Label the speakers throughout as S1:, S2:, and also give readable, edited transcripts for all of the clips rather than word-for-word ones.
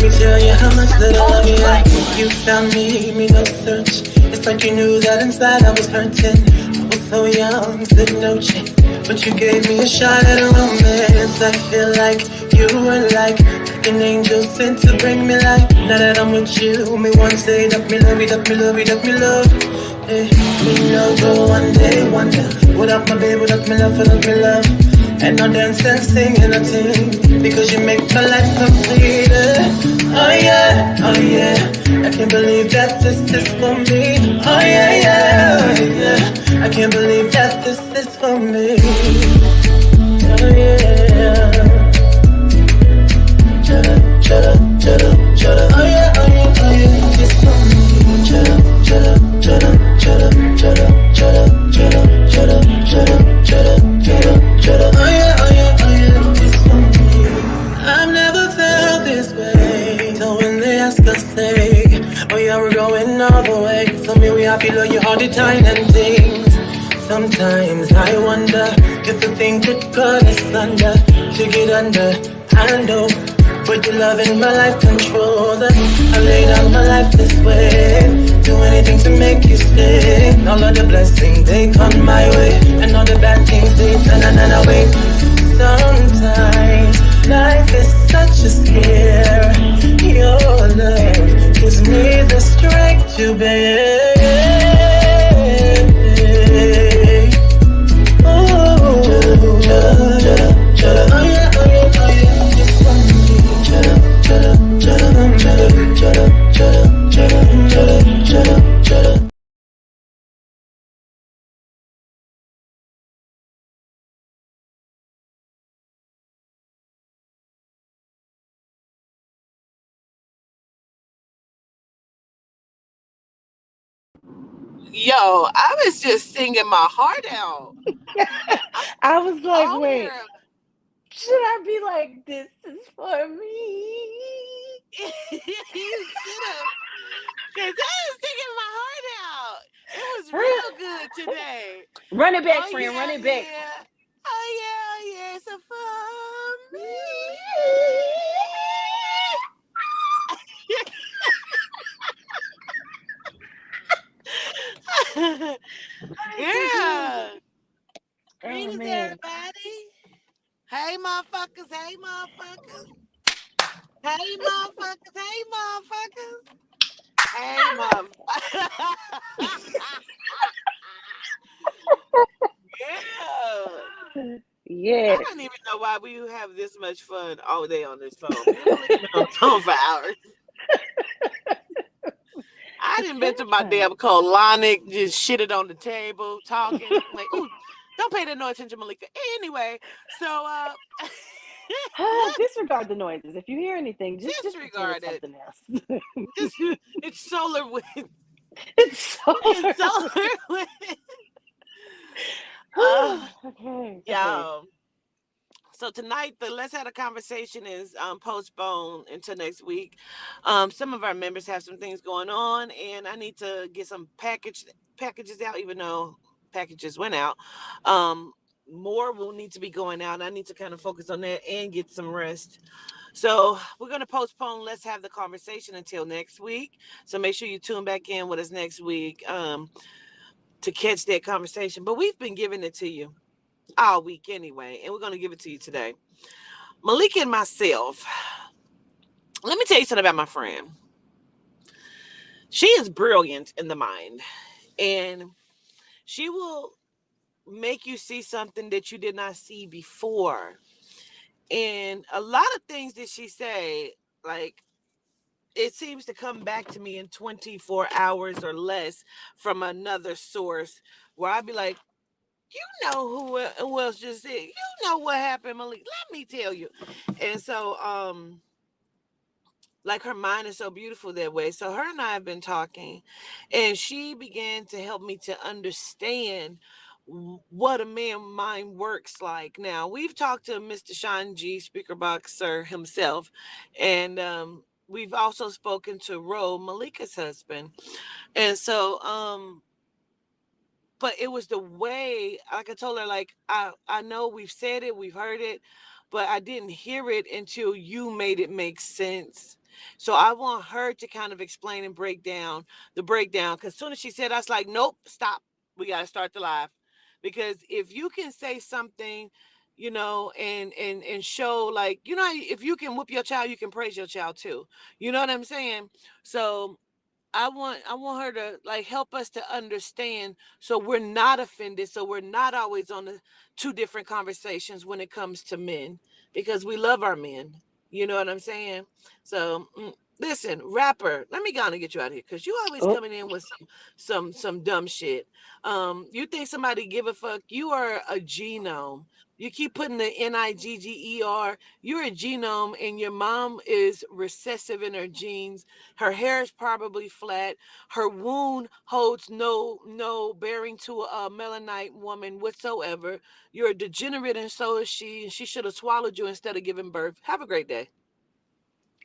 S1: me tell you how much I love you. You found me no search. It's like you knew that inside I was hurting. I was so young, said no chance, but you gave me a shot at a romance. I feel like you were like an angel sent to bring me life. Now that I'm with you, me one say that me love you, that me love you, that me love. Hey, me no go one day wonder without my baby, without me love, without me love. And no dance and sing and a ting, because you make my life complete. Oh yeah, oh yeah, I can't believe that this is for me. Oh yeah, yeah, oh yeah, I can't believe that this is for me. Oh yeah. Shut up, shut up, shut up, shut up. Oh yeah, oh yeah, oh yeah, it's for me. Shut up, shut up, shut up, shut up, shut up, shut up, shut up, shut up, shut up, shut up, shut up, shut up. Oh yeah, oh yeah, oh yeah, it's for me. I've never felt this way. So when they ask us, say, oh yeah, we're going all the way. So me, we have feel you all the time and things. Sometimes I wonder if the thing could cut us under, to get under. I know, but your love in my life control that. I lay down my life this way, do anything to make you stay. All of the blessings, they come my way, and all the bad things, they turn and away. Sometimes life is such a scare. Your love gives me the strength to bear. Oh, shut up, shut up, shut up. Oh yeah, oh yeah, oh yeah, just for me. Shut up, shut up, shut up, shut up, shut up, shut up, shut up, shut up, shut up, shut up.
S2: Yo, I was just singing my heart out.
S3: I was like,
S2: Oh
S3: wait,
S2: yeah.
S3: should I be like, this is for me?
S2: You should have. Because I was singing my heart out. It was
S3: Huh?
S2: real good today.
S3: Run it back,
S2: Oh
S3: friend. Run
S2: yeah,
S3: it back.
S2: yeah. Oh yeah, oh yeah. So for me.
S3: That's so good.
S2: Yeah.
S3: Oh
S2: Greetings,
S3: man.
S2: everybody. Hey, motherfuckers. Hey, motherfuckers. Hey, motherfuckers. Hey, motherfuckers. Hey, motherfuckers. Yeah. I
S3: Yes.
S2: don't even know why we have this much fun all day on this phone. People have been on the phone for hours. I
S3: It's
S2: didn't
S3: so
S2: been to
S3: much
S2: my
S3: fun.
S2: damn colonic, just shitted on the table, talking. Like, ooh, don't pay that no attention, Malika. Anyway, so
S3: Disregard the noises. If you hear anything, just pretend it's
S2: disregard it.
S3: something else.
S2: Just it's solar wind.
S3: It's
S2: It's
S3: solar.
S2: solar wind. Uh,
S3: Okay. Okay.
S2: y'all. So tonight the Let's Have a Conversation is postponed until next week. Some of our members have some things going on, and I need to get some packages out, even though packages went out. Um, More will need to be going out. I need to kind of focus on that and get some rest. So we're going to postpone Let's Have the Conversation until next week. So make sure you tune back in with us next week to catch that conversation. But we've been giving it to you all week anyway, and we're going to give it to you today. Malika and myself, let me tell you something about my friend. She is brilliant in the mind, and she will make you see something that you did not see before. And a lot of things that she say, like, it seems to come back to me in 24 hours or less from another source where I'd be like, you know who else just said, you know what happened, Malik. Let me tell you. And so, like her mind is so beautiful that way. So her and I have been talking, and she began to help me to understand what a man mind works like. Now we've talked to Mr. Sean G, Speaker Boxer himself, and we've also spoken to Ro, Malika's husband, and so but it was the way, like I told her, like I know we've said it, we've heard it, but I didn't hear it until you made it make sense. So I want her to kind of explain and break down the breakdown. Because as soon as she said, I was like, nope, stop. We got to start the live. Because if you can say something, and show, like, if you can whoop your child, you can praise your child too. You know what I'm saying? So I want her to, like, help us to understand, so we're not offended, so we're not always on the two different conversations when it comes to men, because we love our men. You know what I'm saying? So listen, rapper, let me go on and get you out of here, because you always
S3: Oh,
S2: coming in with some dumb shit. You think somebody give a fuck? You are a genome. You keep putting the Nigger. You're a genome, and your mom is recessive in her genes. Her hair is probably flat. Her wound holds no bearing to a melanite woman whatsoever. You're a degenerate, and so is she. And she should have swallowed you instead of giving birth. Have a great day.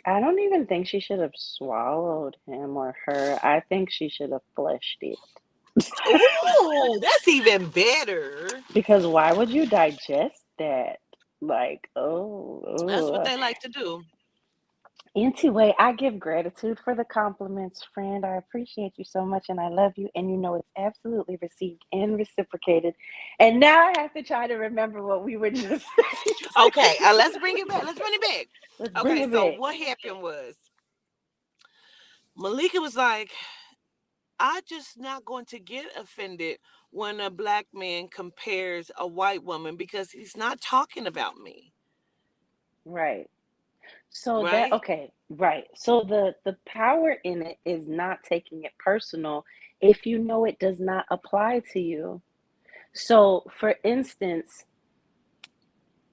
S3: I don't even think she should have swallowed him or her. I think she should have fleshed it.
S2: Ooh, that's even better.
S3: Because why would you digest that? Like,
S2: That's what
S3: oh.
S2: they like to do.
S3: Anyway, I give gratitude for the compliments, friend. I appreciate you so much and I love you. And you know it's absolutely received and reciprocated. And now I have to try to remember what we were just
S2: Okay,
S3: saying.
S2: let's bring it back. Let's bring it back.
S3: Let's bring
S2: Okay,
S3: it
S2: so
S3: back.
S2: what happened was Malika was like, I just not going to get offended when a black man compares a white woman, because he's not talking about me,
S3: Right. So that
S2: right?
S3: okay, right. So the power in it is not taking it personal if you know it does not apply to you. So for instance,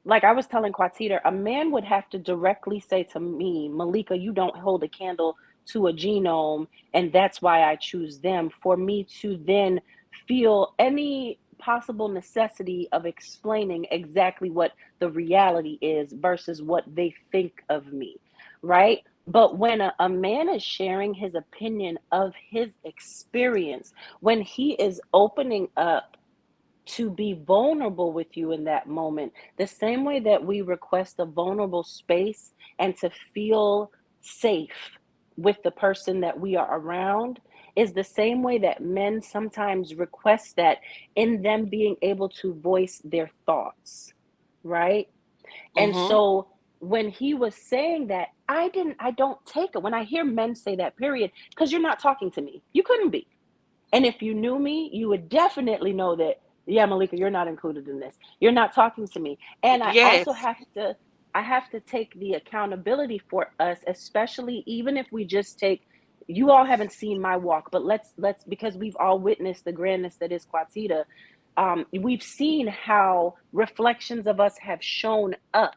S3: like I was telling Quatita, a man would have to directly say to me, Malika, you don't hold a candle to a genome, and that's why I choose them, for me to then feel any possible necessity of explaining exactly what the reality is versus what they think of me, right? But when a man is sharing his opinion of his experience, when he is opening up to be vulnerable with you in that moment, the same way that we request a vulnerable space and to feel safe with the person that we are around, is the same way that men sometimes request that in them being able to voice their thoughts, right? And
S2: Mm-hmm.
S3: so when he was saying that, I don't take it when I hear men say that, period, because you're not talking to me. You couldn't be. And if you knew me, you would definitely know that, yeah, Malika, you're not included in this. You're not talking to me. And I also
S2: Yes.
S3: have to take the accountability for us, especially even if we just take, you all haven't seen my walk, but let's because we've all witnessed the grandness that is Quatita. We've seen how reflections of us have shown up,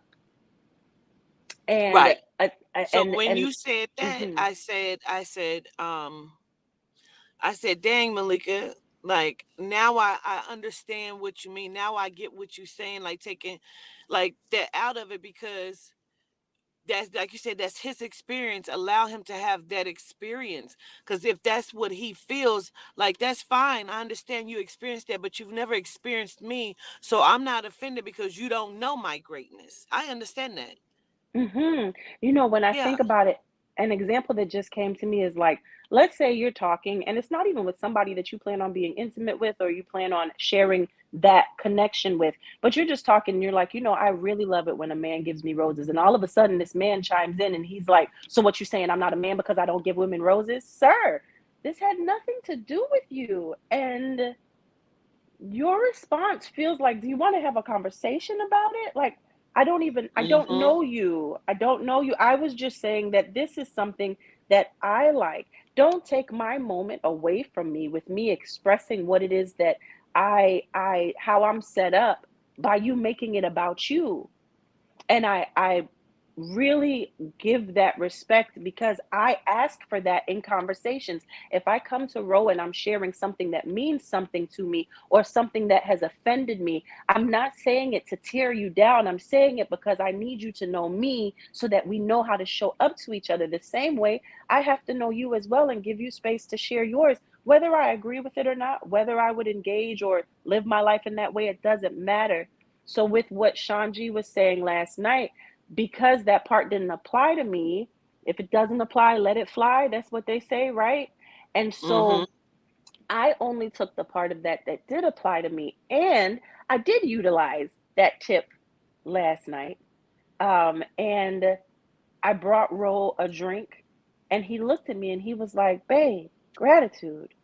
S3: and
S2: Right. So when
S3: and
S2: you said that,
S3: mhm.
S2: I said, dang, Malika, like, now I understand what you mean. Now I get what you're saying, like, taking like that out of it, because that's, like you said, that's his experience. Allow him to have that experience, because if that's what he feels like, that's fine. I understand you experienced that, but you've never experienced me, so I'm not offended because you don't know my greatness. I understand that.
S3: You know, when I
S2: Yeah.
S3: think about it, an example that just came to me is like, let's say you're talking, and it's not even with somebody that you plan on being intimate with or you plan on sharing that connection with, but you're just talking and you're like, I really love it when a man gives me roses. And all of a sudden, this man chimes in and he's like, so what you saying? I'm not a man because I don't give women roses? Sir, this had nothing to do with you. And your response feels like, do you want to have a conversation about it? Like, I don't
S2: Mm-hmm.
S3: know you. I don't know you. I was just saying that this is something that I like. Don't take my moment away from me with me expressing what it is that how I'm set up by you making it about you. And I really give that respect because I ask for that in conversations. If I come to Ro and I'm sharing something that means something to me or something that has offended me, I'm not saying it to tear you down. I'm saying it because I need you to know me so that we know how to show up to each other the same way. I have to know you as well and give you space to share yours, whether I agree with it or not, whether I would engage or live my life in that way, it doesn't matter. So with what Shanji was saying last night, because that part didn't apply to me, if it doesn't apply, let it fly. That's what they say, right? And
S2: Mm-hmm.
S3: so I only took the part of that that did apply to me, and I did utilize that tip last night. And I brought Ro a drink, and he looked at me and he was like, "Babe, gratitude."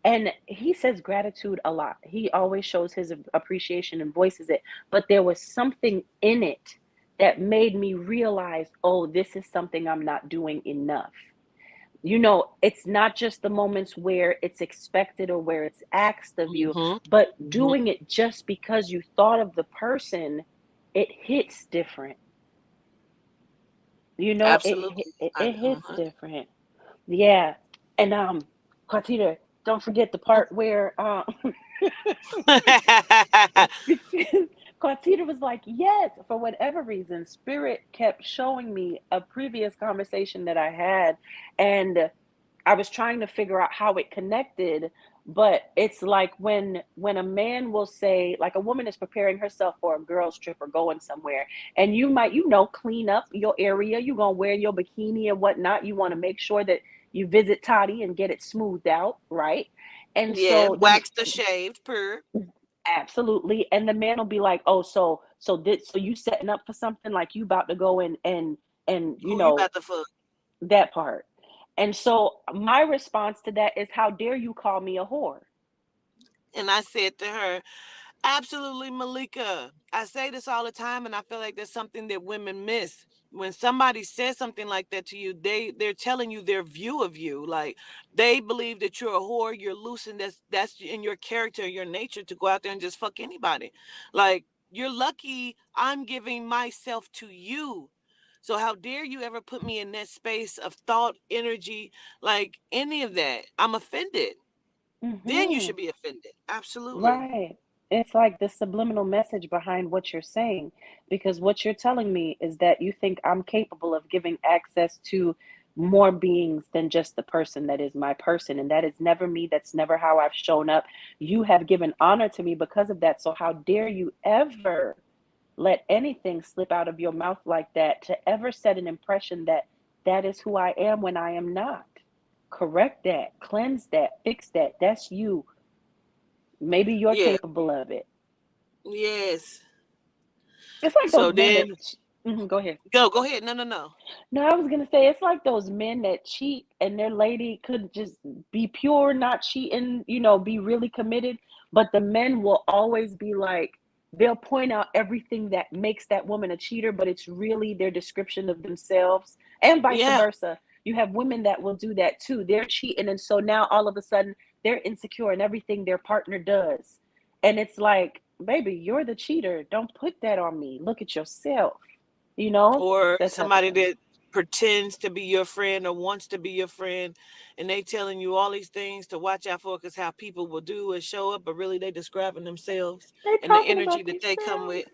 S3: And he says gratitude a lot. He always shows his appreciation and voices it. But there was something in it that made me realize, oh, this is something I'm not doing enough. It's not just the moments where it's expected or where it's asked of you,
S2: Mm-hmm.
S3: but
S2: Mm-hmm.
S3: doing it just because you thought of the person, it hits different.
S2: Absolutely.
S3: It hits different. Yeah. And Quatita, don't forget the part where because Quatita was like, yes, for whatever reason, Spirit kept showing me a previous conversation that I had, and I was trying to figure out how it connected, but it's like when a man will say, like a woman is preparing herself for a girls trip or going somewhere, and you might, clean up your area, you're gonna wear your bikini and whatnot. You want to make sure that you visit Toddy and get it smoothed out, right? And
S2: Yeah,
S3: so the
S2: waxed or shaved per.
S3: absolutely, and the man will be like, oh, so you setting up for something, like you about to go in and
S2: Who you about to fuck?
S3: that part. And so my response to that is, how dare you call me a whore?
S2: And I said to her, absolutely, Malika. I say this all the time, and I feel like there's something that women miss. When somebody says something like that to you, they're telling you their view of you. Like they believe that you're a whore, you're loose, and that's in your character, your nature to go out there and just fuck anybody. Like you're lucky I'm giving myself to you. So how dare you ever put me in that space of thought, energy, like any of that? I'm offended. Then you
S3: Mm-hmm.
S2: should be offended. Absolutely.
S3: Right. It's like the subliminal message behind what you're saying, because what you're telling me is that you think I'm capable of giving access to more beings than just the person that is my person. And that is never me. That's never how I've shown up. You have given honor to me because of that. So, how dare you ever let anything slip out of your mouth like that, to ever set an impression that that is who I am when I am not? Correct that, cleanse that, fix that. That's you. Maybe you're
S2: Yeah.
S3: capable of it.
S2: Yes.
S3: It's like
S2: So
S3: those men
S2: then
S3: that go ahead.
S2: go ahead. No, no, no.
S3: No, I was gonna say it's like those men that cheat and their lady could just be pure, not cheating, be really committed. But the men will always be like, they'll point out everything that makes that woman a cheater, but it's really their description of themselves, and vice
S2: Yeah.
S3: versa. You have women that will do that too. They're cheating, and so now all of a sudden they're insecure in everything their partner does. And it's like, baby, you're the cheater. Don't put that on me. Look at yourself, you know?
S2: Or
S3: That type of
S2: somebody
S3: thing.
S2: that pretends to be your friend or wants to be your friend and they telling you all these things to watch out for because how people will do and show up, but really they describing themselves
S3: They
S2: and the
S3: talking
S2: energy
S3: about
S2: that they come
S3: themselves.
S2: with.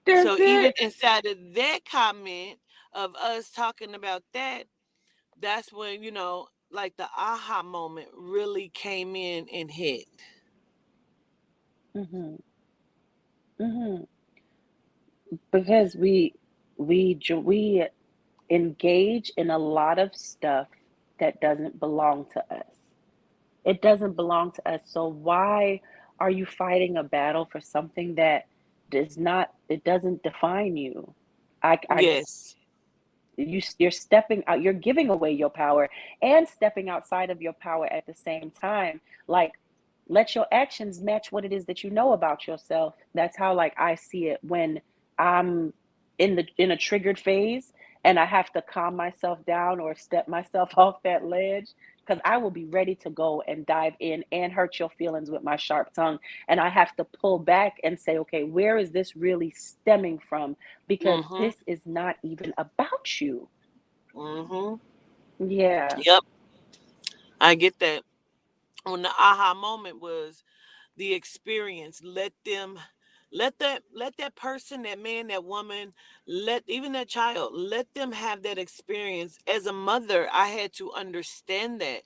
S3: That's
S2: So even
S3: it.
S2: inside of that comment of us talking about that, that's when, like the aha moment really came in and hit.
S3: Hmm. Hmm. Because we engage in a lot of stuff that doesn't belong to us. It doesn't belong to us. So why are you fighting a battle for something that does not? It doesn't define you. I
S2: Yes.
S3: you're stepping out. You're giving away your power and stepping outside of your power at the same time. Like, let your actions match what it is that you know about yourself. That's how, like, I see it when I'm in a triggered phase, and I have to calm myself down or step myself off that ledge, because I will be ready to go and dive in and hurt your feelings with my sharp tongue. And I have to pull back and say, okay, where is this really stemming from? Because
S2: Mm-hmm.
S3: this is not even about you.
S2: Mm-hmm.
S3: Yeah.
S2: Yep. I get that. When the aha moment was the experience, let that person, that man, that woman, let even that child, let them have that experience. As a mother, I had to understand that.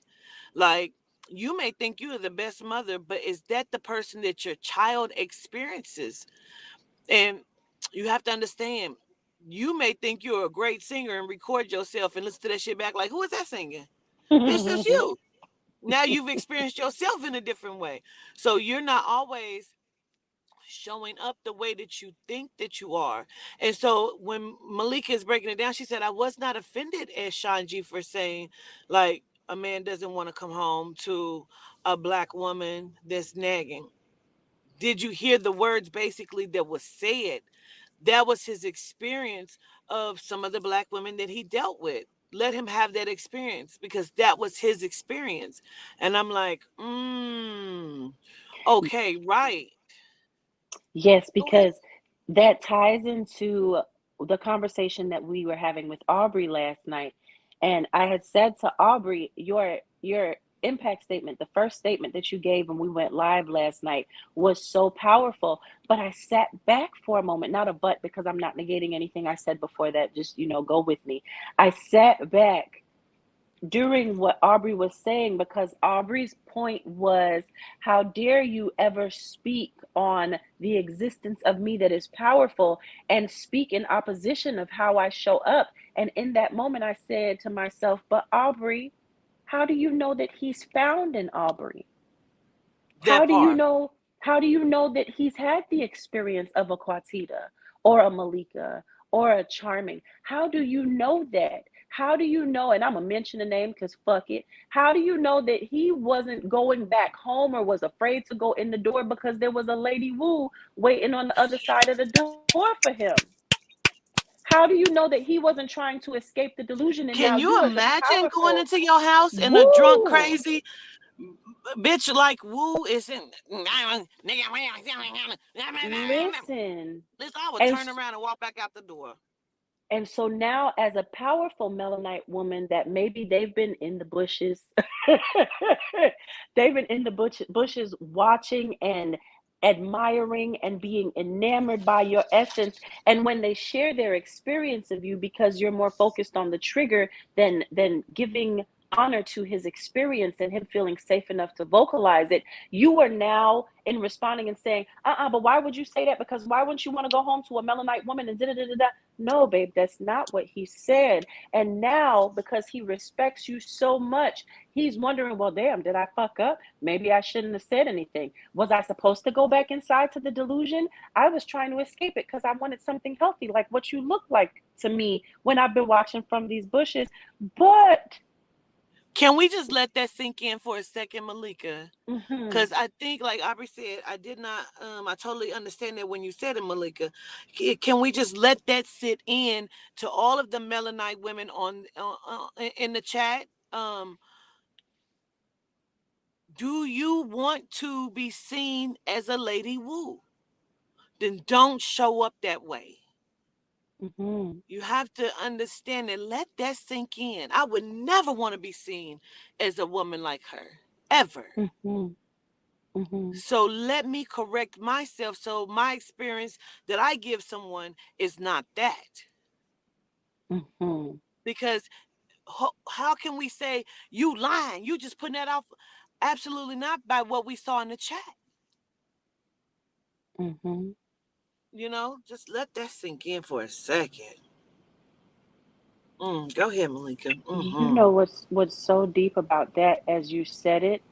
S2: Like you may think you are the best mother, but is that the person that your child experiences? And you have to understand, you may think you're a great singer and record yourself and listen to that shit back like, who is that singing? Bitch, that's you. Now you've experienced yourself in a different way. So you're not always showing up the way that you think that you are. And so when Malika is breaking it down, she said, I was not offended at Shanji for saying, like, a man doesn't want to come home to a black woman that's nagging. Did you hear the words basically that was said? That was his experience of some of the black women that he dealt with. Let him have that experience because that was his experience. And I'm like, okay, right.
S3: Yes,
S2: Go ahead.
S3: because that ties into the conversation that we were having with Aubrey last night. And I had said to Aubrey, your impact statement, the first statement that you gave when we went live last night was so powerful. But I sat back for a moment, not a but because I'm not negating anything I said before that, just go with me. I sat back during what Aubrey was saying because Aubrey's point was, how dare you ever speak on the existence of me that is powerful and speak in opposition of how I show up. And in that moment, I said to myself, but Aubrey, how do you know that he's found in Aubrey? How
S2: That
S3: do you
S2: part.
S3: know? How do you know that he's had the experience of a Quatita or a Malika or a Charming? How do you know that? How do you know? And I'm gonna mention the name because fuck it. How do you know that he wasn't going back home or was afraid to go in the door because there was a Lady Wu waiting on the other side of the door for him? How do you know that he wasn't trying to escape the delusion? And now
S2: Can
S3: you,
S2: you
S3: as a
S2: imagine going
S3: powerful
S2: into your house and a drunk
S3: woo,
S2: crazy bitch like Woo is in?
S3: listen.
S2: This I would
S3: And
S2: turn around and walk back out the door.
S3: And so now, as a powerful Melanite woman, that maybe they've been in the bushes, they've been in the bushes watching and admiring and being enamored by your essence. And when they share their experience of you, because you're more focused on the trigger than giving honor to his experience and him feeling safe enough to vocalize it, you are now in responding and saying, but why would you say that? Because why wouldn't you want to go home to a Melanite woman and da da da da? No, babe, that's not what he said. And now, because he respects you so much, he's wondering, well, damn, did I fuck up? Maybe I shouldn't have said anything. Was I supposed to go back inside to the delusion? I was trying to escape it because I wanted something healthy, like what you look like to me when I've been watching from these bushes. But,
S2: Can we just let that sink in for a second, Malika?
S3: mm-hmm,
S2: Because I think, like Aubrey said, I did not, I totally understand that when you said it, Malika. Can we just let that sit in to all of the Melanite women in the chat? Do you want to be seen as a Lady Wu? Then don't show up that way.
S3: mm-hmm,
S2: You have to understand and let that sink in. I would never want to be seen as a woman like her, ever.
S3: mm-hmm, mm-hmm,
S2: So let me correct myself so my experience that I give someone is not that.
S3: mm-hmm,
S2: Because how can we say you lying? You just putting that out? Absolutely not by what we saw in the chat.
S3: mm-hmm.
S2: Just let that sink in for a second. Go ahead, Malika.
S3: You know what's so deep about that as you said it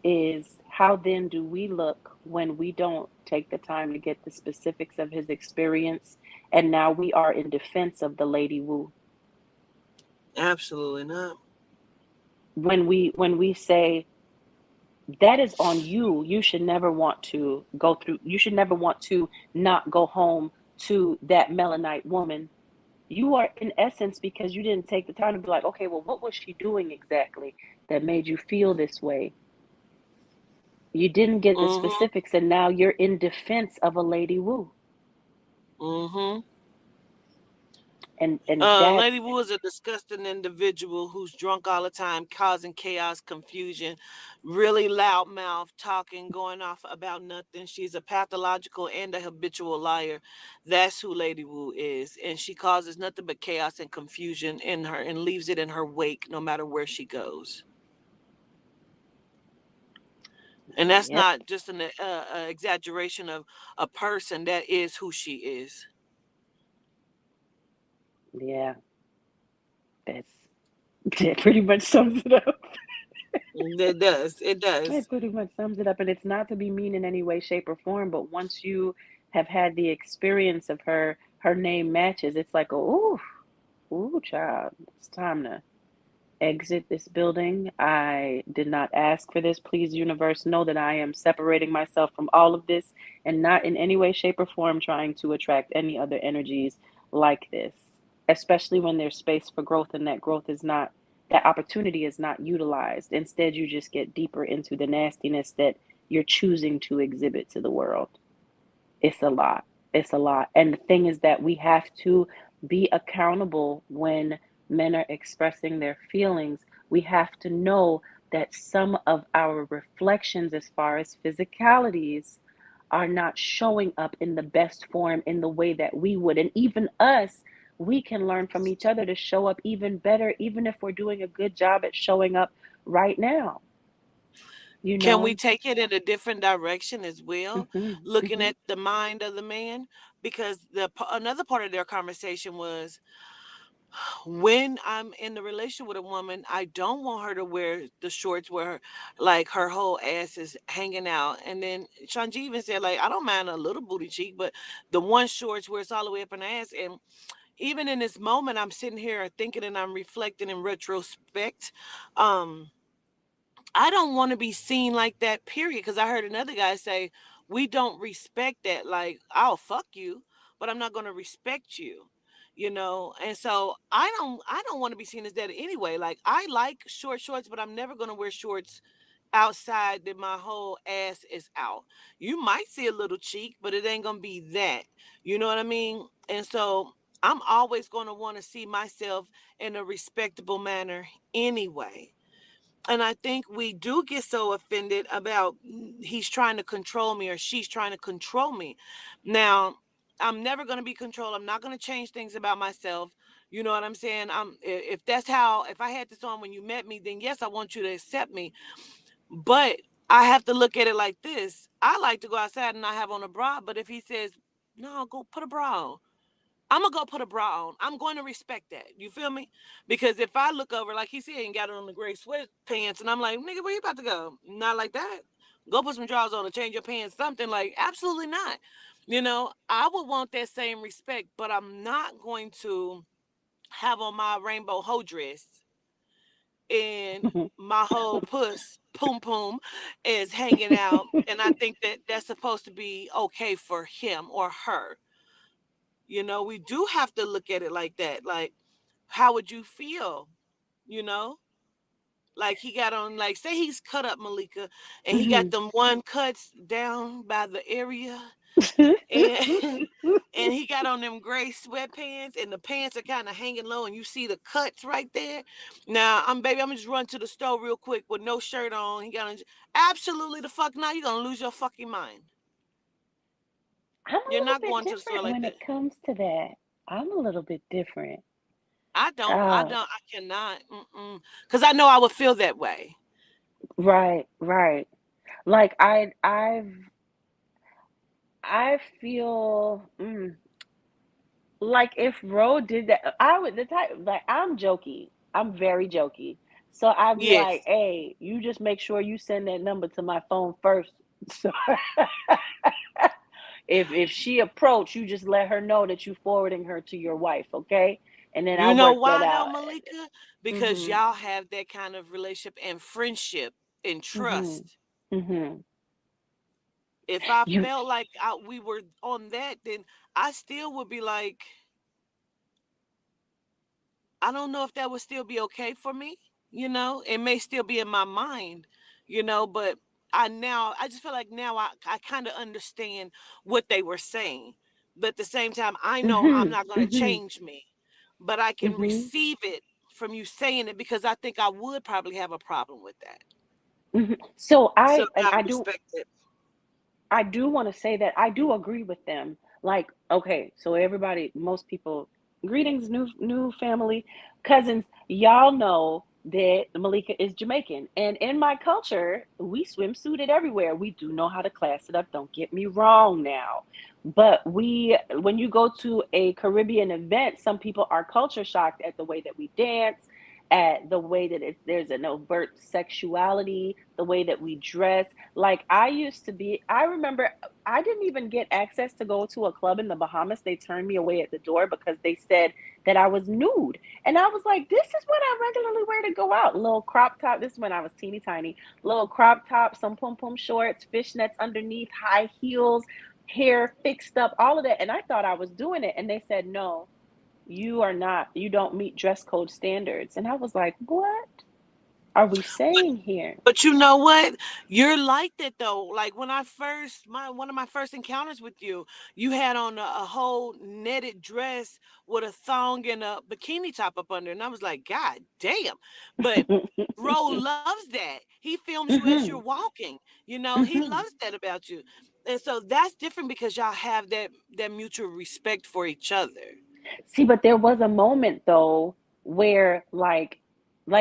S3: is, how then do we look when we don't take the time to get the specifics of his experience, and now we are in defense of the Lady Wu?
S2: Absolutely not.
S3: When we say that is on you, you should never want to go through, you should never want to not go home to that Melanite woman. You are in essence, because you didn't take the time to be like, okay, well, what was she doing exactly that made you feel this way? You didn't get the
S2: Mm-hmm.
S3: specifics, and now you're in defense of a Lady Wu.
S2: Mm-hmm.
S3: And that's,
S2: Lady Wu is a disgusting individual who's drunk all the time, causing chaos, confusion, really loud mouth, talking, going off about nothing. She's a pathological and a habitual liar. That's who Lady Wu is. And she causes nothing but chaos and confusion in her and leaves it in her wake no matter where she goes. And that's
S3: Yep.
S2: not just an exaggeration of a person. That is who she is.
S3: Yeah. That's that pretty much sums it up.
S2: It does. It
S3: It
S2: does.
S3: pretty much sums it up. And it's not to be mean in any way, shape, or form, but once you have had the experience of her name matches, it's like, oh, ooh, child, it's time to exit this building. I did not ask for this. Please, universe, know that I am separating myself from all of this and not in any way, shape, or form trying to attract any other energies like this, especially when there's space for growth and that growth is not, that opportunity is not utilized. Instead, you just get deeper into the nastiness that you're choosing to exhibit to the world. It's a lot. It's a lot. And the thing is that we have to be accountable when men are expressing their feelings. We have to know that some of our reflections, as far as physicalities, are not showing up in the best form in the way that we would. And even us, we can learn from each other to show up even better, even if we're doing a good job at showing up right now, you
S2: Can we
S3: know?
S2: take it in a different direction as well,
S3: Hmm.
S2: looking
S3: Hmm.
S2: at the mind of the man? Because another part of their conversation was, when I'm in the relationship with a woman, I don't want her to wear the shorts where like her whole ass is hanging out. And then Shanji even said, like, I don't mind a little booty cheek, but the one shorts where it's all the way up in the ass. And even in this moment, I'm sitting here thinking and I'm reflecting in retrospect. Um, I don't want to be seen like that, period. Because I heard another guy say, we don't respect that. Like, I'll fuck you, but I'm not going to respect you. And so I don't want to be seen as that anyway. Like, I like short shorts, but I'm never going to wear shorts outside that my whole ass is out. You might see a little cheek, but it ain't going to be that. You know what I mean? And so I'm always going to want to see myself in a respectable manner anyway. And I think we do get so offended about, he's trying to control me or she's trying to control me. Now, I'm never going to be controlled. I'm not going to change things about myself. You know what I'm saying? If that's how, if I had this on when you met me, then yes, I want you to accept me. But I have to look at it like this. I like to go outside and not have on a bra. But if he says, no, go put a bra on, I'm gonna go put a bra on. I'm going to respect that. You feel me? Because if I look over, like he said, and got on the gray sweatpants, and I'm like, nigga, where you about to go? Not like that. Go put some drawers on and change your pants. Something like, absolutely not. I would want that same respect, but I'm not going to have on my rainbow hoe dress and my whole puss, poom poom, is hanging out. And I think that that's supposed to be okay for him or her. We do have to look at it like that. Like, how would you feel? You know, like he got on, like, say he's cut up, Malika, and he got
S3: Hmm.
S2: them one cuts down by the area, and and he got on them gray sweatpants, and the pants are kind of hanging low, and you see the cuts right there. Now, I'm gonna just run to the store real quick with no shirt on. He got on, absolutely the fuck not. You're gonna lose your fucking mind.
S3: I'm a
S2: You're
S3: little
S2: not
S3: bit
S2: going to the store
S3: different
S2: like
S3: when
S2: that.
S3: it comes to that. I'm a little bit different.
S2: I
S3: Uh,
S2: don't, I cannot, because I know I would feel that way.
S3: right, right. Like I feel like if Ro did that, I would the type like I'm jokey. I'm very jokey. So I'd be like,
S2: Yes.
S3: "Hey, you just make sure you send that number to my phone first." So if she approach, you just let her know that you forwarding her to your wife, okay? And then I
S2: You know
S3: work that
S2: why though,
S3: out.
S2: Malika? Because
S3: Mhm.
S2: y'all have that kind of relationship and friendship and
S3: Mhm.
S2: trust.
S3: Mhm.
S2: If I
S3: You
S2: felt like we were on that, then I still would be like, I don't know if that would still be okay for me. It may still be in my mind, but I just feel like now I kind of understand what they were saying. But at the same time, I know I'm
S3: Mhm.
S2: not going to
S3: Mhm.
S2: change me, but I can
S3: Mhm.
S2: receive it from you saying it, because I think I would probably have a problem with that.
S3: Mhm. So
S2: So I
S3: I do
S2: respect it.
S3: want to say that I do agree with them. Like, okay, so everybody, most people, greetings, new family, cousins. Y'all know. that Malika is Jamaican. And in my culture, we swimsuited everywhere. We do know how to class it up. Don't get me wrong now. But when you go to a Caribbean event, some people are culture shocked at the way that we dance, at the way that there's an overt sexuality, the way that we dress. Like I remember I didn't even get access to go to a club in the Bahamas. They turned me away at the door because they said that I was nude. And I was like, this is what I regularly wear to go out. Little crop top. This is when I was teeny tiny. Little crop top, some pom pom shorts, fishnets underneath, high heels, hair fixed up, all of that. And I thought I was doing it. And they said, no, you are not. You don't meet dress code standards. And I was like, what are we saying here?
S2: But you know what? You're like that though. Like when I first my one of my first encounters with you, you had on a whole netted dress with a thong and a bikini top up under, and I was like, God damn! But Ro loves that. He films you as you're
S3: Hmm.
S2: walking. You know, he
S3: Hmm.
S2: loves that about you, and so that's different because y'all have that mutual respect for each other.
S3: See, but there was a moment though where like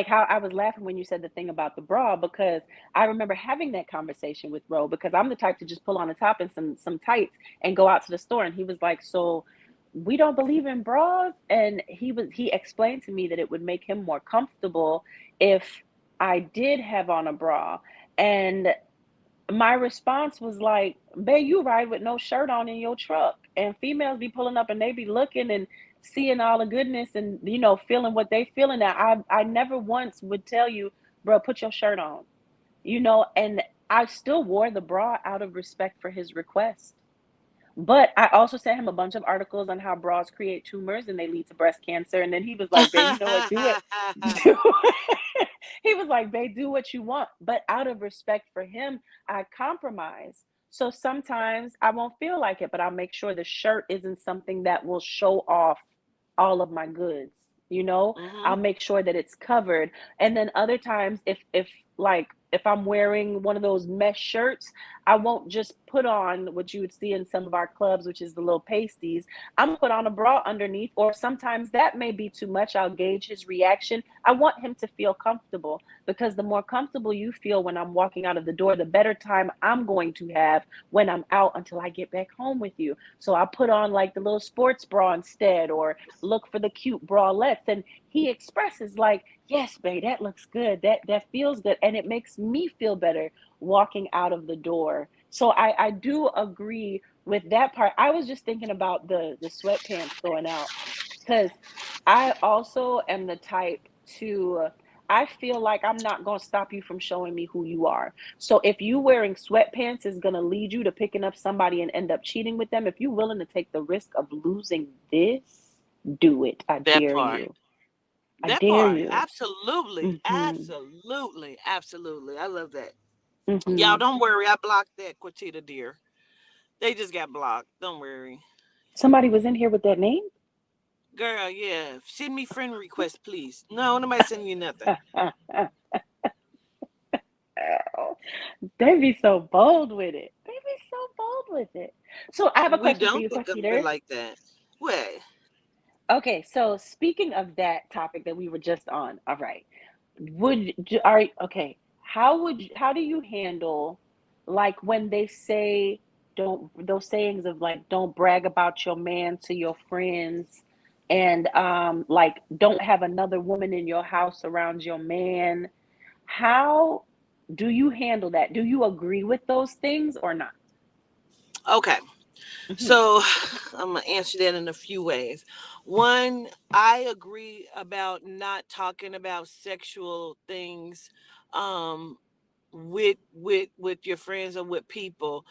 S3: how I was laughing when you said the thing about the bra because I remember having that conversation with Ro because I'm the type to just pull on a top and some tights and go out to the store and he was like, "So we don't believe in bras?" And he explained to me that it would make him more comfortable if I did have on a bra. And my response was like, babe, you ride with no shirt on in your truck. And females be pulling up and they be looking and seeing all the goodness and, feeling what they feeling. Now, I never once would tell you, bro, put your shirt on, and I still wore the bra out of respect for his request. But I also sent him a bunch of articles on how bras create tumors and they lead to breast cancer. And then he was like, babe, you know what? Do it. Do it. He was like, babe, do what you want. But out of respect for him, I compromise. So sometimes I won't feel like it, but I'll make sure the shirt isn't something that will show off all of my goods.
S2: Hmm.
S3: I'll make sure that it's covered. And then other times, if I'm wearing one of those mesh shirts, I won't just put on what you would see in some of our clubs, which is the little pasties. I'm gonna put on a bra underneath, or sometimes that may be too much. I'll gauge his reaction. I want him to feel comfortable because the more comfortable you feel when I'm walking out of the door, the better time I'm going to have when I'm out until I get back home with you. So I put on like the little sports bra instead, or look for the cute bralettes. And he expresses like, yes, babe, that looks good. That feels good. And it makes me feel better walking out of the door. So I do agree with that part. I was just thinking about the sweatpants going out because I also am the type to I feel like I'm not going to stop you from showing me who you are. So if you wearing sweatpants is going to lead you to picking up somebody and end up cheating with them, if you're willing to take the risk of losing this, do it. I
S2: That
S3: dare
S2: part.
S3: you. I
S2: That
S3: dare
S2: part.
S3: you.
S2: Absolutely.
S3: Mhm.
S2: Absolutely. Absolutely. I love that. Y'all
S3: Mhm.
S2: don't worry. I blocked that Quatita dear. They just got blocked. Don't worry.
S3: Somebody was in here with that name?
S2: Girl, yeah. Send me friend request, please. No, nobody sending you nothing.
S3: They be so bold with it. They be so bold with it. So I have a
S2: We
S3: question for
S2: don't
S3: you,
S2: think of it
S3: Quatiter.
S2: like that. What?
S3: Okay, so speaking of that topic that we were just on, all right. All right, okay. How do you handle like when they say don't those sayings of like don't brag about your man to your friends and like don't have another woman in your house around your man. How do you handle that? Do you agree with those things or not?
S2: Okay.
S3: Mhm.
S2: So I'm gonna answer that in a few ways. One, I agree about not talking about sexual things um with your friends or with people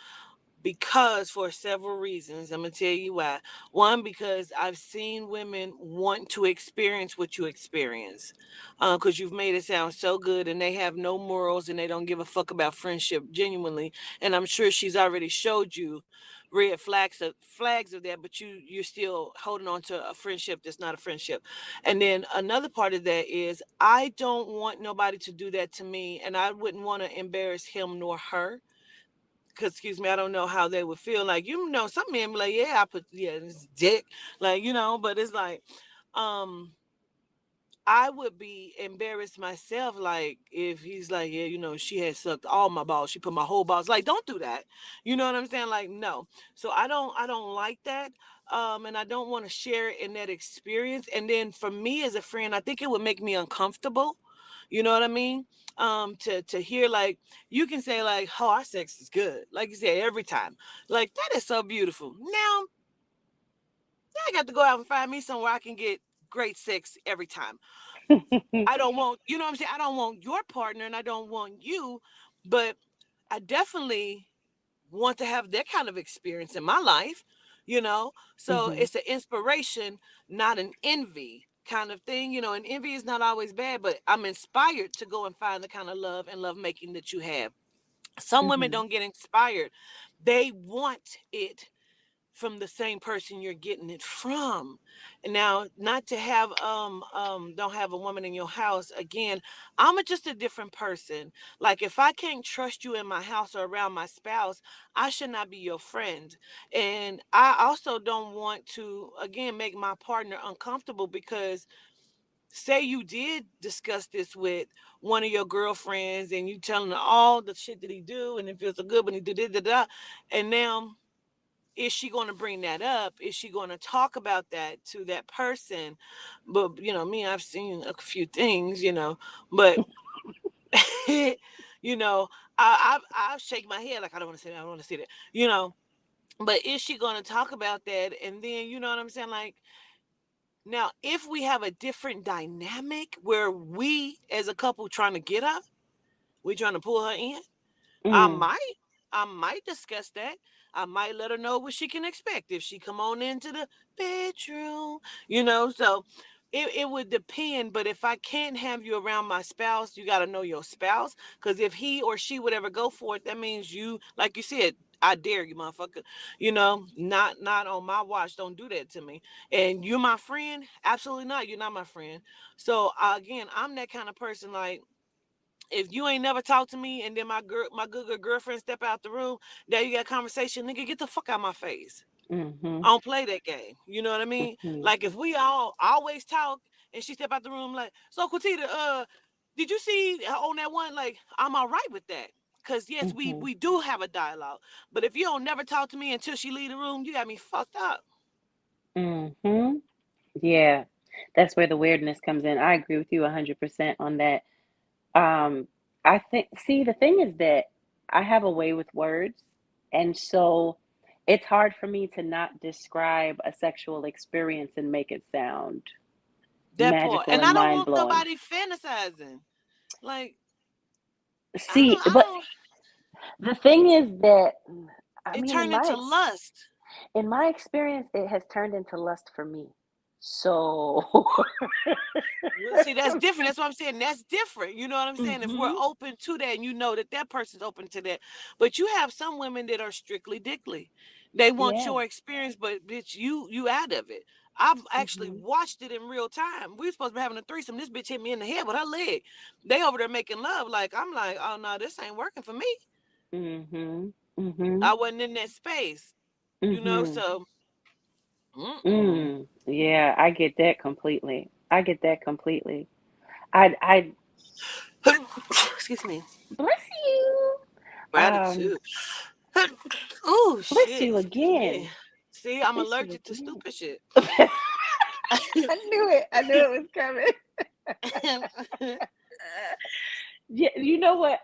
S2: because for several reasons. I'm gonna tell you why. One, because I've seen women want to experience what you experience, because you've made it sound so good, and they have no morals and they don't give a fuck about friendship genuinely. And I'm sure she's already showed you red flags of that, but you're still holding on to a friendship that's not a friendship. And then another part of that is I don't want nobody to do that to me, and I wouldn't want to embarrass him nor her, because excuse me, I don't know how they would feel. Like, some men be like, yeah, I put, yeah, this dick, like, but it's like, um I would be embarrassed myself, like if he's like, yeah, she had sucked all my balls. She put my whole balls. Like, don't do that. You know what I'm saying? Like, no. So I don't like that. And I don't want to share in that experience. And then for me as a friend, I think it would make me uncomfortable. You know what I mean? To hear like you can say like, oh, our sex is good, like you said every time, like that is so beautiful. Now I got to go out and find me somewhere I can get great sex every time. I don't want, you know what I'm saying? I don't want your partner and I don't want you, but I definitely want to have that kind of experience in my life, you know? So
S3: Hmm.
S2: it's an inspiration, not an envy kind of thing, and envy is not always bad, but I'm inspired to go and find the kind of love and love making that you have. Some women
S3: Hmm.
S2: don't get inspired. They want it from the same person you're getting it from. And now, not to have don't have a woman in your house again. Just a different person. Like if I can't trust you in my house or around my spouse, I should not be your friend. And I also don't want to again make my partner uncomfortable because say you did discuss this with one of your girlfriends and you telling her all the shit that he do and it feels so good when he did it, and now is she going to bring that up? Is she going to talk about that to that person? But me, I've seen a few things, but you know, I shake my head like I don't want to say that. I don't want to see that, you know. But is she going to talk about that? And then you know what I'm saying? Like now, if we have a different dynamic where we as a couple trying to get her, we trying to pull her in. I
S3: Mm.
S2: might. I might discuss that. I might let her know what she can expect if she come on into the bedroom. So it would depend. But if I can't have you around my spouse, you got to know your spouse. Because if he or she would ever go for it, that means you, like you said, I dare you, motherfucker. Not on my watch. Don't do that to me. And you're my friend? Absolutely not. You're not my friend. So again, I'm that kind of person. Like if you ain't never talked to me and then my good girlfriend step out the room, now you got a conversation, nigga, get the fuck out my face.
S3: Hmm.
S2: I don't play that game. You know what I mean?
S3: Hmm.
S2: Like if we all always talk and she step out the room like, so Quatita, did you see on that one? Like, I'm all right with that. Cause yes, we
S3: Hmm.
S2: we do have a dialogue. But if you don't never talk to me until she leave the room, you got me fucked up.
S3: Hmm. Yeah, that's where the weirdness comes in. I agree with you 100% on that. Um, I think, see, the thing is that I have a way with words, and so it's hard for me to not describe a sexual experience and make it sound
S2: That part.
S3: magical
S2: And
S3: and
S2: I don't
S3: mind
S2: want
S3: blowing.
S2: nobody fantasizing. Like,
S3: See,
S2: I
S3: but
S2: don't
S3: the thing is that, I
S2: it
S3: mean,
S2: turned into lust.
S3: in my experience, it has turned into lust for me. So,
S2: Well, see, that's different. That's what I'm saying. That's different. You know what I'm saying? If we're
S3: hmm,
S2: open to that and you know that that person's open to that. But you have some women that are strictly dickly. They want
S3: yeah,
S2: your experience, but bitch, you out of it. I've actually
S3: hmm,
S2: watched it in real time. We were supposed to be having a threesome. This bitch hit me in the head with her leg. They over there making love. Like, I'm like, oh no, this ain't working for me.
S3: hmm, hmm,
S2: I wasn't in that space.
S3: hmm.
S2: So mm-mm.
S3: Mm, yeah, I get that completely. I get that completely. I
S2: Excuse me.
S3: bless you. Um,
S2: Gratitude. Oh
S3: bless
S2: shit,
S3: you
S2: excuse me.
S3: again.
S2: See, I'm
S3: Bless you
S2: allergic to
S3: again.
S2: stupid shit.
S3: I knew it. I knew it was coming. Yeah, you know what?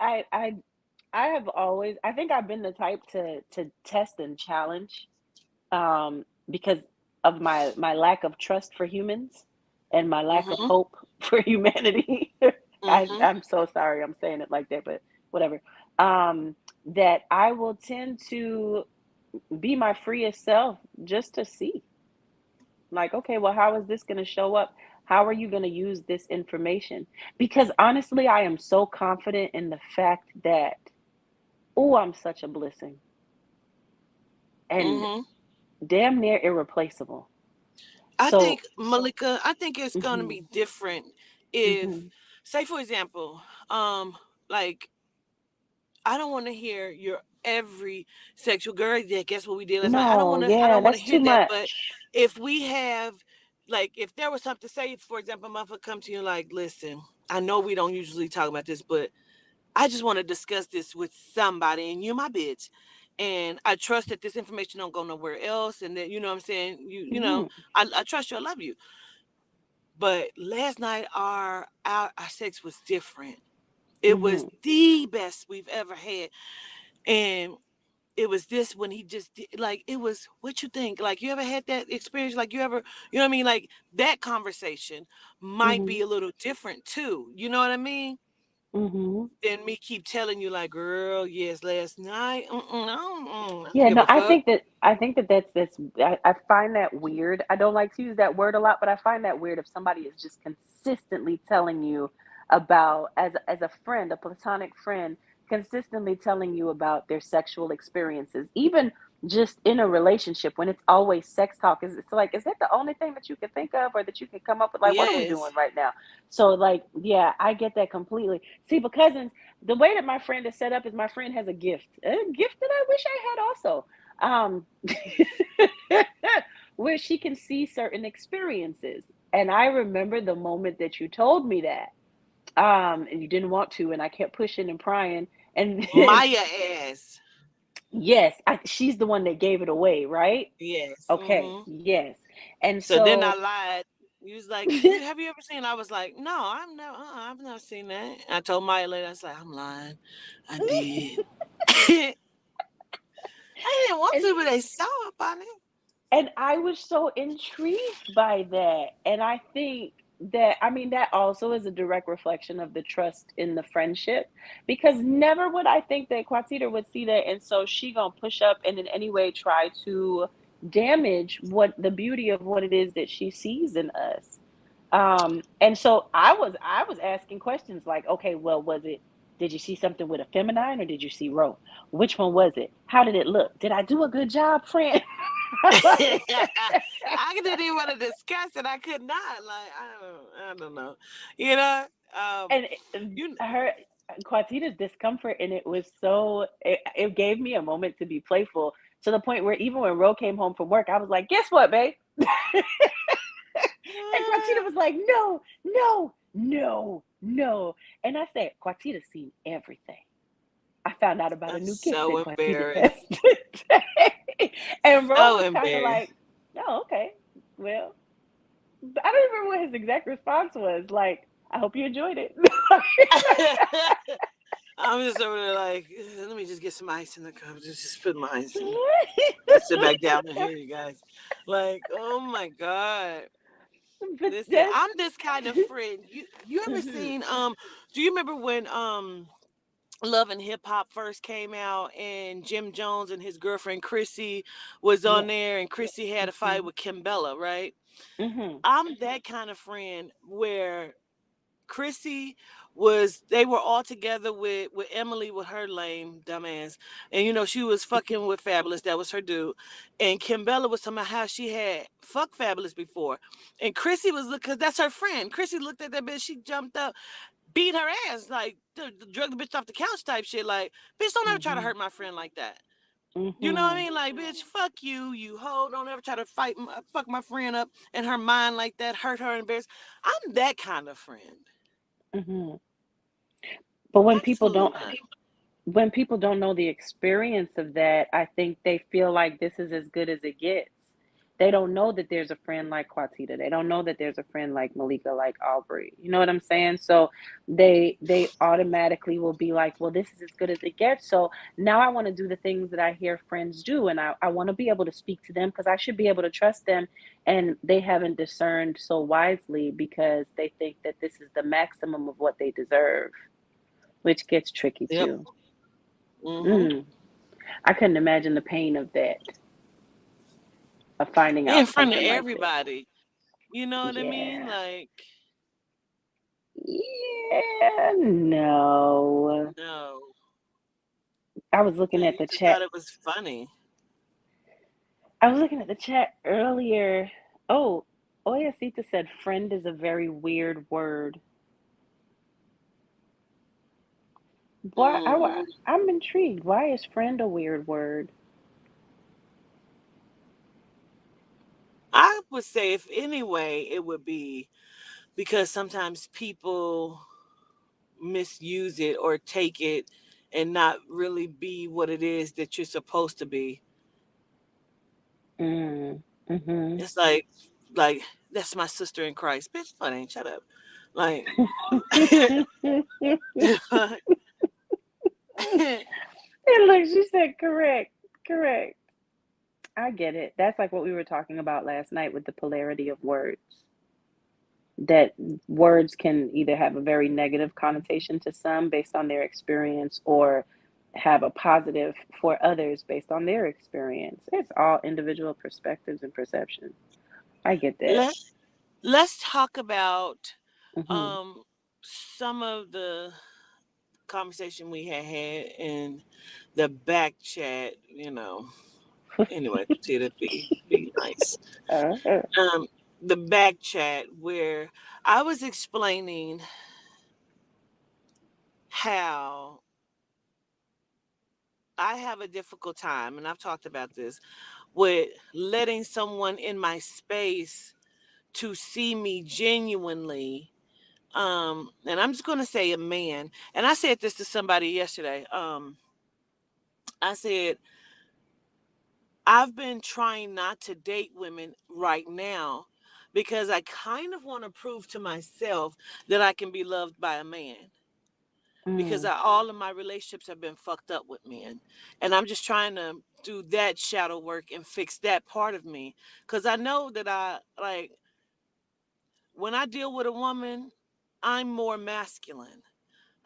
S3: I have always, I think I've been the type to test and challenge, because of my lack of trust for humans and my lack of
S2: Mhm.
S3: hope for humanity.
S2: Mhm.
S3: I'm so sorry I'm saying it like that, but whatever. Um, that I will tend to be my freest self just to see, like, okay, well, how is this going to show up? How are you going to use this information? Because honestly, I am so confident in the fact that, oh, I'm such a blessing and
S2: Mhm.
S3: damn near irreplaceable.
S2: I
S3: So,
S2: think Malika, I think it's gonna
S3: mhm,
S2: be different if,
S3: mhm.
S2: say, for example, like I don't want to hear your every sexual girl. Yeah, guess what we did last night. I don't
S3: No,
S2: want to. I
S3: yeah,
S2: don't want to
S3: that's
S2: hear
S3: too
S2: that. But
S3: much.
S2: if we have like if there was something, say for example, motherfucker come to you like, listen, I know we don't usually talk about this, but I just want to discuss this with somebody, and you're my bitch, and I trust that this information don't go nowhere else, and that, you know what I'm saying,
S3: Mm-hmm.
S2: I trust you, I love you. But last night our sex was different. It was
S3: Mm-hmm.
S2: the best we've ever had, and it was this when he just did, like, it was, what you think, like, you ever had that experience, like, you ever, you know what I mean, like, that conversation might
S3: Mm-hmm.
S2: be a little different too, you know what I mean,
S3: Mm-hmm.
S2: than me keep telling you like, girl, yes, last night, I don't
S3: Yeah,
S2: give
S3: no,
S2: a fuck.
S3: I think that that's I find that weird. I don't like to use that word a lot, but I find that weird if somebody is just consistently telling you about, as a friend, a platonic friend, consistently telling you about their sexual experiences, even just in a relationship when it's always sex talk. It's like, is that the only thing that you can think of or that you can come up with? Like, what are we doing
S2: Yes.
S3: right now? So like, yeah, I get that completely. See, because the way that my friend is set up is my friend has a gift that I wish I had also, where she can see certain experiences. And I remember the moment that you told me that, and you didn't want to, and I kept pushing and prying, and then
S2: Maya ass.
S3: yes, she's the one that gave it away, right?
S2: Yes.
S3: Okay, yes, and
S2: So then I
S3: so.
S2: lied. You was like, you have you ever seen? I was like, no, I've never seen that. I told Maya later. I was like, I'm lying. I did. I didn't want
S3: and
S2: to, but they saw up on it.
S3: And I was so intrigued by that. And I think that, I mean, that also is a direct reflection of the trust in the friendship, because never would I think that Quatita would see that. And so she gonna push up and in any way try to damage what the beauty of what it is that she sees in us. And so I was asking questions like, okay, well, did you see something with a feminine or did you see Ro? Which one was it? How did it look? Did I do a good job, friend? Like,
S2: I didn't even want to discuss it. I could not. Like, I don't know. You know, um,
S3: and
S2: you
S3: her Quatita's discomfort in it was so it gave me a moment to be playful, to the point where even when Ro came home from work, I was like, "Guess what, babe?" And Quatita was like, "No, no, no, no." And I said, "Quatita's seen everything. I found out about
S2: I'm
S3: a new gift
S2: so
S3: that Quatita has
S2: embarrassed.
S3: today." And Ro
S2: So
S3: was kind of
S2: embarrassed.
S3: like, "Oh, okay. Well," I don't remember what his exact response was. Like, "I hope you enjoyed it."
S2: I'm just over there like, let me just get some ice in the cup. Just put my ice in. Let's sit back down and hear you guys. Like, oh my god.
S3: But
S2: Listen,
S3: that's
S2: I'm this kind of friend. You ever
S3: Mhm.
S2: seen do you remember when Love and Hip Hop first came out and Jim Jones and his girlfriend Chrissy was on
S3: Yes.
S2: there and Chrissy had a fight
S3: Mhm.
S2: with Kimbella, right?
S3: Mhm.
S2: I'm that kind of friend where Chrissy they were all together with Emily with her lame dumbass. And she was fucking with Fabulous, that was her dude. And Kimbella was talking about how she had fucked Fabulous before. And Chrissy was cause that's her friend. Chrissy looked at that bitch, she jumped up, beat her ass, like drug the bitch off the couch type shit. Like, bitch, don't ever try to
S3: Mhm.
S2: hurt my friend like that. You know what I
S3: Mhm.
S2: mean? Like, bitch, fuck you, you hoe. Don't ever try to fuck my friend up in her mind like that, hurt her, embarrass. I'm that kind of friend.
S3: Mhm. But
S2: Absolutely not.
S3: when people don't know the experience of that, I think they feel like this is as good as it gets. They don't know that there's a friend like Quatita. They don't know that there's a friend like Malika, like Aubrey. You know what I'm saying? So they automatically will be like, well, this is as good as it gets. So now I want to do the things that I hear friends do, and I want to be able to speak to them because I should be able to trust them. And they haven't discerned so wisely because they think that this is the maximum of what they deserve, which gets tricky
S2: Yep.
S3: too.
S2: Hmm.
S3: Mm. I couldn't imagine the pain of that, of finding
S2: In
S3: out
S2: front of
S3: something like that.
S2: everybody. You know what I mean?
S3: Yeah.
S2: Like,
S3: Yeah, no.
S2: no.
S3: I was looking
S2: Like,
S3: at
S2: you
S3: the
S2: just
S3: chat.
S2: thought it was funny.
S3: I was looking at the chat earlier. Oh, Oyasita said friend is a very weird word.
S2: Mm.
S3: I'm intrigued. Why is friend a weird word?
S2: would say, if anyway, it would be because sometimes people misuse it or take it and not really be what it is that you're supposed to be.
S3: Mm. Mhm.
S2: It's like that's my sister in Christ. Bitch, that ain't shut up. Like
S3: And look, she said correct. Correct. I get it. That's like what we were talking about last night with the polarity of words. That words can either have a very negative connotation to some based on their experience or have a positive for others based on their experience. It's all individual perspectives and perception. I get that.
S2: let let's talk about
S3: Mhm.
S2: um some of the conversation we had in the back chat, anyway, to be nice.
S3: Uh,
S2: Um the back chat where I was explaining how I have a difficult time, and I've talked about this, with letting someone in my space to see me genuinely. And I'm just gonna say a man. And I said this to somebody yesterday. I said, I've been trying not to date women right now because I kind of want to prove to myself that I can be loved by a man. Because
S3: mm,
S2: all of my relationships have been fucked up with men. And I'm just trying to do that shadow work and fix that part of me. Because I know that when I deal with a woman, I'm more masculine.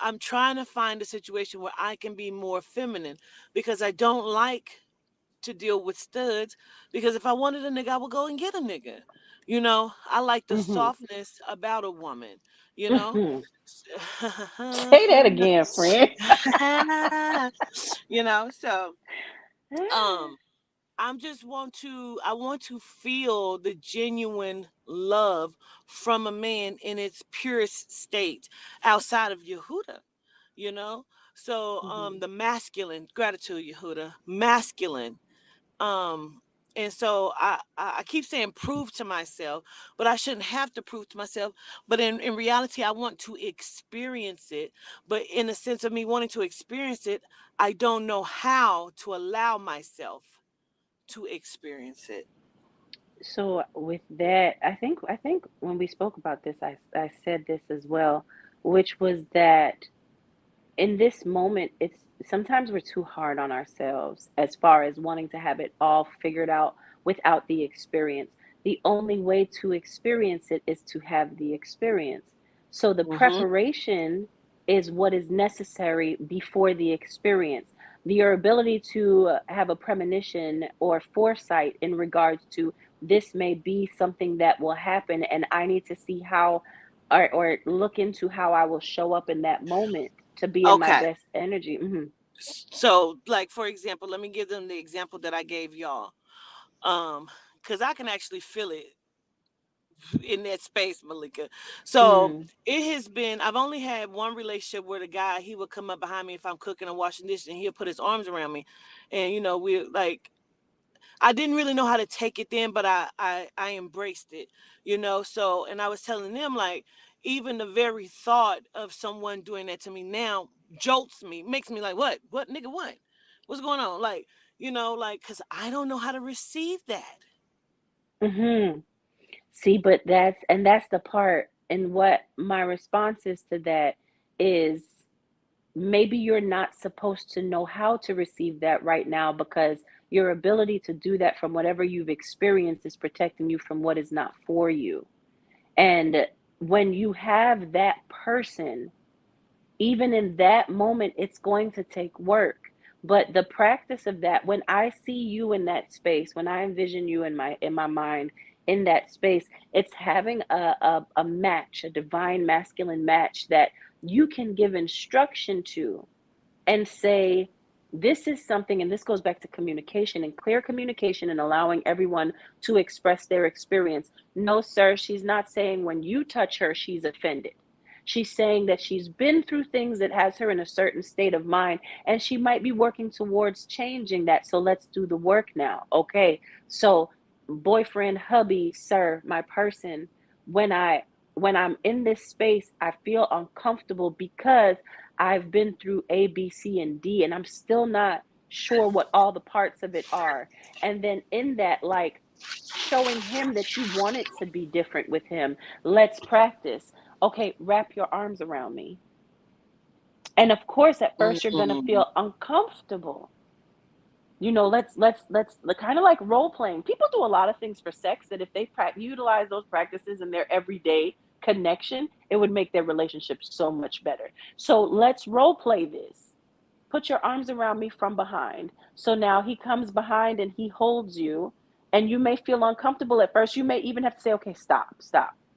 S2: I'm trying to find a situation where I can be more feminine because I don't like to deal with studs. Because if I wanted a nigga, I would go and get a nigga. I like the
S3: mhm.
S2: softness about a woman, you know?
S3: Mhm. Say that again, friend.
S2: So um I want to feel the genuine love from a man in its purest state outside of Yehuda, you know? So
S3: Mhm.
S2: the masculine, gratitude, Yehuda, masculine. Um and so I keep saying prove to myself, but I shouldn't have to prove to myself. But in reality, I want to experience it. But in the sense of me wanting to experience it, I don't know how to allow myself to experience it.
S3: So with that, I think when we spoke about this, I said this as well, which was that in this moment, it's sometimes we're too hard on ourselves as far as wanting to have it all figured out without the experience. The only way to experience it is to have the experience. So the
S2: Hmm.
S3: preparation is what is necessary before the experience. Your ability to have a premonition or foresight in regards to this may be something that will happen, and I need to see how or look into how I will show up in that moment to be in my
S2: Okay.
S3: best energy. Mhm.
S2: So, like for example, let me give them the example that I gave y'all. Because I can actually feel it in that space, Malika. So
S3: Mm.
S2: it has been. I've only had one relationship where the guy he would come up behind me if I'm cooking or washing dishes, and he'll put his arms around me, and we like. I didn't really know how to take it then, but I embraced it, So, and I was telling them like, even the very thought of someone doing that to me now jolts me, makes me like, what nigga, what's going on, like, like, because I don't know how to receive that.
S3: Mhm. See, but that's the part, and what my response is to that is maybe you're not supposed to know how to receive that right now because your ability to do that from whatever you've experienced is protecting you from what is not for you. And when you have that person, even in that moment, it's going to take work. But the practice of that, when I see you in that space, when I envision you in my mind in that space, it's having a match, a divine masculine match that you can give instruction to and say, this is something, and this goes back to communication and clear communication and allowing everyone to express their experience. No, sir, she's not saying when you touch her, she's offended. She's saying that she's been through things that has her in a certain state of mind, and she might be working towards changing that. So let's do the work now. Okay. So boyfriend, hubby, sir, my person, when I'm in this space, I feel uncomfortable because I've been through A, B, C, and D, and I'm still not sure what all the parts of it are. And then in that, like, showing him that you want it to be different with him. Let's practice. Okay, wrap your arms around me. And of course, at first you're gonna
S2: Mm-hmm.
S3: feel uncomfortable. Let's kind of like role playing. People do a lot of things for sex that if they utilize those practices in their everyday connection, it would make their relationship so much better. So let's role play this. Put your arms around me from behind. So now he comes behind and he holds you, and you may feel uncomfortable at first. You may even have to say, okay, stop,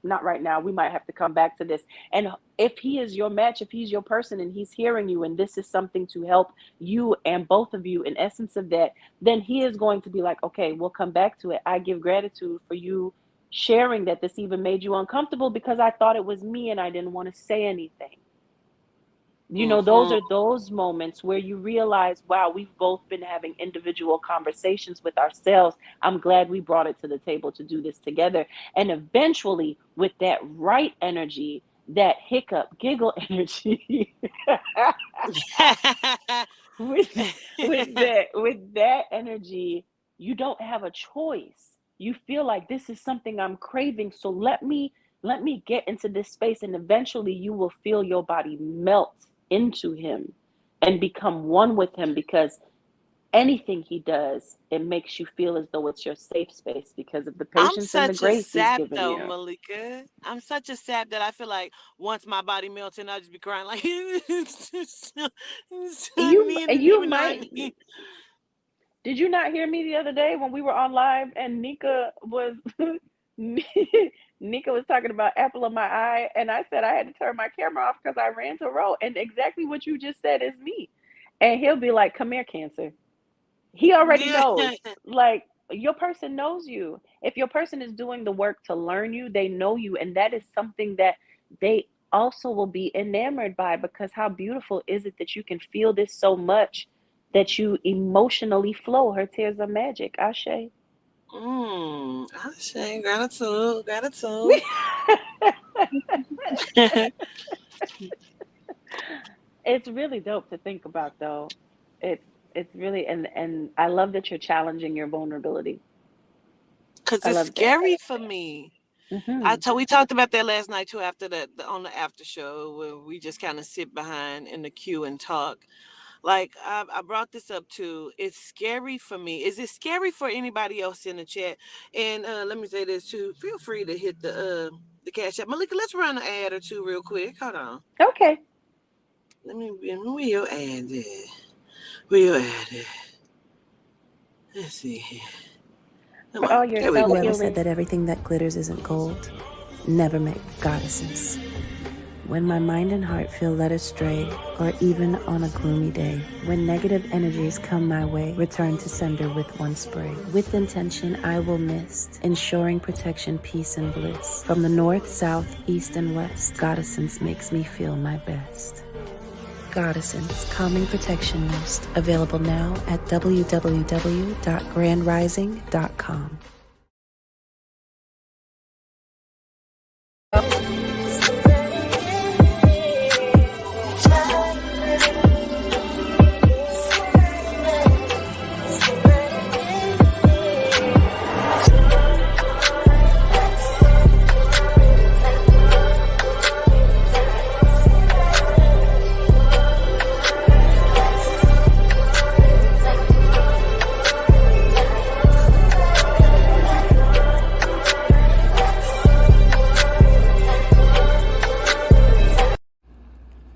S3: not right now. We might have to come back to this. And if he is your match, if he's your person and he's hearing you, and this is something to help you and both of you in essence of that, then he is going to be like, okay, we'll come back to it. I give gratitude for you sharing that this even made you uncomfortable because I thought it was me and I didn't want to say anything. Those
S2: Mm-hmm.
S3: are those moments where you realize, wow, we've both been having individual conversations with ourselves. I'm glad we brought it to the table to do this together. And eventually, with that right energy, that hiccup, giggle energy, with with that energy, you don't have a choice. You feel like this is something I'm craving, so let me get into this space, and eventually you will feel your body melt into him and become one with him, because anything he does, it makes you feel as though it's your safe space because of the
S2: I'm
S3: patience and the
S2: such a
S3: grace he's
S2: sap
S3: given
S2: though,
S3: you.
S2: Malika. I'm such a sap that I feel like once my body melts and I'll just be crying like
S3: You
S2: honey, and
S3: you
S2: even though I
S3: might
S2: need
S3: Did you not hear me the other day when we were on live and Nika was Nika was talking about apple of my eye, and I said I had to turn my camera off because I ran to row, and exactly what you just said is me. And he'll be like, "Come here, Cancer." He already
S2: yeah.
S3: knows. Like, your person knows you. If your person is doing the work to learn you, they know you, and that is something that they also will be enamored by, because how beautiful is it that you can feel this so much that you emotionally flow. Her tears are magic. Ashe.
S2: I say gratitude, gratitude.
S3: It's really dope to think about, though. It's really, and I love that you're challenging your vulnerability.
S2: Cause
S3: I
S2: it's
S3: love that.
S2: scary for me.
S3: Hmm.
S2: We talked about that last night too. After on the after show, where we just kind of sit behind in the queue and talk. Like I brought this up too. It's scary for me. Is it scary for anybody else in the chat? And let me say this too. Feel free to hit the cash app. Malika, let's run an ad or two real quick. Hold on.
S3: Okay.
S2: Where your ad at? Where your ad at? Let's see here. Come
S3: For
S2: on.
S3: all your
S2: There we
S3: self
S2: go.
S1: Whoever said
S3: healing.
S1: that everything that glitters isn't gold never met goddesses. When my mind and heart feel led astray, or even on a gloomy day, when negative energies come my way, return to sender with one spray. With intention, I will mist, ensuring protection, peace, and bliss. From the north, south, east, and west, Goddessence makes me feel my best. Goddessence Calming Protection Mist, available now at www.grandrising.com.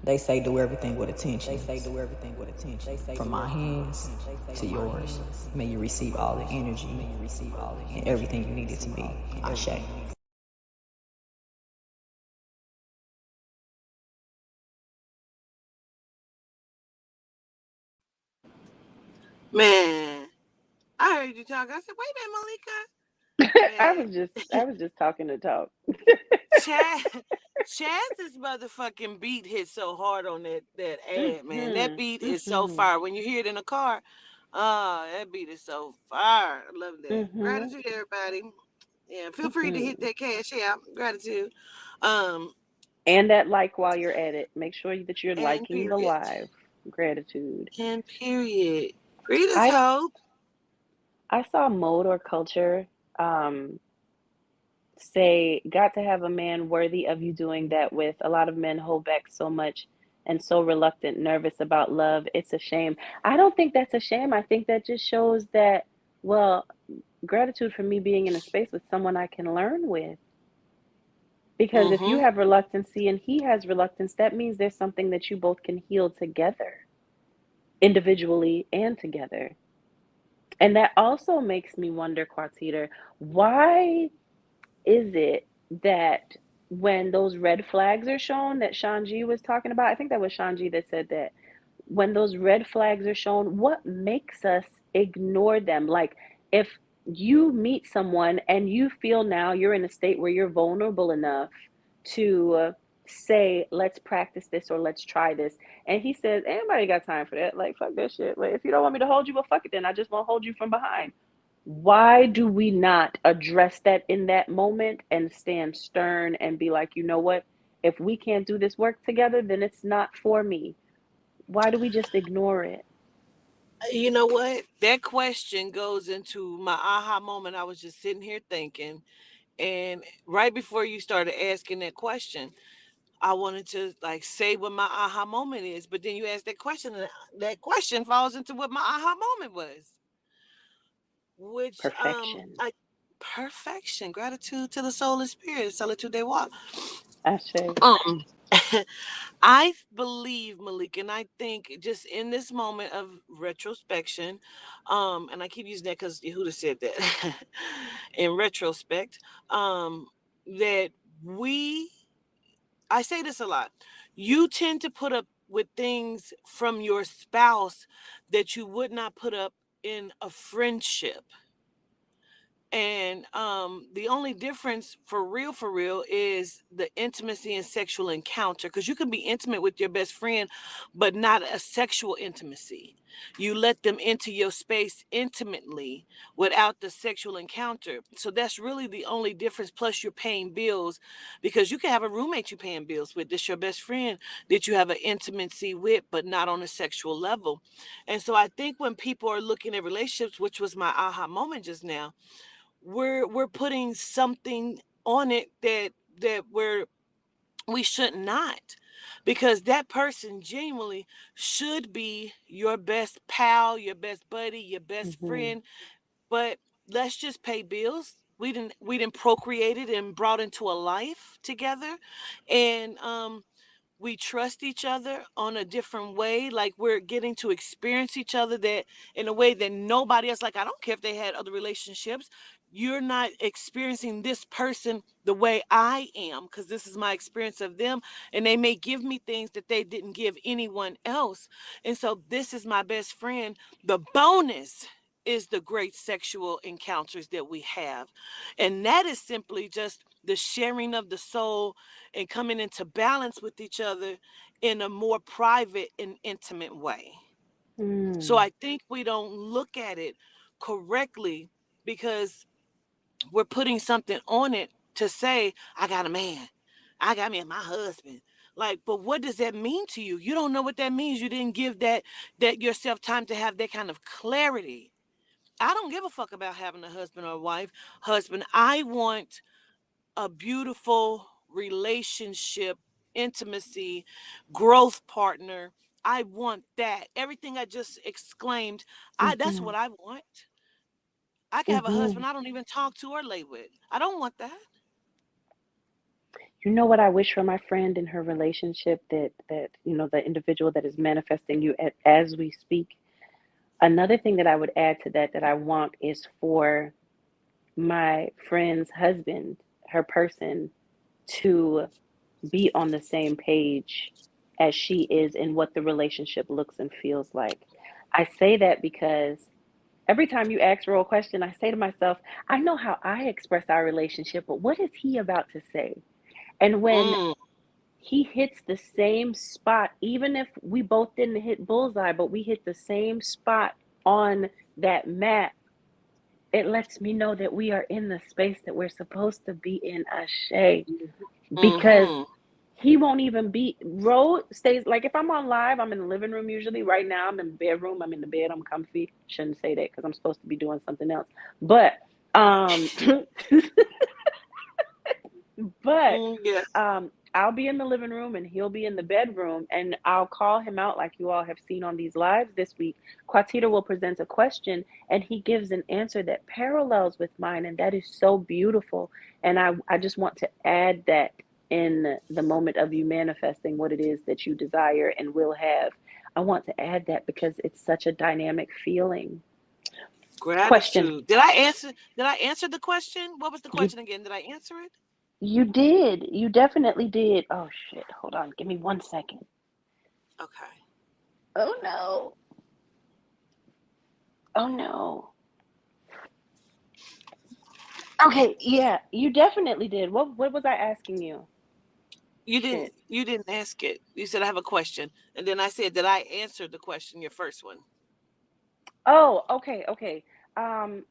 S4: They say do everything with attention. From my hands to yours. May you receive all the energy and everything you need it to be. Ashe.
S2: Man, I heard you talk. I said, wait a minute, Malika.
S3: I
S2: Man,
S3: was just I was just talking to talk.
S2: Chaz, Chaz's motherfucking beat hit so hard on that ad, man. That
S3: Mhm.
S2: beat is so
S3: Mhm.
S2: fire. When you hear it in a car, Oh, that beat is so fire. I love that.
S3: Mhm.
S2: Gratitude, everybody. Yeah, feel free to hit
S3: Mhm.
S2: that cash out. Gratitude. Um,
S3: And that like while you're at it. Make sure that you're
S2: and
S3: liking the
S2: period.
S3: live. Gratitude.
S2: And period. Read us
S3: I
S2: hope.
S3: I saw Mode or Culture um say, got to have a man worthy of you doing that with. A lot of men hold back so much and so reluctant, nervous about love. It's a shame. I don't think that's a shame. I think that just shows that, well, gratitude for me being in a space with someone I can learn with. Because if you
S2: Mm-hmm.
S3: have reluctancy and he has reluctance, that means there's something that you both can heal together, individually and together. And that also makes me wonder, Quartita, why is it that when those red flags are shown that Shanji was talking about, I think that was Shanji that said that when those red flags are shown, what makes us ignore them? Like, if you meet someone and you feel now you're in a state where you're vulnerable enough to say, let's practice this or let's try this. And he says, anybody got time for that? Like, fuck that shit. Like, if you don't want me to hold you, well, fuck it then. I just won't hold you from behind. Why do we not address that in that moment and stand stern and be like, you know what? If we can't do this work together, then it's not for me. Why do we just ignore it?
S2: You know what? That question goes into my aha moment. I was just sitting here thinking, and right before you started asking that question, I wanted to like say what my aha moment is, but then you asked that question, and that question falls into what my aha moment was, which
S3: Perfection.
S2: I perfection, gratitude to the soul and spirit, solitude they walk.
S3: Ashe.
S2: Um, I believe, Malik, and I think just in this moment of retrospection, and I keep using that because Yehuda said that in retrospect, that we, I say this a lot, you tend to put up with things from your spouse that you would not put up in a friendship. And the only difference for real is the intimacy and sexual encounter, because you can be intimate with your best friend but not a sexual intimacy. You let them into your space intimately without the sexual encounter. So that's really the only difference. Plus you're paying bills, because you can have a roommate you're paying bills with, this your best friend that you have an intimacy with but not on a sexual level. And so I think when people are looking at relationships, which was my aha moment just now, we're putting something on it that we should not, because that person genuinely should be your best pal, your best buddy, your best
S3: Mm-hmm.
S2: friend. But let's just pay bills. We didn't procreated and brought into a life together. And we trust each other on a different way, like we're getting to experience each other that in a way that nobody else, like I don't care if they had other relationships, you're not experiencing this person the way I am, because this is my experience of them, and they may give me things that they didn't give anyone else. And so this is my best friend. The bonus is the great sexual encounters that we have, and that is simply just the sharing of the soul and coming into balance with each other in a more private and intimate way. So
S3: Mm.
S2: I think we don't look at it correctly, because we're putting something on it to say, I got a man, I got me and my husband. Like, but what does that mean to you? You don't know what that means. You didn't give that yourself time to have that kind of clarity. I don't give a fuck about having a husband or a wife. Husband, I want a beautiful relationship, intimacy, growth partner. I want that. Everything I just exclaimed, that's
S3: Mm-hmm.
S2: what I want. I can have a
S3: Mm-hmm.
S2: husband I don't even talk to or lay with. I don't want that.
S3: You know what I wish for my friend in her relationship, that the individual that is manifesting you as we speak. Another thing that I would add to that I want is for my friend's husband, her person, to be on the same page as she is in what the relationship looks and feels like. I say that because every time you ask Ro a question, I say to myself, I know how I express our relationship, but what is he about to say? And when
S2: Mm,
S3: he hits the same spot, even if we both didn't hit bullseye, but we hit the same spot on that map, it lets me know that we are in the space that we're supposed to be in, Ashe. Because
S2: Mm-hmm.
S3: he won't even be, road stays, like if I'm on live, I'm in the living room usually. Right now I'm in the bedroom, I'm in the bed, I'm comfy. Shouldn't say that because I'm supposed to be doing something else. But but
S2: Yeah.
S3: I'll be in the living room and he'll be in the bedroom, and I'll call him out like you all have seen on these lives this week. Quatita will present a question and he gives an answer that parallels with mine, and that is so beautiful. And I just want to add that in the moment of you manifesting what it is that you desire and will have. I want to add that because it's such a dynamic feeling. Question.
S2: Gratitude. Did I answer the question? What was the
S3: You
S2: question again? Did I answer it?
S3: you did. You definitely did. Oh shit. Hold on. Give me 1 second.
S2: Okay.
S3: Oh no. Oh no. Okay, yeah, you definitely did. What was I asking you?
S2: You didn't
S3: Shit.
S2: you didn't ask it. You said I have a question. And then I said, did I answer the question, your first one?
S3: Oh, okay, okay.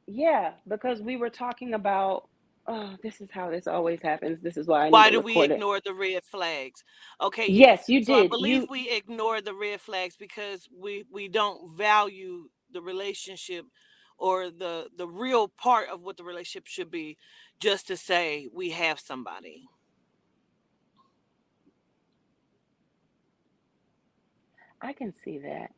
S3: Yeah, because we were talking about, oh, this is how this always happens. This is why I need
S2: Why
S3: to
S2: do we
S3: record it.
S2: ignore the red flags? Okay,
S3: Yes,
S2: yes.
S3: you
S2: So I
S3: did.
S2: believe we ignore the red flags because we don't value the relationship or the real part of what the relationship should be, just to say we have somebody.
S3: I can see that.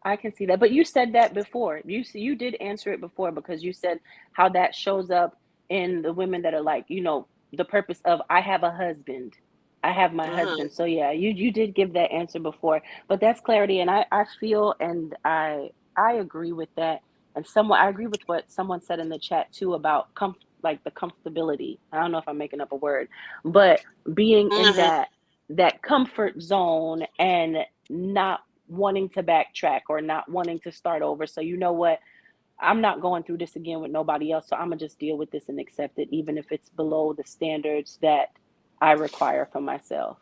S3: I can see that. But you said that before. You did answer it before because you said how that shows up in the women that are like, the purpose of I have a husband. I have my
S2: Uh-huh.
S3: husband. So yeah, you did give that answer before. But that's clarity, and I feel and I agree with that. And someone I agree with what someone said in the chat too about like the comfortability. I don't know if I'm making up a word, but being in
S2: Uh-huh.
S3: that comfort zone and not wanting to backtrack or not wanting to start over. So you know what? I'm not going through this again with nobody else. So I'm gonna just deal with this and accept it, even if it's below the standards that I require for myself.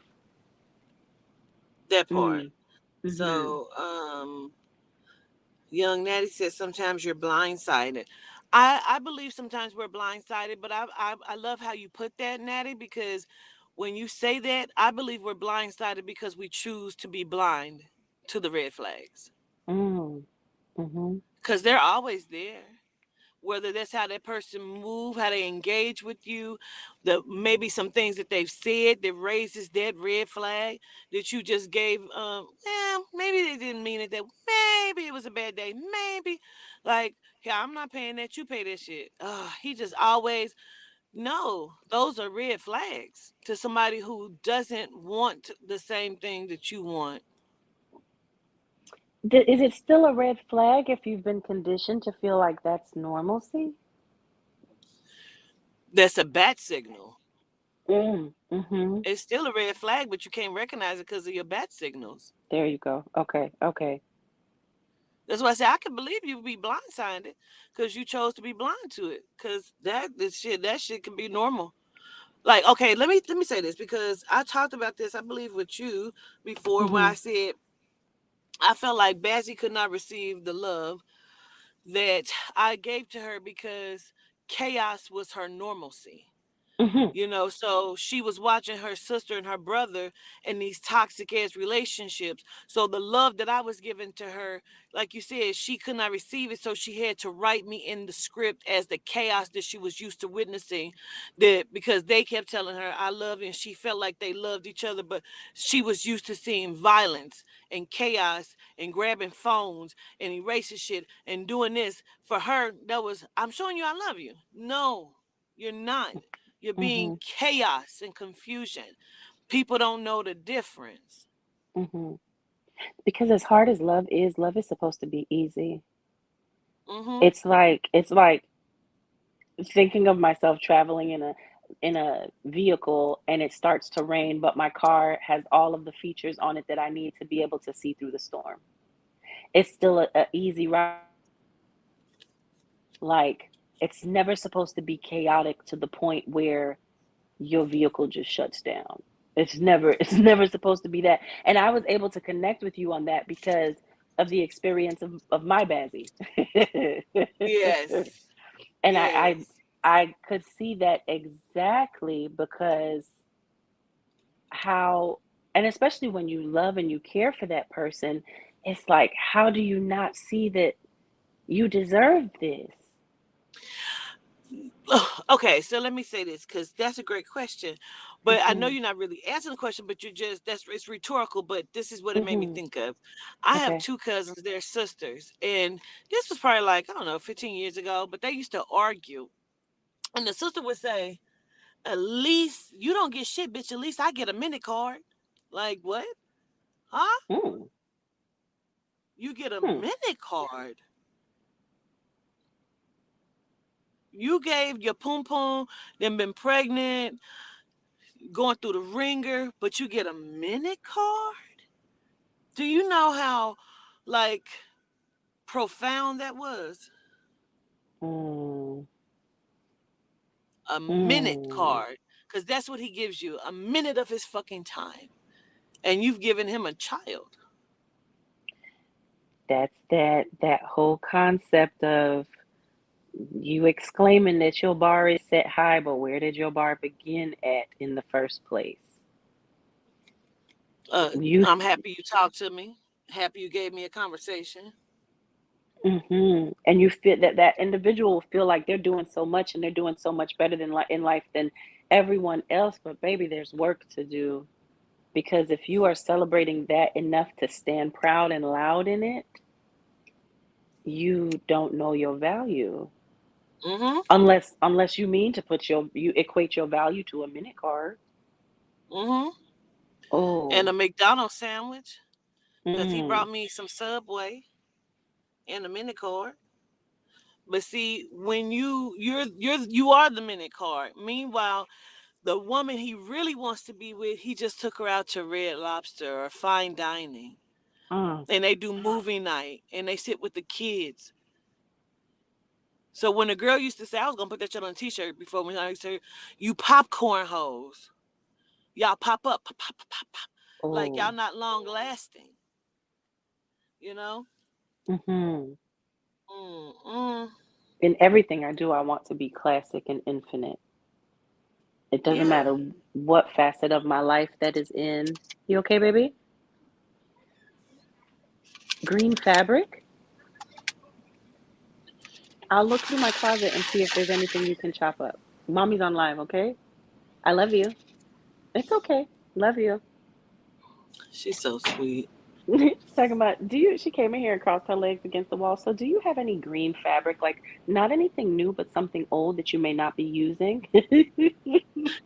S2: That part.
S3: Mm. Mm-hmm.
S2: So, young Natty says sometimes you're blindsided. I believe sometimes we're blindsided, but I love how you put that, Natty, because when you say that, I believe we're blindsided because we choose to be blind to the red flags.
S3: Mm. Mm-hmm.
S2: Because they're always there. Whether that's how that person move, how they engage with you, the maybe some things that they've said that raises that red flag that you just gave. Maybe they didn't mean it that. Maybe it was a bad day. Maybe, like, yeah, I'm not paying that. You pay that shit. He just always no. Those are red flags to somebody who doesn't want the same thing that you want.
S3: Is it still a red flag if you've been conditioned to feel like that's normalcy?
S2: That's a bat signal.
S3: Mm. Mm-hmm.
S2: It's still a red flag, but you can't recognize it because of your bat signals.
S3: There you go. Okay. Okay.
S2: That's why I say I can believe you be blindsided because you chose to be blind to it. Because that shit can be normal. Like, okay, let me say this because I talked about this, I believe, with you before when
S3: Mm-hmm.
S2: I said I felt like Bazzy could not receive the love that I gave to her because chaos was her normalcy.
S3: Mm-hmm.
S2: So she was watching her sister and her brother in these toxic ass relationships. So the love that I was giving to her, like you said, she could not receive it. So she had to write me in the script as the chaos that she was used to witnessing. That because they kept telling her, I love you, and she felt like they loved each other, but she was used to seeing violence and chaos and grabbing phones and erasing shit and doing this. For her, that was, I'm showing you I love you. No, you're not. You're being
S3: Mm-hmm.
S2: chaos and confusion. People don't know the difference.
S3: Mm-hmm. Because as hard as love is supposed to be easy.
S2: Mm-hmm.
S3: It's like thinking of myself traveling in a vehicle and it starts to rain, but my car has all of the features on it that I need to be able to see through the storm. It's still a easy ride. Like it's never supposed to be chaotic to the point where your vehicle just shuts down. It's never it's never supposed to be that. And I was able to connect with you on that because of the experience of my Bazzy.
S2: Yes.
S3: And
S2: Yes.
S3: I could see that exactly, because how, and especially when you love and you care for that person, it's like, how do you not see that you deserve this?
S2: Okay, so let me say this, because that's a great question, but I know
S3: Hmm.
S2: you're not really answering the question, but you're just, that's, it's rhetorical, but this is what it made me
S3: Hmm.
S2: think of. I have
S3: Okay.
S2: two cousins, they're sisters, and this was probably like, I don't know, 15 years ago, but they used to argue, and the sister would say, at least you don't get shit, bitch, at least I get a minute card. Like, what? Huh?
S3: Mm.
S2: You get a
S3: Hmm.
S2: minute card? You gave your poom poom, then been pregnant, going through the ringer, but you get a minute card? Do you know how, like, profound that was?
S3: Mm.
S2: A minute
S3: Mm.
S2: card. Because that's what he gives you, a minute of his fucking time. And you've given him a child.
S3: That's that whole concept of you exclaiming that your bar is set high, but where did your bar begin at in the first place? You.
S2: I'm happy you talked to me. Happy you gave me a conversation.
S3: And you feel that that individual will feel like they're doing so much and they're doing so much better than in life than everyone else. But baby, there's work to do, because if you are celebrating that enough to stand proud and loud in it, you don't know your value.
S2: Mm-hmm.
S3: Unless you mean to put you equate your value to a minute card.
S2: Mm-hmm. And a
S3: Oh.
S2: McDonald's sandwich. Because he
S3: Mm.
S2: brought me some Subway and a minute card. But see, when you are the minute card. Meanwhile, the woman he really wants to be with, he just took her out to Red Lobster or fine dining.
S3: Uh.
S2: And they do movie night and they sit with the kids. So when a girl used to say, I was gonna put that shit on a t-shirt before, when I used to say, you popcorn hoes. Y'all pop up, pop, pop, pop, pop, pop. Like y'all
S3: Oh.
S2: not long lasting, you know?
S3: Mm-hmm.
S2: Mm-mm.
S3: In everything I do, I want to be classic and infinite. It doesn't
S2: Yeah.
S3: matter what facet of my life that is in. You okay, baby? Green fabric? I'll look through my closet and see if there's anything you can chop up. Mommy's on live, okay? I love you. It's okay. Love you.
S2: She's so sweet.
S3: Talking about, she came in here and crossed her legs against the wall. So, do you have any green fabric? Like, not anything new, but something old that you may not be using?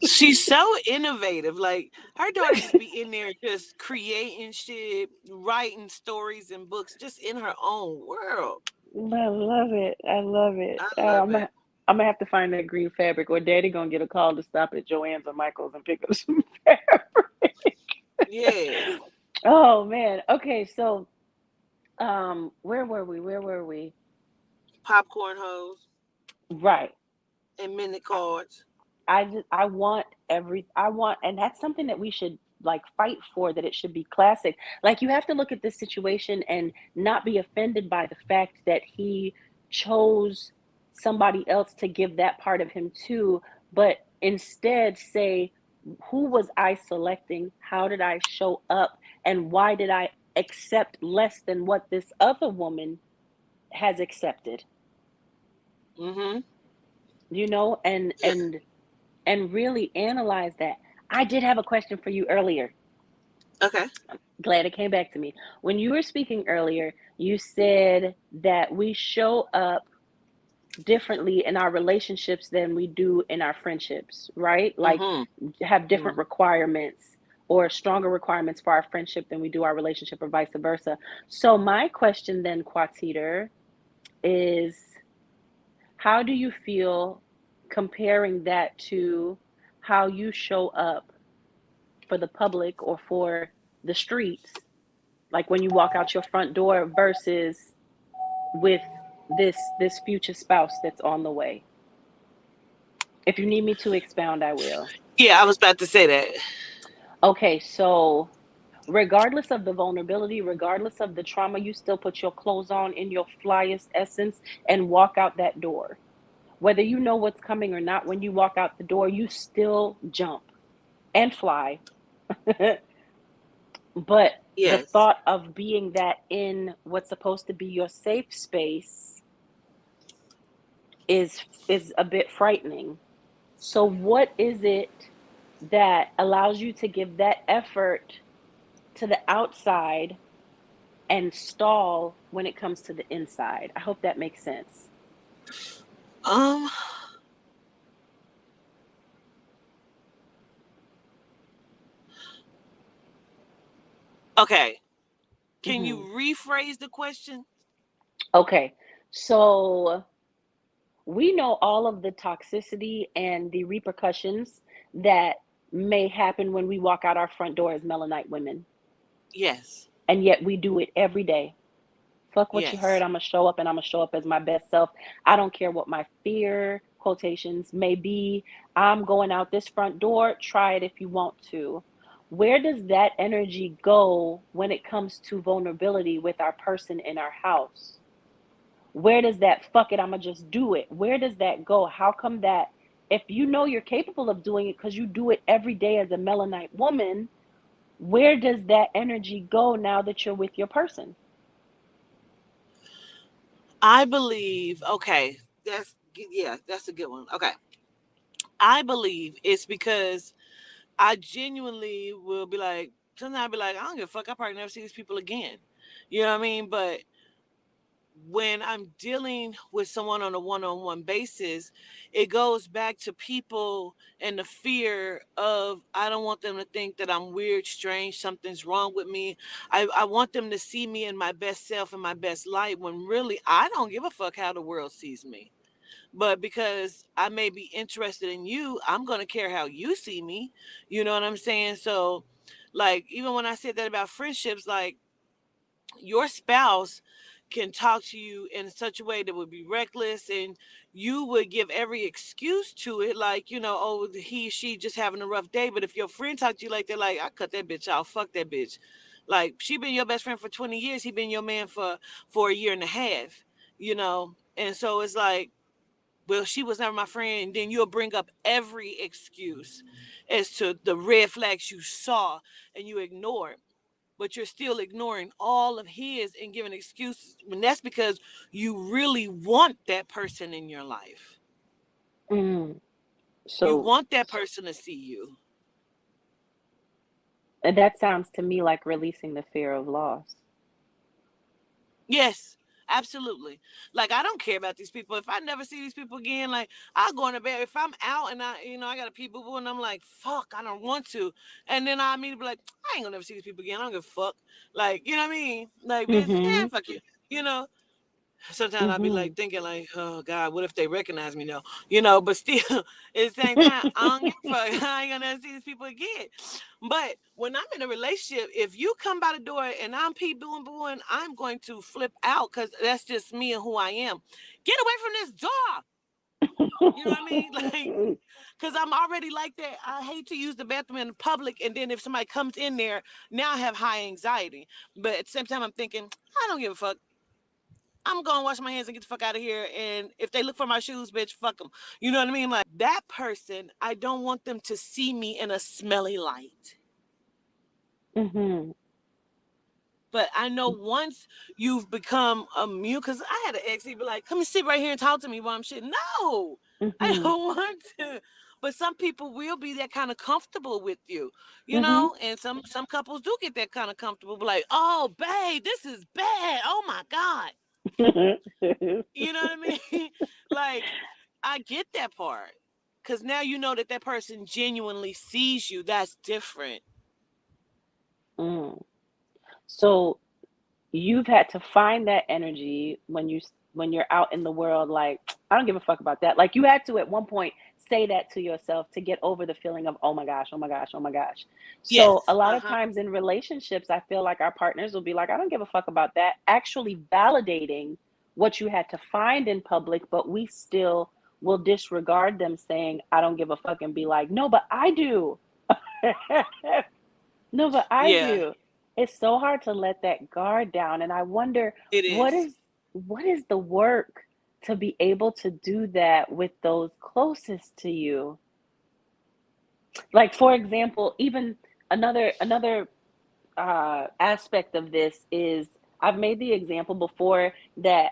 S2: She's so innovative. Like her daughter just be in there just creating shit, writing stories and books, just in her own world.
S3: I love it. I love it.
S2: I love it.
S3: I'm gonna have to find that green fabric, or Daddy gonna get a call to stop at Joann's or Michael's and pick up some fabric.
S2: Yes.
S3: Oh man. Okay, so where were we? Where were we?
S2: Popcorn hoes
S3: Right.
S2: and minute cards.
S3: I want, and that's something that we should like fight for, that it should be classic. Like, you have to look at this situation and not be offended by the fact that he chose somebody else to give that part of him to, but instead say, who was I selecting? How did I show up? And why did I accept less than what this other woman has accepted?
S2: Mm-hmm.
S3: You know,
S2: Yeah.
S3: and really analyze that. I did have a question for you earlier.
S2: Okay.
S3: Glad it came back to me. When you were speaking earlier, you said that we show up differently in our relationships than we do in our friendships, right? Like,
S2: Mm-hmm.
S3: have
S2: Mm-hmm.
S3: different requirements or stronger requirements for our friendship than we do our relationship, or vice versa. So my question then, Quatiter, is how do you feel comparing that to how you show up for the public or for the streets, like when you walk out your front door, versus with this future spouse that's on the way? If you need me to expound, I will.
S2: Yeah, I was about to say that.
S3: Okay, so regardless of the vulnerability, regardless of the trauma, you still put your clothes on in your flyest essence and walk out that door. Whether you know what's coming or not, when you walk out the door, you still jump and fly. But the
S2: Yes.
S3: thought of being that in what's supposed to be your safe space is a bit frightening. So what is it that allows you to give that effort to the outside and stall when it comes to the inside? I hope that makes sense.
S2: Um. Okay. Can you
S3: Hmm.
S2: rephrase the question?
S3: Okay, so we know all of the toxicity and the repercussions that may happen when we walk out our front door as melanite women,
S2: Yes.
S3: and yet we do it every day. Fuck what you heard.
S2: Yes.
S3: I'm gonna show up and I'm gonna show up as my best self. I don't care what my fear quotations may be. I'm going out this front door. Try it if you want to. Where does that energy go when it comes to vulnerability with our person in our house? Where does that fuck it, I'm gonna just do it? Where does that go? How come that if you know you're capable of doing it because you do it every day as a melanite woman, where does that energy go now that you're with your person?
S2: I believe. Okay. That's a good one. Okay. I believe it's because I genuinely will be like, sometimes I'll be like, I don't give a fuck. I probably never see these people again. You know what I mean? But when I'm dealing with someone on a one-on-one basis, it goes back to people and the fear of I don't want them to think that I'm weird, strange, something's wrong with me. I want them to see me in my best self and my best light when really I don't give a fuck how the world sees me. But because I may be interested in you, I'm going to care how you see me. You know what I'm saying? So, like, even when I said that about friendships, like, your spouse can talk to you in such a way that would be reckless and you would give every excuse to it, like, oh, he she just having a rough day. But if your friend talk to you like that, like, I cut that bitch off, fuck that bitch. Like, she been your best friend for 20 years, he been your man for a year and a half, and so it's like, well, she was never my friend, and then you'll bring up every excuse as to the red flags you saw and you ignore it, but you're still ignoring all of his and giving excuses. And that's because you really want that person in your life.
S3: Mm.
S2: You
S3: So
S2: want that person to see you.
S3: that sounds to me like releasing the fear of loss.
S2: Yes, absolutely. Like, I don't care about these people. If I never see these people again, like, I'll go into bed. If I'm out and I got a pee boo boo and I'm like, fuck, I don't want to. And then I immediately be like, I ain't gonna never see these people again. I don't give a fuck. Like, you know what I mean? Like, bitch, yeah,
S3: Mm-hmm.
S2: fuck you. You know? Sometimes I'll be
S3: Mm-hmm.
S2: like thinking like, oh God, what if they recognize me now? But still at the same time, I don't give a fuck. I ain't gonna see these people again. But when I'm in a relationship, if you come by the door and I'm pee booing booing, I'm going to flip out because that's just me and who I am. Get away from this door. You know what I mean? Like, because I'm already like that. I hate to use the bathroom in public, and then if somebody comes in there, now I have high anxiety. But at the same time, I'm thinking, I don't give a fuck. I'm gonna wash my hands and get the fuck out of here. And if they look for my shoes, bitch, fuck them. You know what I mean? Like, that person, I don't want them to see me in a smelly light.
S3: Mm-hmm.
S2: But I know once you've become immune, because I had an ex, he'd be like, come and sit right here and talk to me while I'm shit. No, I
S3: Mm-hmm.
S2: don't want to. But some people will be that kind of comfortable with you,
S3: Mm-hmm.
S2: and some couples do get that kind of comfortable, like, oh, babe, this is bad. Oh my God. You know what I mean? Like, I get that part. Because now you know that that person genuinely sees you. That's different.
S3: Mm. So you've had to find that energy when you're out in the world, like, I don't give a fuck about that. Like, you had to at one point say that to yourself to get over the feeling of, oh my gosh, oh my gosh, oh my gosh. So a
S2: Yes.
S3: lot
S2: Uh
S3: of
S2: huh.
S3: times in relationships, I feel like our partners will be like, I don't give a fuck about that, actually validating what you had to find in public, but we still will disregard them saying, I don't give a fuck, and be like, no, but I do. No, but I
S2: Yeah.
S3: do. It's so hard to let that guard down. And I wonder
S2: It
S3: what
S2: is.
S3: is the work to be able to do that with those closest to you? Like, for example, even another aspect of this is I've made the example before that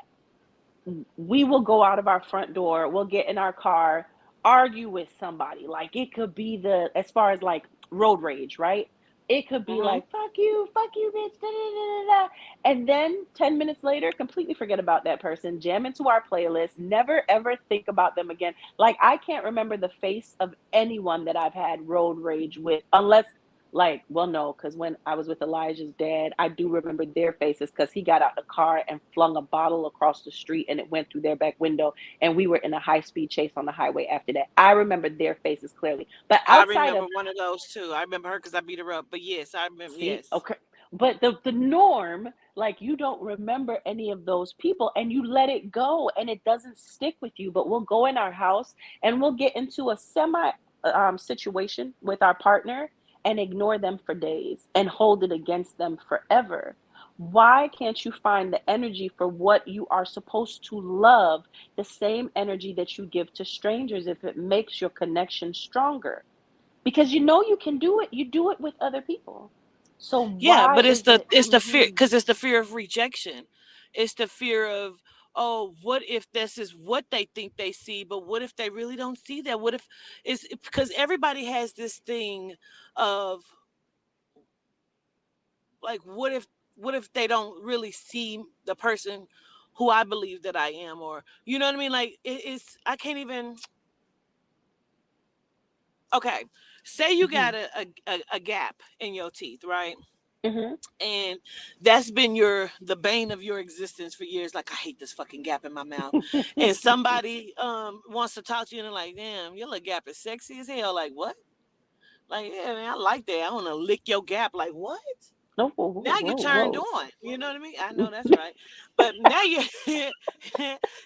S3: we will go out of our front door, we'll get in our car, argue with somebody. Like it could be as far as like road rage, right? It could be
S2: Hmm.
S3: like, fuck you, bitch, da, da, da, da, da. And then 10 minutes later, completely forget about that person, jam into our playlist, never ever think about them again. Like, I can't remember the face of anyone that I've had road rage with, unless, like, well, no, because when I was with Elijah's dad, I do remember their faces because he got out the car and flung a bottle across the street and it went through their back window. And we were in a high speed chase on the highway after that. I remember their faces clearly. But
S2: I
S3: outside
S2: remember
S3: of,
S2: one of those too. I remember her because I beat her up. But yes, I remember.
S3: see,
S2: Yes.
S3: okay. But the norm, like, you don't remember any of those people and you let it go and it doesn't stick with you. But we'll go in our house and we'll get into a semi situation with our partner and ignore them for days and hold it against them forever. Why can't you find the energy for what you are supposed to love, the same energy that you give to strangers if it makes your connection stronger? Because you know you can do it, you do it with other people. So
S2: Yeah,
S3: why
S2: but
S3: is it?
S2: it's the fear because it's the fear of rejection. It's the fear of, oh, what if this is what they think they see, but what if they really don't see that? What if it's because everybody has this thing of like, what if they don't really see the person who I believe that I am, or you know what I mean? Like it's I can't even. Okay, say you
S3: Hmm.
S2: got a gap in your teeth, right?
S3: Hmm.
S2: And that's been the bane of your existence for years. Like, I hate this fucking gap in my mouth. And somebody wants to talk to you and they're like, damn, your little gap is sexy as hell. Like, what? Like, yeah, man, I like that. I want to lick your gap. Like, what?
S3: No, whoa, whoa,
S2: Now you
S3: whoa,
S2: turned
S3: whoa.
S2: on. You know what I mean? I know that's right. But now you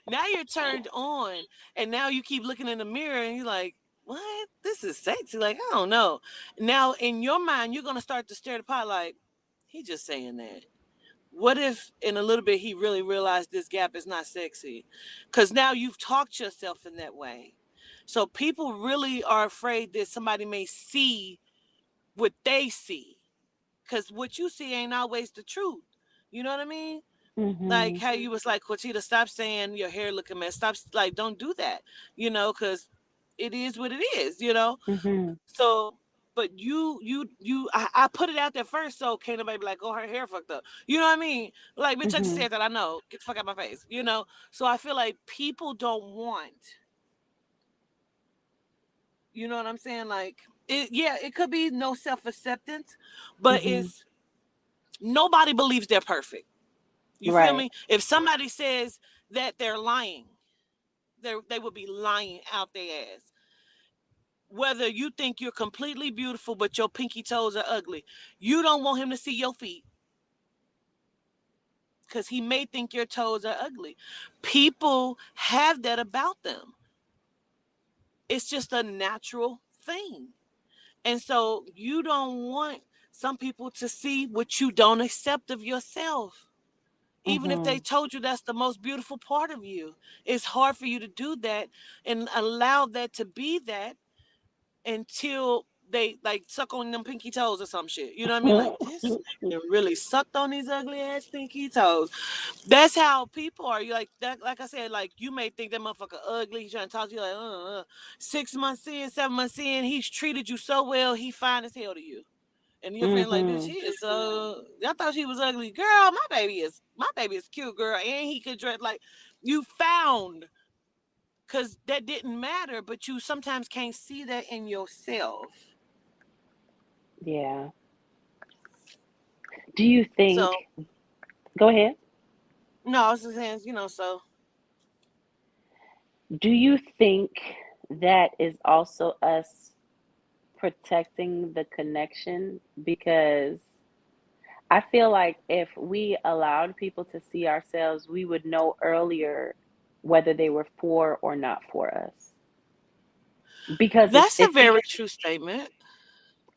S2: now you're turned on, and now you keep looking in the mirror and you're like, what? This is sexy. Like, I don't know. Now in your mind, you're gonna start to stare at the pot like, he just saying that. What if in a little bit he really realized this gap is not sexy? Because now you've talked yourself in that way. So people really are afraid that somebody may see what they see. Because what you see ain't always the truth. You know what I mean? Like
S3: Hmm.
S2: how you was like, Quachita, stop saying your hair looking mess. Stop, like, don't do that. Because it is what it is,
S3: Hmm.
S2: So, but I put it out there first, so can't nobody be like, oh, her hair fucked up. You know what I mean? Like, bitch, I just
S3: Hmm.
S2: said that. I know. Get the fuck out my face. So I feel like people don't want. You know what I'm saying? Like, yeah, it could be no self acceptance, but
S3: Hmm.
S2: it's nobody believes they're perfect. You feel
S3: Right.
S2: me? If somebody says that they're lying, they would be lying out their ass. Whether you think you're completely beautiful but your pinky toes are ugly, you don't want him to see your feet because he may think your toes are ugly. People have that about them. It's just a natural thing. And so you don't want some people to see what you don't accept of yourself. Even if they
S3: Hmm.
S2: told you that's the most beautiful part of you, it's hard for you to do that and allow that to be that until they like suck on them pinky toes or some shit. You know what I mean? Like, this nigga really sucked on these ugly ass pinky toes. That's how people are. You like that, like I said, like you may think that motherfucker ugly. He's trying to talk to you like, 6 months in, 7 months in, he's treated you so well, he fine as hell to you. And your friend like, bitch,
S3: Hmm.
S2: he is so. I thought she was ugly, girl. My baby is cute, girl, and he could dress like you found, cause that didn't matter. But you sometimes can't see that in yourself.
S3: Yeah. Do you think,
S2: So
S3: go ahead.
S2: no, I was just saying, so
S3: Do you think that is also us protecting the connection? Because I feel like if we allowed people to see ourselves, we would know earlier whether they were for or not for us. Because
S2: that's a
S3: it's
S2: very true statement.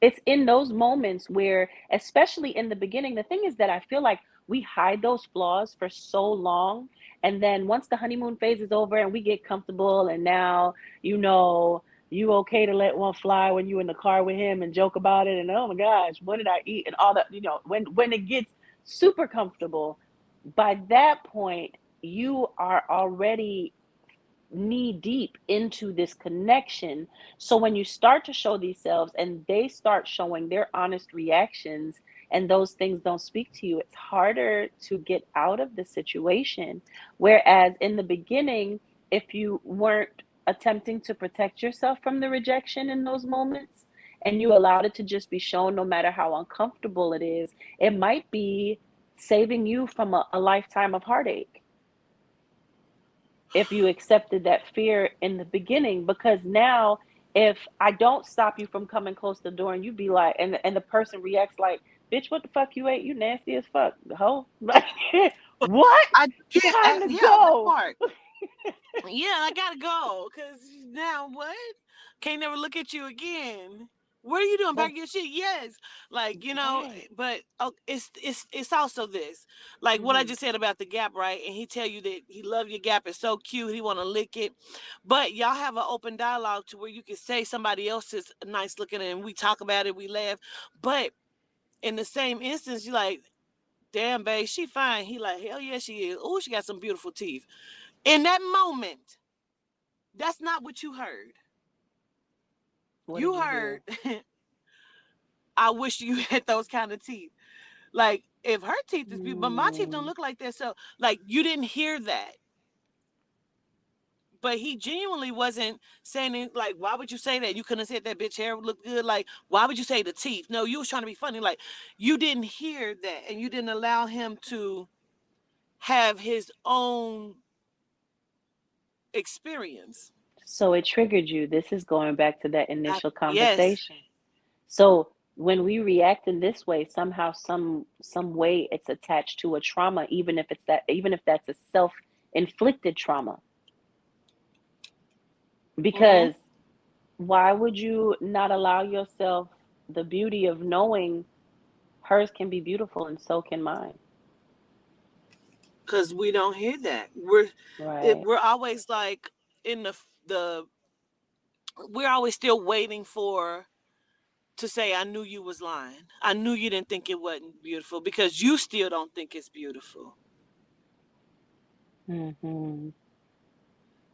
S3: It's in those moments where, especially in the beginning, the thing is that I feel like we hide those flaws for so long. And then once the honeymoon phase is over and we get comfortable, and now, you know, you okay to let one fly when you in the car with him and joke about it. And oh my gosh, what did I eat? And all that, when it gets super comfortable, by that point, you are already knee deep into this connection. So when you start to show these selves and they start showing their honest reactions and those things don't speak to you, it's harder to get out of the situation. Whereas in the beginning, if you weren't attempting to protect yourself from the rejection in those moments and you allowed it to just be shown no matter how uncomfortable it is, it might be saving you from a lifetime of heartache if you accepted that fear in the beginning. Because now, if I don't stop you from coming close to the door and you be like, and the person reacts like, bitch, what the fuck you ate? You nasty as fuck, the hoe. Like, what?
S2: I can't.
S3: Time to
S2: Yeah, that
S3: go.
S2: part. Yeah, I gotta go. Cause now what? Can't never look at you again. What are you doing?
S3: But
S2: Packing your shit? Yes. Like,
S3: right.
S2: but it's also this. Like what I
S3: Mm-hmm.
S2: just said about the gap, right? And he tell you that he love your gap. It's so cute. He want to lick it. But y'all have an open dialogue to where you can say somebody else is nice looking and we talk about it, we laugh. But in the same instance, you like, damn, babe, she fine. He like, hell yeah, she is. Oh, she got some beautiful teeth. In that moment, that's not what you heard.
S3: What did
S2: You
S3: you
S2: heard,
S3: hear?
S2: I wish you had those kind of teeth. Like, if her teeth is beautiful, but my teeth don't
S3: Mm,
S2: look like that. So, like, you didn't hear that. But he genuinely wasn't saying it, like, why would you say that? You couldn't have said that bitch hair look good. Like, why would you say the teeth? No, you was trying to be funny. Like, you didn't hear that. And you didn't allow him to have his own experience.
S3: so it triggered you. This is going back to that initial
S2: Yes,
S3: conversation. So when we react in this way, somehow, some way, it's attached to a trauma, even if that's a self-inflicted trauma.
S2: mm-hmm.
S3: Because why would you not allow yourself the beauty of knowing hers can be beautiful and so can mine?
S2: Because we don't hear that.
S3: Right.
S2: We're always like in the we're always still waiting for to say I knew you was lying. I knew you didn't think it wasn't beautiful because you still don't think it's beautiful.
S3: Mm-hmm.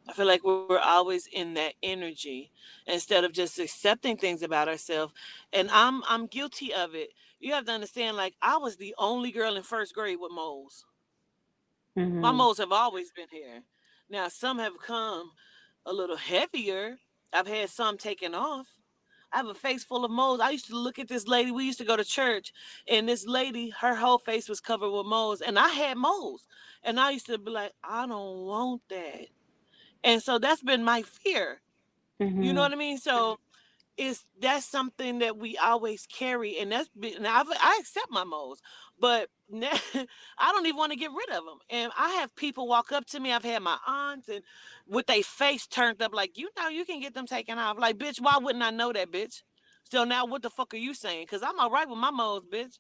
S2: I feel like we're always in that energy instead of just accepting things about ourselves. And I'm guilty of it. You have to understand, like I was the only girl in first grade with moles. My
S3: Mm-hmm.
S2: moles have always been here. Now some have come a little heavier. I've had some taken off. I have a face full of moles. I used to look at this lady. We used to go to church, and this lady, her whole face was covered with moles, and I had moles. And I used to be like, I don't want that. And so that's been my fear. You know
S3: Mm-hmm.
S2: what I mean? So that's something that we always carry, and now I accept my moles, but I don't even want to get rid of them. And I have people walk up to me. I've had my aunts and with their face turned up, like you can get them taken off. Like bitch, why wouldn't I know that bitch? So now what the fuck are you saying? Because I'm all right with my moles, bitch.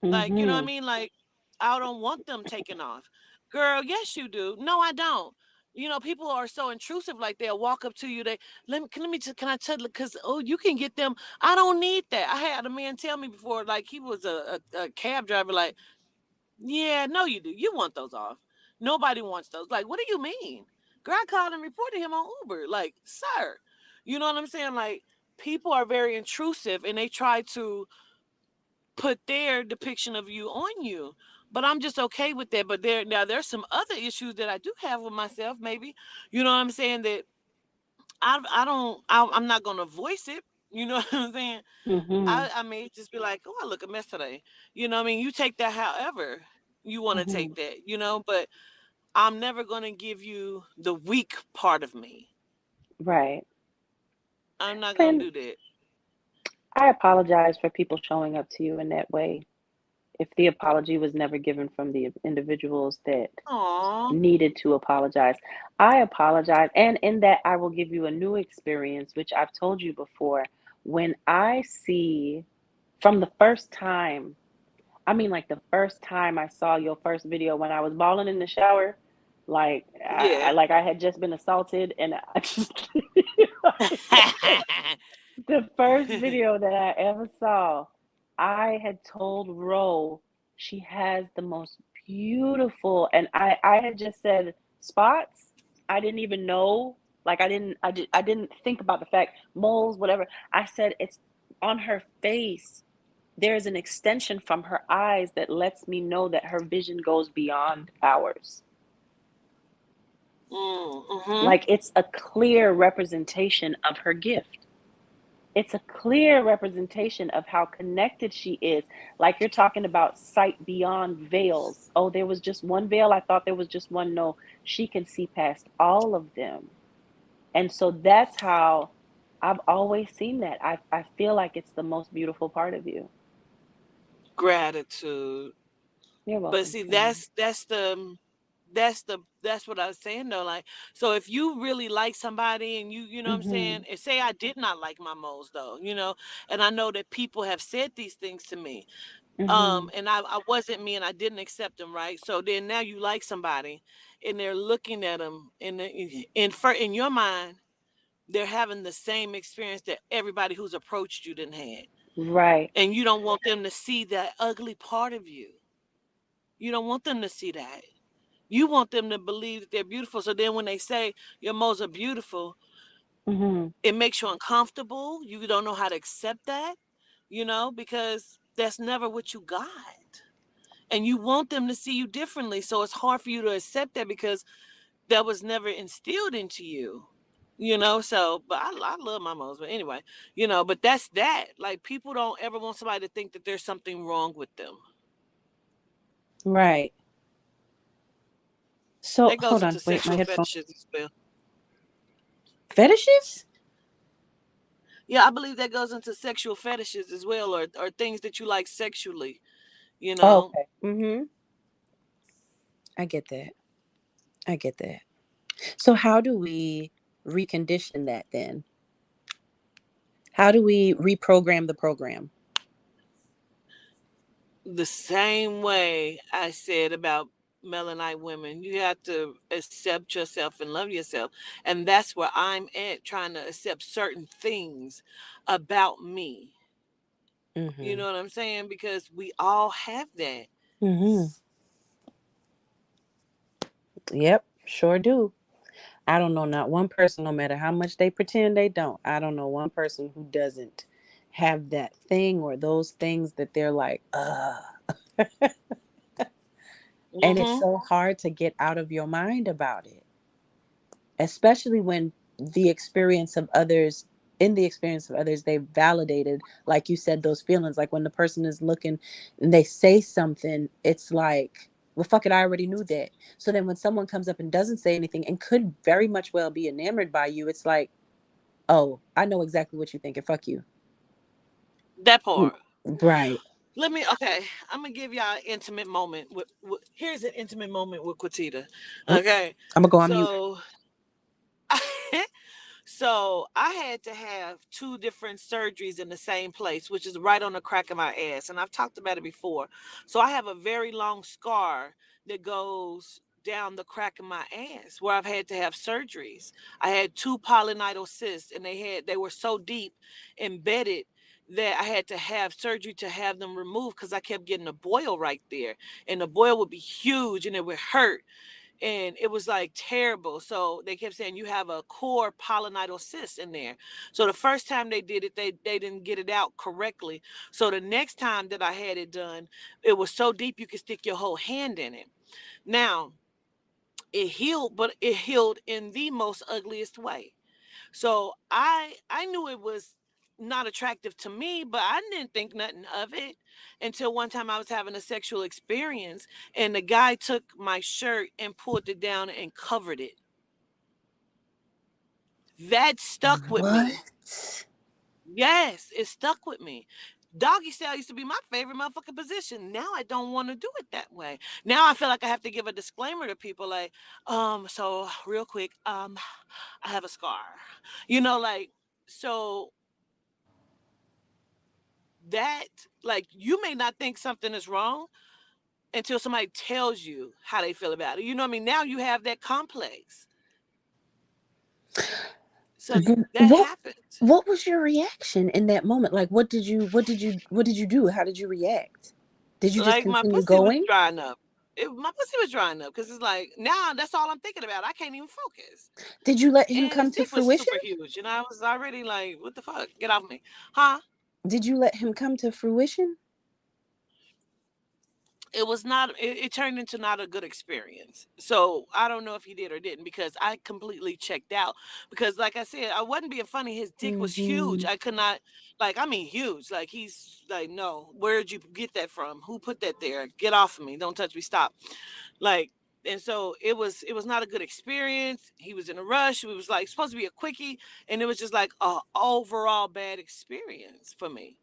S2: Like, you know what I
S3: Mm-hmm.
S2: mean? Like, I don't want them taken off. Girl, yes, you do. No, I don't. People are so intrusive. Like they'll walk up to you. They let me can I tell? Because oh, you can get them. I don't need that. I had a man tell me before, like he was a cab driver. Like, yeah, no, you do. You want those off. Nobody wants those. Like, what do you mean? Girl, I called and reported him on Uber. Like, sir, you know what I'm saying? Like, people are very intrusive, and they try to put their depiction of you on you. But I'm just okay with that. But there's some other issues that I do have with myself. Maybe you know what I'm saying, that I don't I'm not gonna voice it. You know what I'm saying?
S3: Mm-hmm.
S2: I may just be like, oh, I look a mess today. You know what I mean? You take that however you want to
S3: Mm-hmm.
S2: take that. But I'm never gonna give you the weak part of me.
S3: Right.
S2: I'm not gonna
S3: And
S2: do that.
S3: I apologize for people showing up to you in that way. If the apology was never given from the individuals that
S2: Aw.
S3: needed to apologize, I apologize. And in that, I will give you a new experience, which I've told you before. When I see from the first time, I mean, like the first time I saw your first video when I was bawling in the shower, like
S2: Yeah.
S3: I had just been assaulted, and I just the first video that I ever saw, I had told Ro she has the most beautiful, and I had just said spots. I didn't even know, like I didn't think about the fact moles, whatever. I said it's on her face. There's an extension from her eyes that lets me know that her vision goes beyond ours.
S2: Mm-hmm.
S3: Like it's a clear representation of her gift. It's a clear representation of how connected she is. Like you're talking about sight beyond veils. Oh, there was just one veil. I thought there was just one. No, she can see past all of them. And so that's how I've always seen that. I feel like it's the most beautiful part of you.
S2: Gratitude.
S3: You're
S2: But
S3: welcome,
S2: see,
S3: Queen.
S2: that's what I was saying though. Like, so if you really like somebody and you know what I'm
S3: Mm-hmm.
S2: saying, and say I did not like my moles though, and I know that people have said these things to me,
S3: Mm-hmm.
S2: and I wasn't me and I didn't accept them, right? So then now you like somebody, and they're looking at them, and in your mind, they're having the same experience that everybody who's approached you didn't had,
S3: Right.
S2: and you don't want them to see that ugly part of you. You don't want them to see that. You want them to believe that they're beautiful. So then when they say your moles are beautiful,
S3: Mm-hmm.
S2: it makes you uncomfortable. You don't know how to accept that, because that's never what you got. And you want them to see you differently. So it's hard for you to accept that because that was never instilled into you. So, but I love my moles. But anyway, but that's that. Like, people don't ever want somebody to think that there's something wrong with them.
S3: Right. So
S2: That goes
S3: hold
S2: into
S3: on. Wait, my
S2: sexual
S3: headphone.
S2: fetishes as well.
S3: Fetishes?
S2: Yeah, I believe that goes into sexual fetishes as well, or things that you like sexually, you
S3: Oh,
S2: know.
S3: okay. Mm-hmm. I get that. I get that. So how do we recondition that then? How do we reprogram the program?
S2: The same way I said about melanite women, you have to accept yourself and love yourself. And that's where I'm at, trying to accept certain things about me. You
S3: Mm-hmm.
S2: know what I'm saying? Because we all have that.
S3: Mm-hmm. Yep, sure do. I don't know not one person, no matter how much they pretend they don't. I don't know one person who doesn't have that thing or those things that they're like, and it's
S2: Hmm.
S3: so hard to get out of your mind about it, especially when the experience of others in the experience of others they validated, like you said, those feelings. Like when the person is looking and they say something, it's like, well, fuck it, I already knew that. So then when someone comes up and doesn't say anything and could very much well be enamored by you, it's like, oh, I know exactly what you're thinking, fuck you.
S2: That
S3: Mm,
S2: part.
S3: right.
S2: Okay, I'm gonna give y'all an intimate moment here's an intimate moment with Quatita.
S3: Mm,
S2: Okay,
S3: I'm gonna go on mute.
S2: so so I had to have two different surgeries in the same place, which is right on the crack of my ass. And I've talked about it before. So I have a very long scar that goes down the crack of my ass where I've had to have surgeries. I had two polynital cysts, and they were so deep embedded that I had to have surgery to have them removed because I kept getting a boil right there. And the boil would be huge and it would hurt, and it was like terrible. So they kept saying you have a core polynital cyst in there. So the first time they did it, they didn't get it out correctly. So the next time that I had it done, it was so deep you could stick your whole hand in it. Now it healed, but it healed in the most ugliest way. So I knew it was not attractive to me, but I didn't think nothing of it until one time I was having a sexual experience, and the guy took my shirt and pulled it down and covered it. That stuck with me.
S3: What?
S2: Yes, it stuck with me. Doggy style used to be my favorite motherfucking position. Now I don't want to do it that way. Now I feel like I have to give a disclaimer to people like, so real quick, I have a scar. Like, so that, like, you may not think something is wrong until somebody tells you how they feel about it. You know what I mean? Now you have that complex. So that
S3: What
S2: happened.
S3: what was your reaction in that moment? Like, what did you do? How did you react? Did you just
S2: Like, my
S3: continue
S2: pussy was
S3: going?
S2: drying up. My pussy was drying up because it's like, now that's all I'm thinking about. I can't even focus.
S3: Did you let him
S2: And his
S3: come to
S2: dick was
S3: fruition?
S2: super huge. And I was already like, what the fuck? Get off me. Huh?
S3: Did you let him come to fruition?
S2: It was not, it turned into not a good experience. So I don't know if he did or didn't, because I completely checked out. Because, like I said, I wasn't being funny. His dick was huge.
S3: Mm-hmm.
S2: I could not, like, I mean huge. Like, he's like, no, where'd you get that from? Who put that there? Get off of me. Don't touch me. Stop. Like, and so it was not a good experience. He was in a rush. It was like supposed to be a quickie, and it was just like a overall bad experience for me.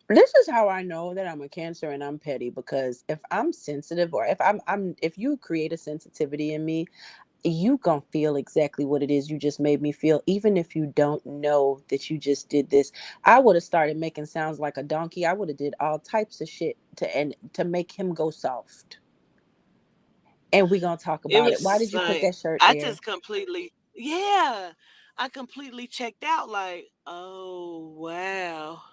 S3: This is how I know that I'm a Cancer and I'm petty, because if I'm sensitive, or if you create a sensitivity in me, you gonna feel exactly what it is you just made me feel, even if you don't know that you just did this. I would have started making sounds like a donkey. I would have did all types of shit to make him go soft. And we gonna talk
S2: It
S3: about it.
S2: was
S3: Why
S2: just
S3: did you put
S2: like,
S3: that shirt
S2: I
S3: there?
S2: just completely, yeah, I completely checked out. Like, oh wow.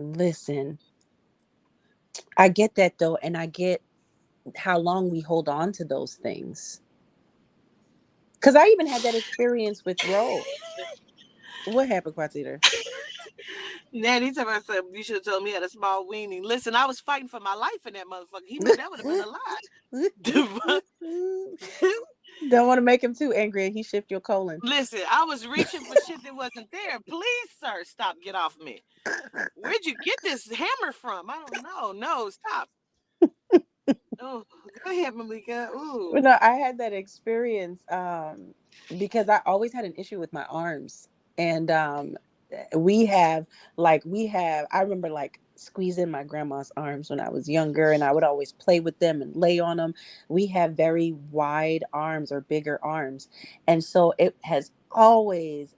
S3: Listen, I get that though, and I get how long we hold on to those things. Because I even had that experience with Ro. What happened, Quatita?
S2: Now anytime I said, you should have told me he had a small weenie. Listen, I was fighting for my life in that motherfucker. He knew that would have been a lie.
S3: Don't want to make him too angry and he shift your colon.
S2: Listen, I was reaching for shit that wasn't there. Please, sir, stop. Get off me. Where'd you get this hammer from? I don't know. No, stop. Oh, go ahead, Malika.
S3: Well,
S2: Ooh.
S3: no, I had that experience because I always had an issue with my arms. And we have I remember like squeezing my grandma's arms when I was younger, and I would always play with them and lay on them. We have very wide arms, or bigger arms. And so it has always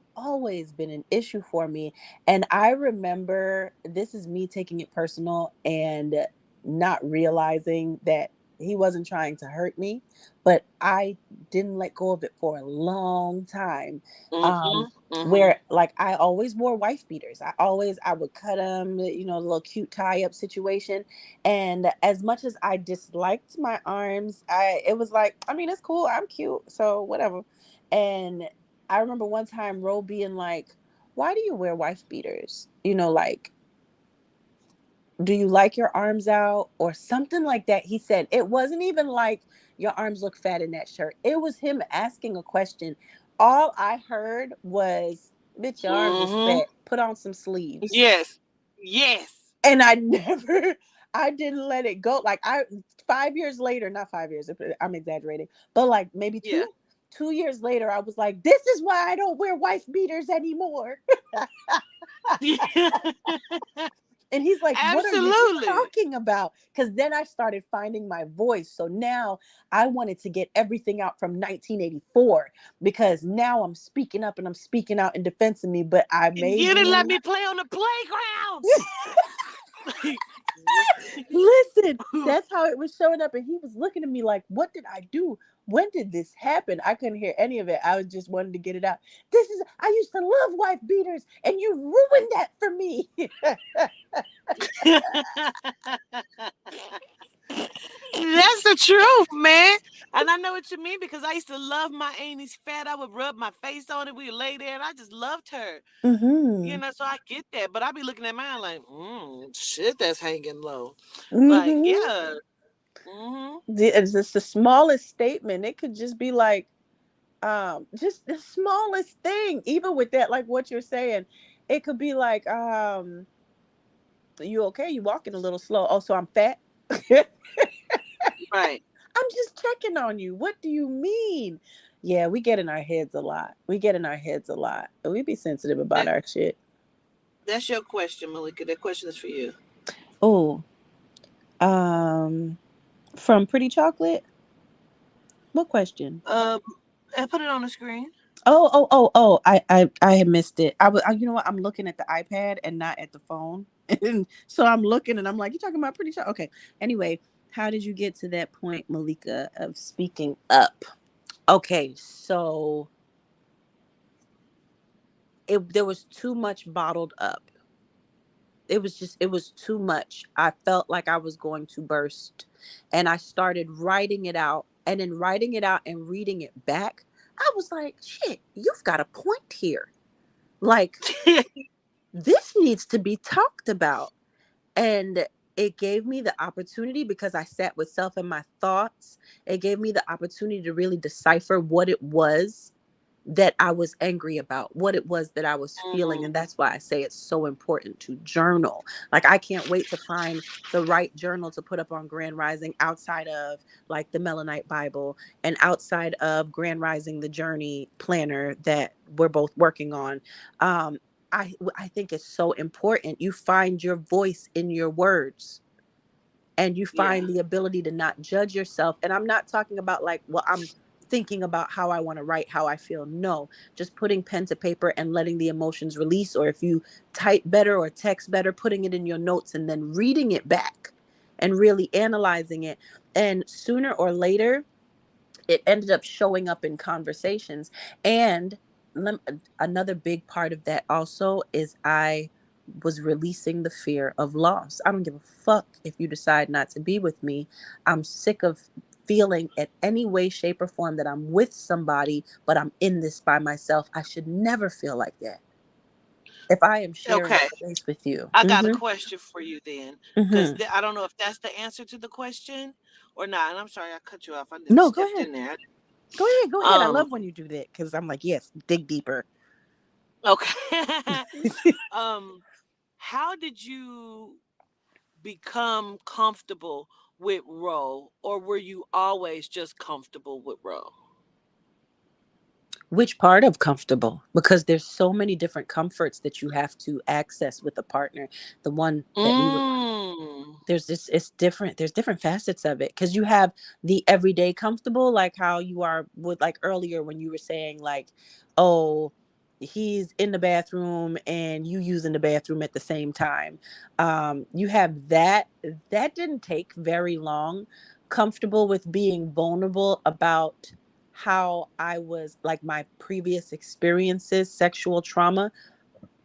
S3: been an issue for me. And I remember, this is me taking it personal and not realizing that he wasn't trying to hurt me, but I didn't let go of it for a long time.
S2: Mm-hmm.
S3: Um,
S2: Mm-hmm.
S3: where like I always wore wife beaters. I would cut them, a little cute tie up situation. And as much as I disliked my arms, it was like, I mean, it's cool. I'm cute, so whatever. And I remember one time Ro being like, "Why do you wear wife beaters? Like, do you like your arms out?" or something like that. He said it wasn't even like, "Your arms look fat in that shirt." It was him asking a question. All I heard was, "Bitch, your arms is
S2: Mm-hmm.
S3: fat. Put on some sleeves."
S2: Yes. Yes.
S3: And I never, I didn't let it go. Like, 5 years later, not 5 years, I'm exaggerating, but like maybe
S2: Yeah.
S3: 2 years later, I was like, "This is why I don't wear wife beaters anymore." And he's like, "What are you
S2: Absolutely.
S3: talking about?" Because then I started finding my voice. So now I wanted to get everything out from 1984, because now I'm speaking up and I'm speaking out in defense of me. But I
S2: And
S3: made
S2: you didn't let
S3: you
S2: me play on the playground. Like,
S3: listen. That's how it was showing up. And he was looking at me like, "What did I do? When did this happen?" I couldn't hear any of it. I was just wanting to get it out. I used to love wife beaters and you ruined that for me.
S2: that's the truth, man. And I know what you mean, because I used to love my Amy's fat. I would rub my face on it. We would lay there, and I just loved her.
S3: Mm-hmm.
S2: So I get that. But I be looking at mine like, shit, that's hanging low. Like,
S3: Mm-hmm.
S2: yeah. Mm-hmm.
S3: It's just the smallest statement. It could just be like, just the smallest thing. Even with that, like what you're saying, it could be like, "You okay? You walking a little slow." "Oh, so I'm fat?" "I'm
S2: Right.
S3: just checking on you. What do you mean?" Yeah, we get in our heads a lot. We get in our heads a lot. We be sensitive about
S2: That,
S3: our shit.
S2: that's your question, Malika. That question is for you.
S3: Oh, um, from Pretty Chocolate. What question?
S2: Um, I put it on the screen.
S1: I had missed it. You know what? I'm looking at the iPad and not at the phone. And so I'm looking and I'm like, you talking about pretty sure? Okay. Anyway, how did you get to that point, Malika, of speaking up? Okay. So there was too much bottled up. It was too much. I felt like I was going to burst. And I started writing it out. And in writing it out and reading it back, I was like, shit, you've got a point here. Like, this needs to be talked about. And it gave me the opportunity, because I sat with self and my thoughts. It gave me the opportunity to really decipher what it was that I was angry about, what it was that I was feeling. And
S2: Mm,
S1: that's why I say it's so important to journal. Like, I can't wait to find the right journal to put up on Grand Rising, outside of like the Melanite Bible and outside of Grand Rising, the journey planner that we're both working on. Um, I think it's so important. You find your voice in your words, and you
S2: yeah.
S1: find the ability to not judge yourself. And I'm not talking about like, well, I'm thinking about how I want to write, how I feel. No, just putting pen to paper and letting the emotions release. Or if you type better or text better, putting it in your notes and then reading it back and really analyzing it. And sooner or later, it ended up showing up in conversations. And another big part of that also is I was releasing the fear of loss. I don't give a fuck if you decide not to be with me. I'm sick of feeling at any way, shape, or form that I'm with somebody, but I'm in this by myself. I should never feel like that if I am sharing
S2: Okay.
S1: space with you.
S2: I got a
S1: Mm-hmm.
S2: question for you then, because
S1: Mm-hmm.
S2: I don't know if that's the answer to the question or not. And I'm sorry I cut you off. I just
S1: No, go
S2: stepped
S1: ahead.
S2: in there.
S1: Go ahead. Go ahead. I
S2: Um.
S1: love when you do that, because I'm like, yes, dig deeper.
S2: Okay. um. How did you become comfortable with Ro, or were you always just comfortable with Ro?
S1: Which part of comfortable? Because there's so many different comforts that you have to access with a partner. The one that we were
S2: Mm.
S1: there's this it's different, there's different facets of it, because you have the everyday comfortable, like how you are with, like earlier when you were saying like, oh, he's in the bathroom and you using the bathroom at the same time. You have that didn't take very long. Comfortable with being vulnerable about how I was, like my previous experiences, sexual trauma,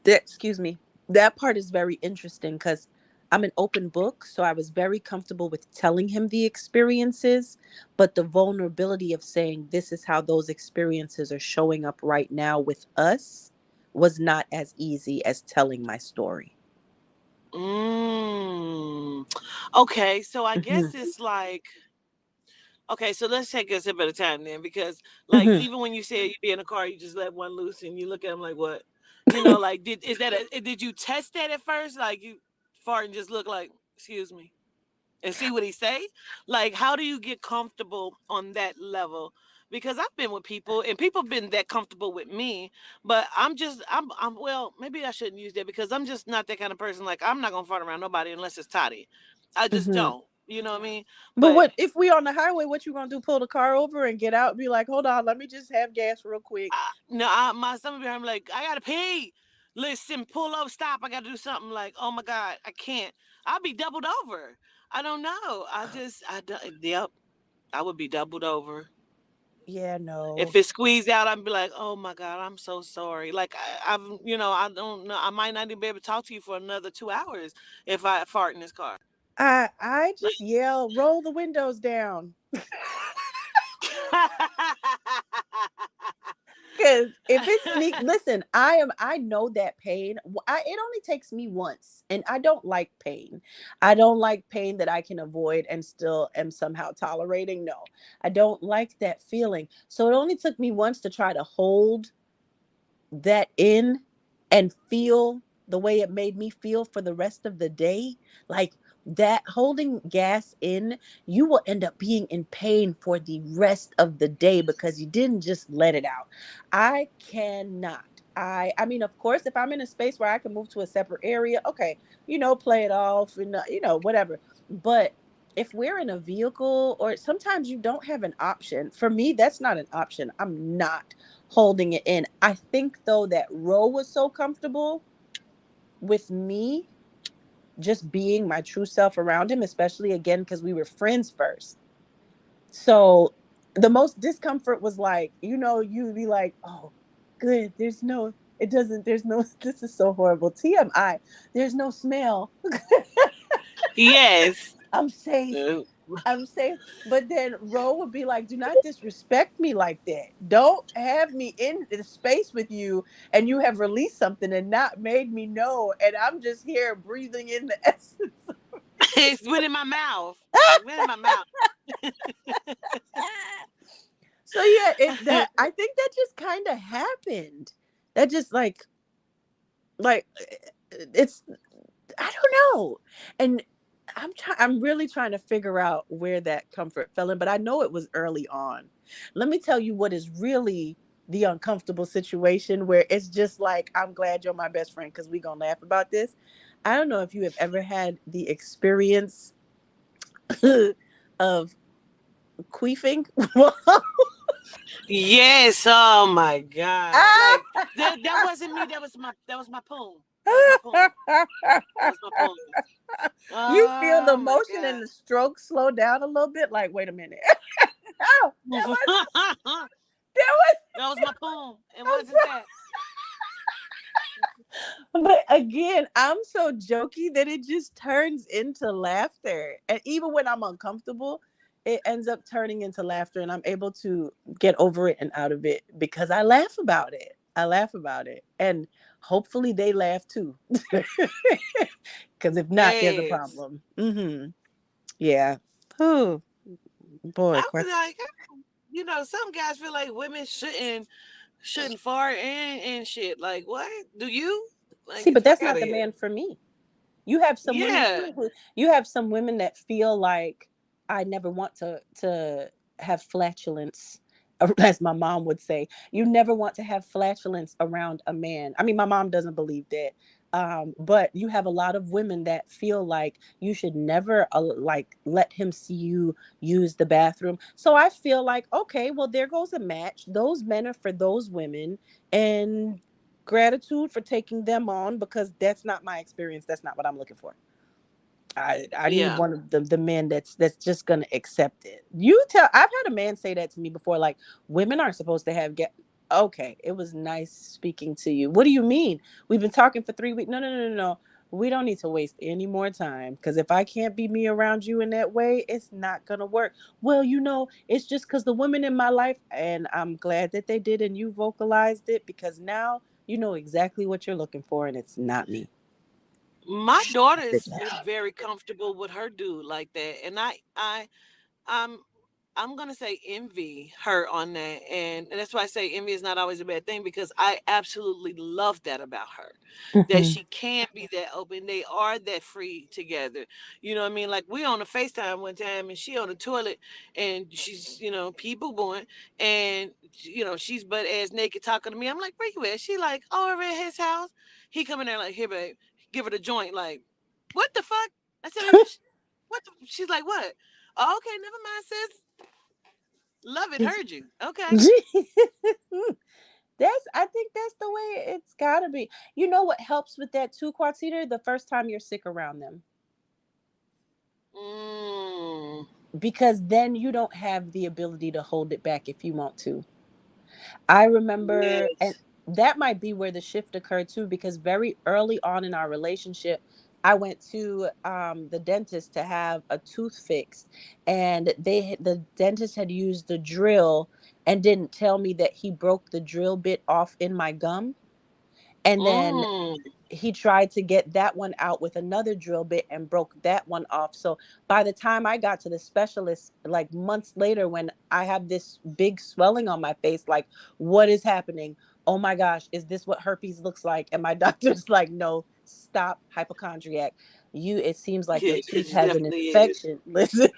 S1: excuse me, that part is very interesting, because I'm an open book. So I was very comfortable with telling him the experiences, but the vulnerability of saying this is how those experiences are showing up right now with us was not as easy as telling my story.
S2: Mm. Okay, so I
S1: Hmm.
S2: guess it's like, okay, so let's take a sip at a time then, because like
S1: Hmm.
S2: even when you say you be in a car, you just let one loose and you look at them like what, like did you test that at first? Like you fart and just look like excuse me and see what he say? Like how do you get comfortable on that level? Because I've been with people and people have been that comfortable with me, but I'm well maybe I shouldn't use that because I'm just not that kind of person. Like I'm not gonna fart around nobody unless it's Toddy. I just
S1: Hmm.
S2: don't. You know what I mean?
S1: But
S2: But
S1: what if we on the highway? What you gonna do? Pull the car over and get out and be like, hold on, let me just have gas real quick.
S2: no, my stomach behind me like, I gotta pee. Listen, pull up, stop. I gotta do something. Like, oh my god, I can't. I'll be doubled over. I don't know. Yep, I would be doubled over.
S1: Yeah, no.
S2: If it squeezed out, I'd be like, oh my god, I'm so sorry. Like, I don't know. I might not even be able to talk to you for another 2 hours if I fart in this car.
S1: I just
S2: Like,
S1: yell, roll the windows down. Because if it's sneak, listen, I know that pain. It only takes me once, and I don't like pain. I don't like pain that I can avoid and still am somehow tolerating. No, I don't like that feeling. So it only took me once to try to hold that in and feel the way it made me feel for the rest of the day. Like that, holding gas in, you will end up being in pain for the rest of the day because you didn't just let it out. I cannot. I mean, of course, if I'm in a space where I can move to a separate area, okay, play it off and whatever. But
S3: if we're in a vehicle, or sometimes you don't have an option. For me, that's not an option. I'm not holding it in. I think though that Ro was so comfortable with me just being my true self around him, especially again because we were friends first. So the most discomfort was like, you'd be like, oh, good. There's no, this is so horrible. TMI. There's no smell.
S2: Yes.
S3: I'm safe.
S2: Uh,
S3: I'm safe. But then Ro would be like, do not disrespect me like that. Don't have me in the space with you and you have released something and not made me know. And I'm just here breathing in the essence.
S2: it's went in my mouth. Went in my mouth.
S3: So yeah, that I think that just kind of happened. That just like it's I don't know. And I'm really trying to figure out where that comfort fell in, but I know it was early on. Let me tell you what is really the uncomfortable situation where it's just like, I'm glad you're my best friend because we're gonna laugh about this. I don't know if you have ever had the experience of queefing.
S2: Yes. Oh my God. Like that wasn't me. That was my poem. That was my poem. That was my poem.
S3: You feel the
S2: Oh my
S3: motion and
S2: God.
S3: the stroke slow down a little bit. Like, wait a minute. Oh,
S2: that
S3: that
S2: was my poem. It
S3: was.
S2: wasn't that.
S3: But again, I'm so jokey that it just turns into laughter. And even when I'm uncomfortable, it ends up turning into laughter, and I'm able to get over it and out of it because I laugh about it. I laugh about it. And hopefully they laugh too. Because if not, there's a
S2: Yes.
S3: problem. Mm-hmm. Yeah. Oh, boy.
S2: I was like, some guys feel like women shouldn't fart and shit. Like, what? Do you? Like,
S3: See,
S2: get the
S3: but
S2: fuck
S3: that's
S2: out
S3: not
S2: of
S3: the
S2: here.
S3: man for me. You have some women
S2: Yeah.
S3: too you have some women that feel like I never want to have flatulence, as my mom would say. You never want to have flatulence around a man. I mean, my mom doesn't believe that. But you have a lot of women that feel like you should never like let him see you use the bathroom. So I feel like, okay, well, there goes a match. Those men are for those women, and gratitude for taking them on, because that's not my experience. That's not what I'm looking for. I need
S2: Yeah.
S3: one of the men that's just gonna accept it. I've had a man say that to me before, like, women aren't supposed to have get. Okay, it was nice speaking to you. What do you mean? We've been talking for 3 weeks. No, no, no, no, no. We don't need to waste any more time, because if I can't be me around you in that way, it's not gonna work. Well, it's just because the women in my life, and I'm glad that they did, and you vocalized it, because now you know exactly what you're looking for, and it's not me.
S2: My daughter is very comfortable with her dude like that, and I'm I'm gonna say envy her on that, and that's why I say envy is not always a bad thing, because I absolutely love that about her, that
S3: Mhm.
S2: she can be that open. They are that free together. You know what I mean? Like, we on a FaceTime one time, and she on the toilet, and she's pee boo booing, and she's butt ass naked talking to me. I'm like, where you at? She like, oh, over at his house. He coming there like, here, babe, give her the joint. Like, what the fuck? I said, what? She's like, what? Oh, okay, never mind, sis. Love it. Heard you. Okay.
S3: I think that's the way it's gotta be. You know what helps with that too, Quatita? The first time you're sick around them.
S2: Mm,
S3: Because then you don't have the ability to hold it back if you want to. I remember, and
S2: yes.
S3: that might be where the shift occurred too, because very early on in our relationship, I went to the dentist to have a tooth fixed, and the dentist had used the drill and didn't tell me that he broke the drill bit off in my gum. And then
S2: Mm,
S3: he tried to get that one out with another drill bit and broke that one off. So by the time I got to the specialist, like months later, when I have this big swelling on my face, like, what is happening? Oh my gosh, is this what herpes looks like? And my doctor's like, no, stop, hypochondriac. It seems like your tooth
S2: it
S3: has an
S2: definitely is.
S3: infection. Listen,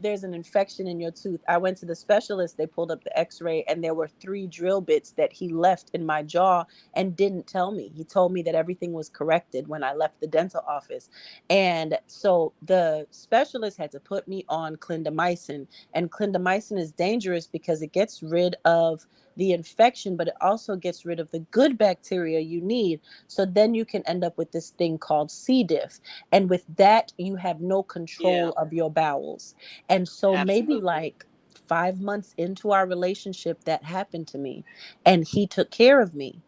S3: there's an infection in your tooth. I went to the specialist, they pulled up the x-ray, and there were 3 drill bits that he left in my jaw and didn't tell me. He told me that everything was corrected when I left the dental office. And so the specialist had to put me on clindamycin. And clindamycin is dangerous because it gets rid of the infection, but it also gets rid of the good bacteria you need. So then you can end up with this thing called C. diff. And with that, you have no
S2: Yeah,
S3: control of your bowels. And so maybe
S2: absolutely.
S3: like 5 months into our relationship, that happened to me. And he took care of me.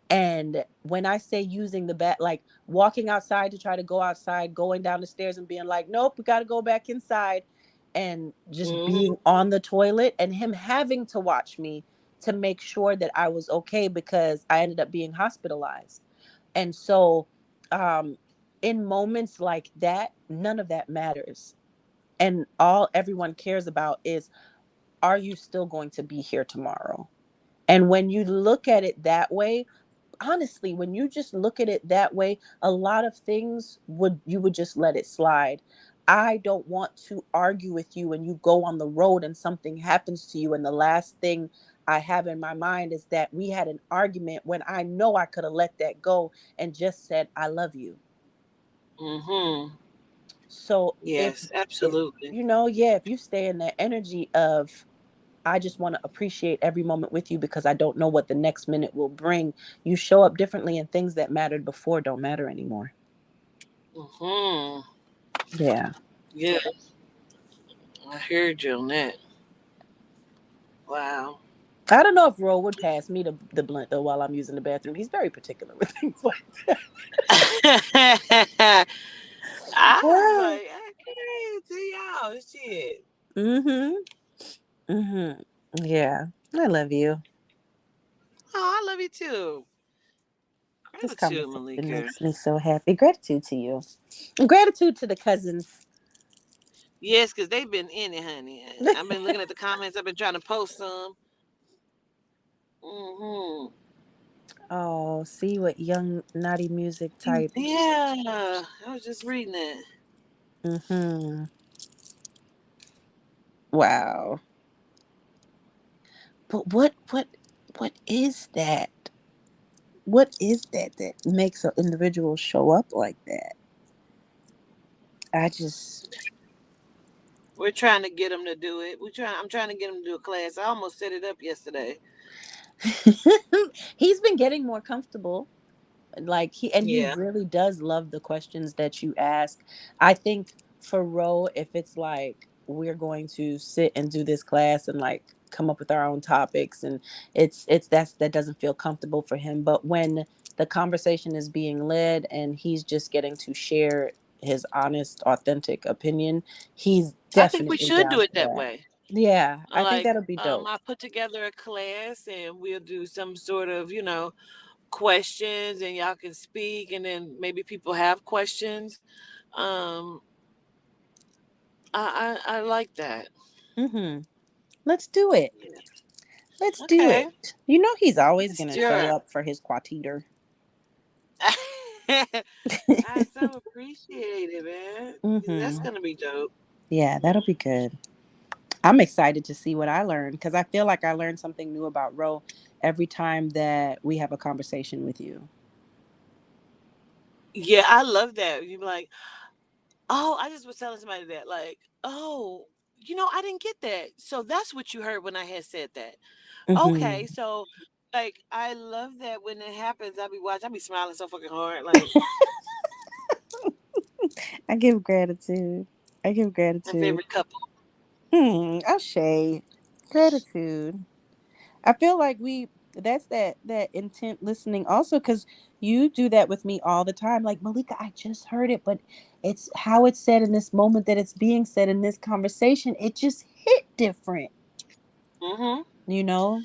S3: And when I say using the back, like walking outside to try to go outside, going down the stairs and being like, nope, we got to go back inside, and just
S2: Hmm.
S3: being on the toilet, and him having to watch me to make sure that I was okay because I ended up being hospitalized. And so, um, in moments like that, none of that matters. And all everyone cares about is, are you still going to be here tomorrow? And when you look at it that way, honestly, when you just look at it that way, a lot of things would you would just let it slide. I don't want to argue with you when you go on the road and something happens to you, and the last thing I have in my mind is that we had an argument when I know I could have let that go and just said I love you.
S2: Hmm.
S3: So
S2: Yes,
S3: if
S2: absolutely.
S3: yeah, if you stay in that energy of I just want to appreciate every moment with you because I don't know what the next minute will bring. You show up differently, and things that mattered before don't matter anymore.
S2: Hmm.
S3: Yeah.
S2: Yeah, I heard you on that. Wow.
S3: I don't know if Ro would pass me the blunt though while I'm using the bathroom. He's very particular with things like
S2: I was
S3: that.
S2: like, okay, to y'all, shit.
S3: Mm-hmm. Mm-hmm. Yeah. I love you.
S2: Oh, I love you too.
S3: This
S2: Gratitude,
S3: conversation
S2: Malika.
S3: makes me so happy. Gratitude to you. And gratitude to the cousins.
S2: Yes, because they've been in it, honey. I've been looking at the comments. I've been trying to post some. Hmm.
S3: Oh, see what young naughty music typed.
S2: Yeah, I was just reading that.
S3: Mm-hmm. Wow. But what is that? What is that that makes an individual show up like that? I just
S2: We're trying to get them to do it. I'm trying to get them to do a class. I almost set it up yesterday.
S3: he's been getting more comfortable. Like he
S2: Yeah.
S3: really does love the questions that you ask. I think for Ro, if it's like we're going to sit and do this class and like come up with our own topics, and that doesn't feel comfortable for him. But when the conversation is being led and he's just getting to share his honest authentic opinion, he's
S2: I think we
S3: definitely
S2: should
S3: down
S2: do it
S3: for
S2: that
S3: that.
S2: way.
S3: Yeah, I think
S2: Like,
S3: that'll be dope.
S2: I put together a class and we'll do some sort of, questions and y'all can speak and then maybe people have questions. Um, I like that.
S3: Mhm. Let's do it.
S2: Yeah.
S3: Let's do
S2: Okay.
S3: it. You know he's always
S2: Let's
S3: going to
S2: do
S3: show
S2: it.
S3: up for his quateater.
S2: I so appreciate it, man. That's
S3: Mhm.
S2: gonna be dope.
S3: Yeah, that'll be good. I'm excited to see what I learn because I feel like I learn something new about Ro every time that we have a conversation with you.
S2: Yeah, I love that. You be like, oh, I just was telling somebody that, like, oh, I didn't get that. So that's what you heard when I had said that. Okay,
S3: Mhm.
S2: so like I love that when it happens, I be smiling so fucking hard. Like
S3: I give gratitude. I give
S2: my
S3: gratitude.
S2: favorite couple.
S3: Ashay. Gratitude. I feel like that's that intent listening also because you do that with me all the time. Like Malika, I just heard it, but it's how it's said in this moment that it's being said in this conversation. It just hit different,
S2: Hmm.
S3: you know,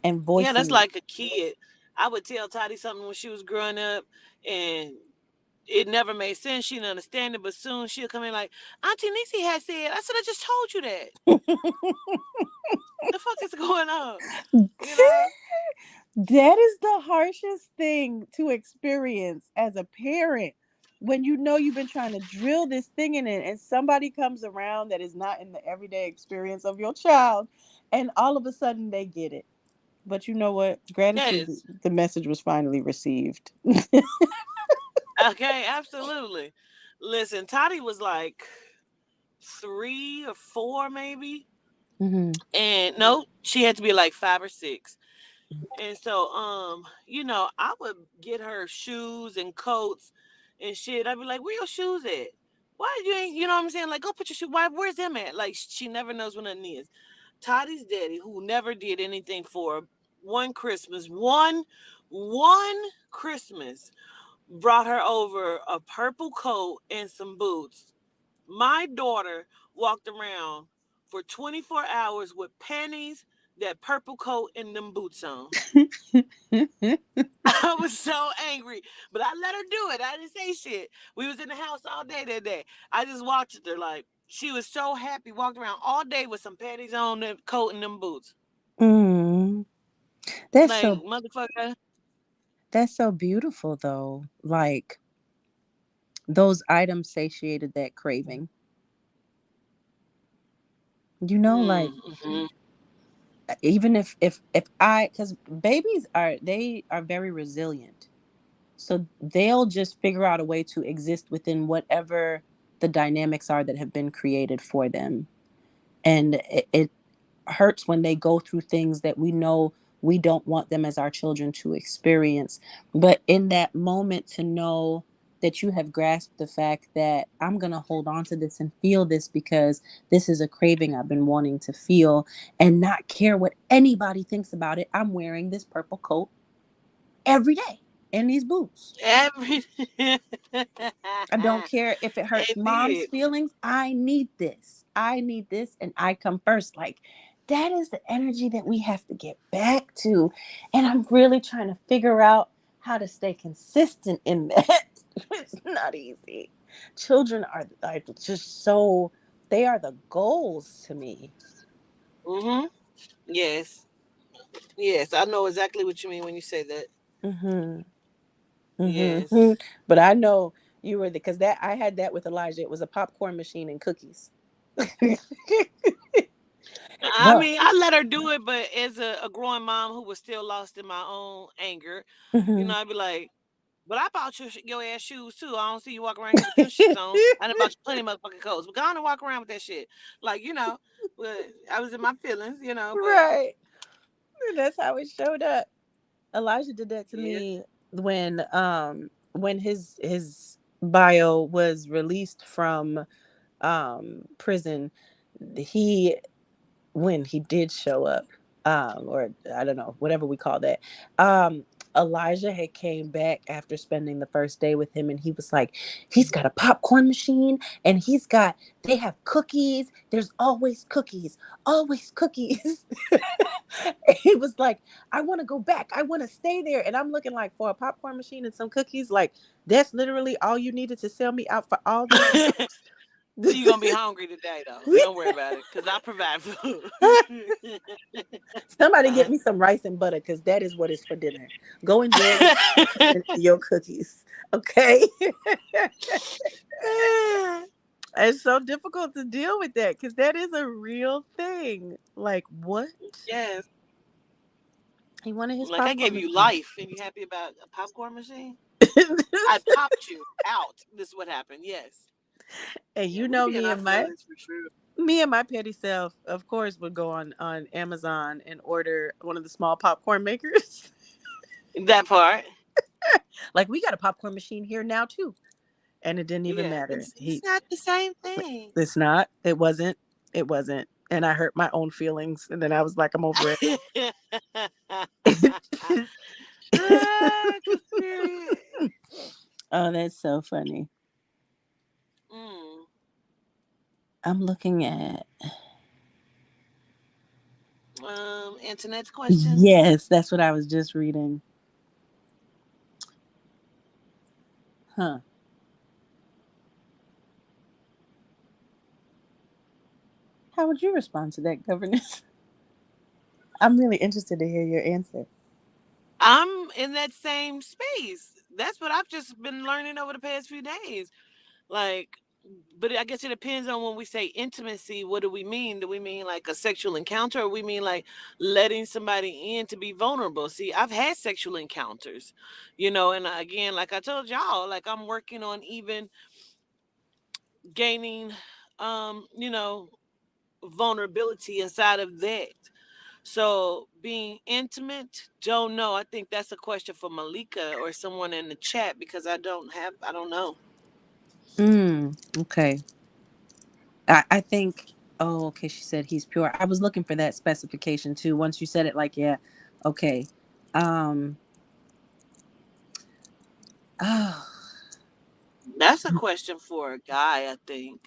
S3: and
S2: Yeah, that's
S3: voicing it.
S2: like a kid. I would tell Toddy something when she was growing up, and it never made sense. She didn't understand it, but soon she'll come in like, Auntie Nisi had said. I said, I just told you that. The fuck is going on? You know?
S3: That is the harshest thing to experience as a parent when you know you've been trying to drill this thing in it and somebody comes around that is not in the everyday experience of your child and all of a sudden they get it.
S1: But you know what? Gratitude,
S2: Yes.
S1: the message was finally received.
S2: Okay, absolutely. Listen, Toddy was like 3 or 4 maybe.
S1: Hmm.
S2: And no, she had to be like 5 or 6. And so, I would get her shoes and coats and shit. I'd be like, "Where your shoes at? Why you ain't?" You know what I'm saying? Like, go put your shoe. Why? Where's them at? Like, she never knows what nothing is. Toddy's daddy, who never did anything for her, one Christmas, one Christmas, brought her over a purple coat and some boots. My daughter walked around for 24 hours with panties, that purple coat, and them boots on. I was so angry, but I let her do it. I didn't say shit. We was in the house all day that day. I just watched her. Like, she was so happy, walked around all day with some panties on, the coat, and them boots.
S1: Mm. That's
S2: Like,
S1: so
S2: motherfucker.
S1: that's so beautiful though. Like those items satiated that craving. Like
S2: Mm-hmm.
S1: even if I, because babies are very resilient, so they'll just figure out a way to exist within whatever the dynamics are that have been created for them. And it hurts when they go through things that we know we don't want them as our children to experience. But in that moment, to know that you have grasped the fact that I'm going to hold on to this and feel this because this is a craving I've been wanting to feel, and not care what anybody thinks about it. I'm wearing this purple coat every day and these boots.
S2: Every.
S1: I don't care if it hurts
S2: It
S1: mom's
S2: did.
S1: feelings. I need this. I need this, and I come first. Like, that is the energy that we have to get back to. And I'm really trying to figure out how to stay consistent in that. It's not easy. Children are just so, they are the goals to me.
S2: Mm-hmm. Yes. Yes. I know exactly what you mean when you say that.
S1: Hmm. Hmm.
S2: Yes.
S1: But I know you were, because that I had that with Elijah. It was a popcorn machine and cookies.
S2: I
S1: Well,
S2: mean, I let her do it, but as a growing mom who was still lost in my own anger,
S1: mhm.
S2: I'd be like, "But I bought your ass shoes too. I don't see you walking around here with them shits on. I done bought you plenty of motherfucking coats, but go on and walk around with that shit." Like, but I was in my feelings, but
S1: Right. That's how it showed up. Elijah did that to
S2: yeah.
S1: me when his bio was released from prison. He When he did show up, or I don't know, whatever we call that, um Elijah had came back after spending the first day with him, and he was like, he's got a popcorn machine, and they have cookies. There's always cookies. He was like, I want to go back, I want to stay there. And I'm looking like, for a popcorn machine and some cookies, like, that's literally all you needed to sell me out for all these
S2: You're gonna be hungry today though. Don't worry about it, cause I provide food.
S1: Somebody get me some rice and butter, because that is what is for dinner. Go enjoy your cookies. Okay. It's so difficult to deal with that, because that is a real thing. Like, what?
S2: Yes.
S1: He wanted his
S2: Like, I
S1: popcorn
S2: gave you
S1: machine.
S2: life and you happy about a popcorn machine? I popped you out. This is what happened. Yes.
S1: And
S2: Yeah,
S1: you
S2: we
S1: know,
S2: be in our feelings for sure.
S1: me and my petty self, of course, would go on Amazon and order one of the small popcorn makers.
S2: That part.
S1: Like, we got a popcorn machine here now too, and it didn't even
S2: Yeah. But
S1: matter.
S2: it's not the same thing.
S1: It's not. It wasn't. It wasn't. And I hurt my own feelings, and then I was like, I'm over it.
S2: Cause period.
S1: Oh, that's so funny.
S2: Mm.
S1: I'm looking at.
S2: Internet's questions.
S1: Yes, that's what I was just reading. Huh. How would you respond to that, governess? I'm really interested to hear your answer.
S2: I'm in that same space. That's what I've just been learning over the past few days. Like, but I guess it depends on when we say intimacy. What do we mean? Do we mean like a sexual encounter, or we mean like letting somebody in to be vulnerable? See, I've had sexual encounters, and again, like I told y'all, like I'm working on even gaining, you know, vulnerability inside of that. So being intimate, don't know. I think that's a question for Malika or someone in the chat because I don't know.
S1: Okay. I think. Oh, okay. She said he's pure. I was looking for that specification too. Once you said it, like, yeah, okay. Um. Oh,
S2: That's a question for a guy, I think.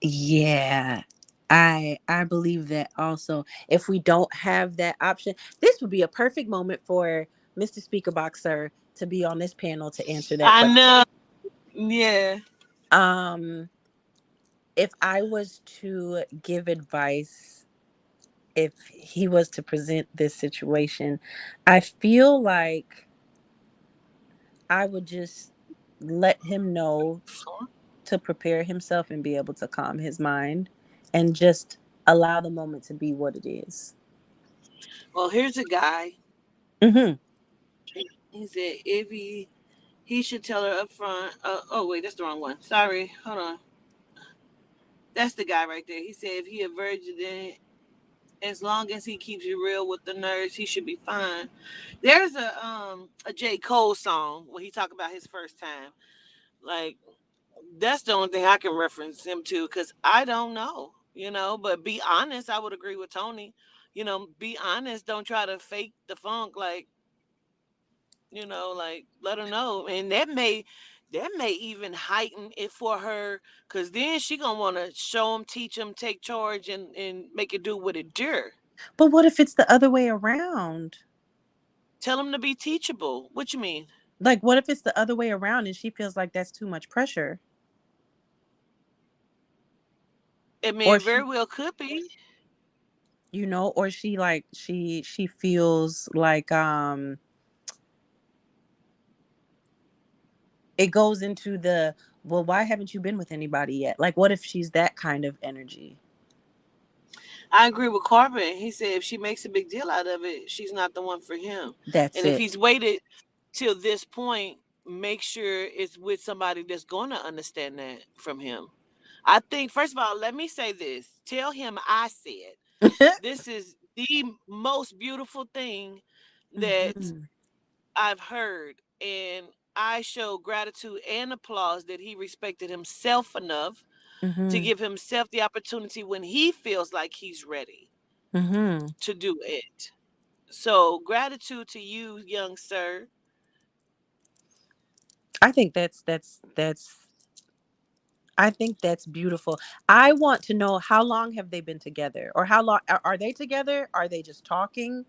S1: yeah. I believe that also. If we don't have that option, this would be a perfect moment for Mr. Speaker Boxer to be on this panel to answer that
S2: I
S1: question.
S2: know. Yeah.
S1: Um, if I was to give advice, if he was to present this situation, I feel like I would just let him know to prepare himself and be able to calm his mind and just allow the moment to be what it is.
S2: Well, here's a guy.
S1: Mm-hmm.
S2: He said if he should tell her up front. Oh wait, that's the wrong one. Sorry. Hold on. That's the guy right there. He said if he a virgin, then as long as he keeps it real with the nerds, he should be fine. There's a J. Cole song where he talk about his first time. Like that's the only thing I can reference him to because I don't know, But be honest, I would agree with Tony. Be honest. Don't try to fake the funk. Like let her know, and that may even heighten it for her, because then she gonna want to show him, teach him, take charge, and make it do what it do.
S1: But what if it's the other way around?
S2: Tell him to be teachable. What you mean?
S1: Like, what if it's the other way around and she feels like that's too much pressure?
S2: I mean,
S1: Or
S2: it very
S1: she,
S2: well could be.
S1: or she like she feels like it goes into the, well, why haven't you been with anybody yet? Like, what if she's that kind of energy?
S2: I agree with Corbin. He said if she makes a big deal out of it, she's not the one for him.
S1: That's
S2: And if
S1: it.
S2: he's waited till this point, make sure it's with somebody that's going to understand that from him. I think, first of all, let me say this. Tell him I said this is the most beautiful thing that
S1: Hmm.
S2: I've heard. And I show gratitude and applause that he respected himself enough to
S1: Hmm.
S2: give himself the opportunity when he feels like he's ready
S1: Hmm.
S2: to do it. So, gratitude to you, young sir.
S1: I think I think that's beautiful. I want to know, how long have they been together, or how long are they together? Are they just talking?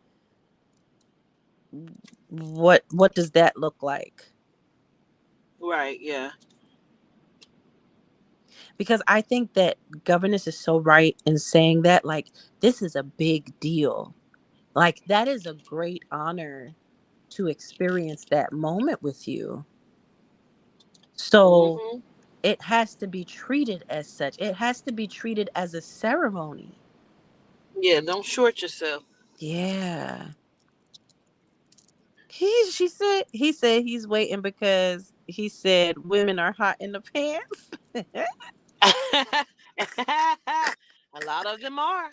S1: What does that look like?
S2: Right, yeah.
S1: Because I think that governess is so right in saying that, like, this is a big deal. Like, that is a great honor to experience that moment with you. So
S2: Hmm.
S1: it has to be treated as such. It has to be treated as a ceremony.
S2: Yeah, don't short yourself.
S1: Yeah. He said he's waiting because he said women are hot in the pants.
S2: A lot of them are.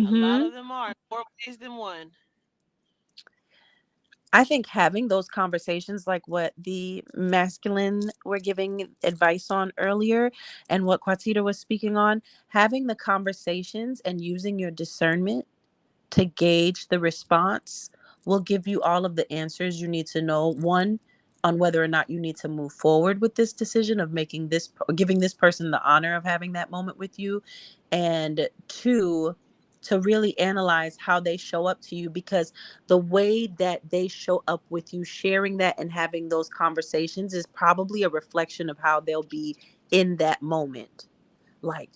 S2: A lot
S1: Hmm.
S2: of them are. More ways than one.
S1: I think having those conversations, like what the masculine were giving advice on earlier, and what Quatita was speaking on, having the conversations and using your discernment to gauge the response will give you all of the answers you need to know. One, on whether or not you need to move forward with this decision of making this, giving this person the honor of having that moment with you. And two, to really analyze how they show up to you, because the way that they show up with you, sharing that and having those conversations, is probably a reflection of how they'll be in that moment. Like,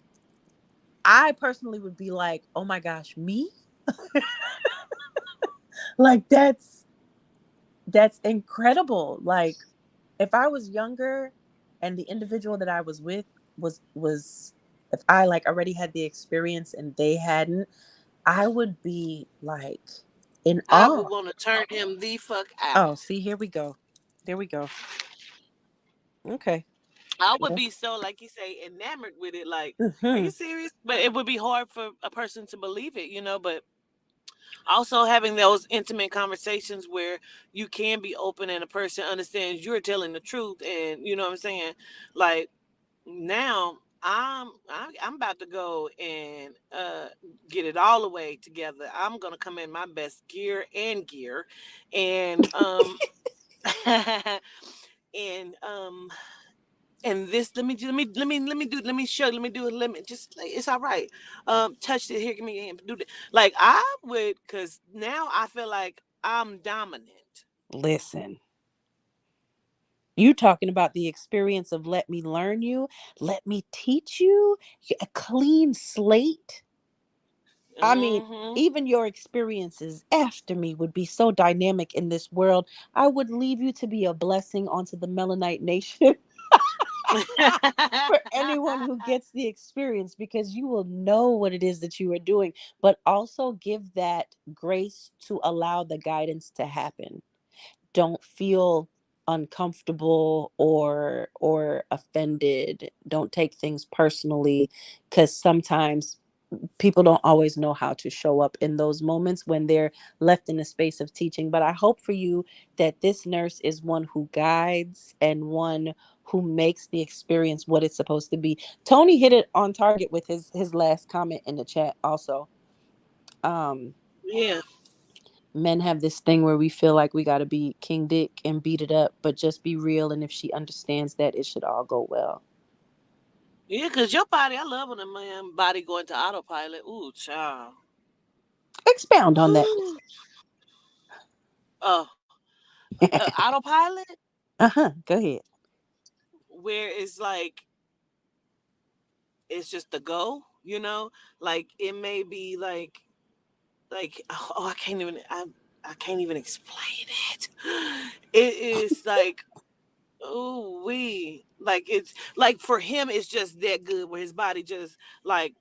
S1: I personally would be like, oh my gosh, me? Like, that's incredible. Like, if I was younger
S5: and the individual that I was with was if I like already had the experience and they hadn't, I would be like in
S2: I would
S5: awe.
S2: want to turn him the fuck out.
S5: Oh, see, here we go. There we go. Okay.
S2: I would
S5: Yeah.
S2: be so, like you say, enamored with it. Like, are
S5: Hmm.
S2: you serious? But it would be hard for a person to believe it, you know. But also having those intimate conversations where you can be open and a person understands you're telling the truth, and you know what I'm saying. Like now, I'm about to go and get it all the way together. I'm gonna come in my best gear, and and this let me show let me do it let me just like, it's all right, touch it here, give me your hand, do that. Like I would, because now I feel like I'm dominant.
S5: Listen, you talking about the experience of let me learn you, let me teach you, a clean slate. I mean,
S2: Hmm.
S5: even your experiences after me would be so dynamic in this world. I would leave you to be a blessing onto the Melanite nation for anyone who gets the experience, because you will know what it is that you are doing, but also give that grace to allow the guidance to happen. Don't feel uncomfortable or offended. Don't take things personally, because sometimes people don't always know how to show up in those moments when they're left in a space of teaching. But I hope for you that this nurse is one who guides and one who makes the experience what it's supposed to be. Tony hit it on target with his last comment in the chat also. um
S2: Yeah,
S5: Men have this thing where we feel like we got to be king dick and beat it up, but just be real, and if she understands that, it should all go well.
S2: yeah, because your body, I love when a man body go into autopilot. Ooh, child.
S5: Expound on that.
S2: uh, Autopilot,
S5: Uh-huh, go ahead.
S2: where it's like it's just a go, you know. Like it may be like oh I can't even explain it. It is like, oh we like it's like for him it's just that good where his body just like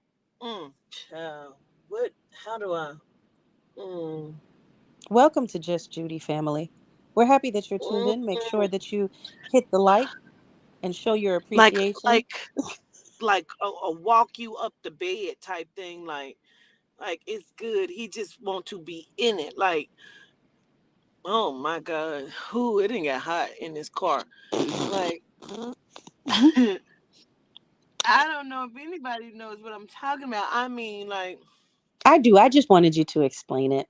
S2: child, what, how do I mm,
S5: Welcome to Just Judy family. We're happy that you're tuned in. Make sure
S2: mm,
S5: that you hit the like and show your
S2: like
S5: appreciation.
S2: like like a walk you up the bed type thing, like it's good, he just want to be in it, like oh my god, who it didn't get hot in this car, like I don't know if anybody knows what I'm talking about. I mean, like,
S5: I do. I just wanted you to explain it.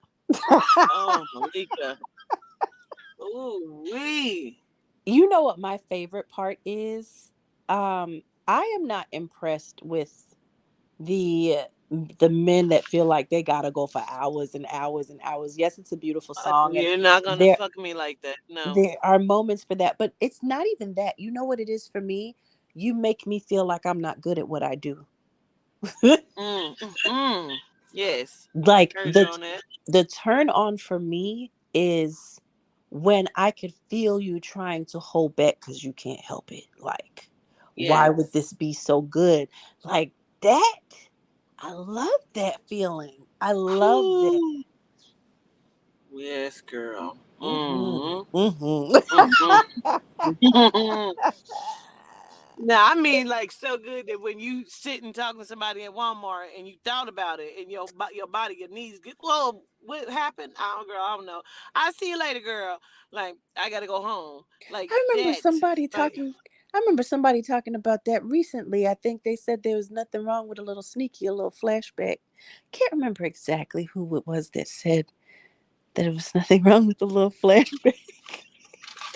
S2: oh, Malika. Ooh, wee.
S5: You know what my favorite part is? I am not impressed with the the men that feel like they gotta go for hours and hours and hours. Yes, it's a beautiful song, and
S2: You're not gonna
S5: there
S2: fuck me like that. No.
S5: there are moments for that, but it's not even that. You know what it is for me? You make me feel like I'm not good at what I do.
S2: Mm. Yes.
S5: Like
S2: Heard you on that.
S5: the turn on for me is when I could feel you trying to hold back because you can't help it. Like, why would
S2: Yes.
S5: this be so good? Like that. I love that feeling. I love that.
S2: Ooh. Yes, girl.
S5: Mm-hmm.
S2: Mm.
S5: Mm-hmm.
S2: Mm. Now, I mean, like, so good that when you sit and talk to somebody at Walmart and you thought about it and your body, your knees get, whoa, what happened? Oh, girl, I don't know. I'll see you later, girl. Like, I got to go home. Like
S5: I remember
S2: that.
S5: somebody
S2: Like,
S5: talking. I remember somebody talking about that recently. I think they said there was nothing wrong with a little sneaky, a little flashback. Can't remember exactly who it was that said that there was nothing wrong with a little flashback.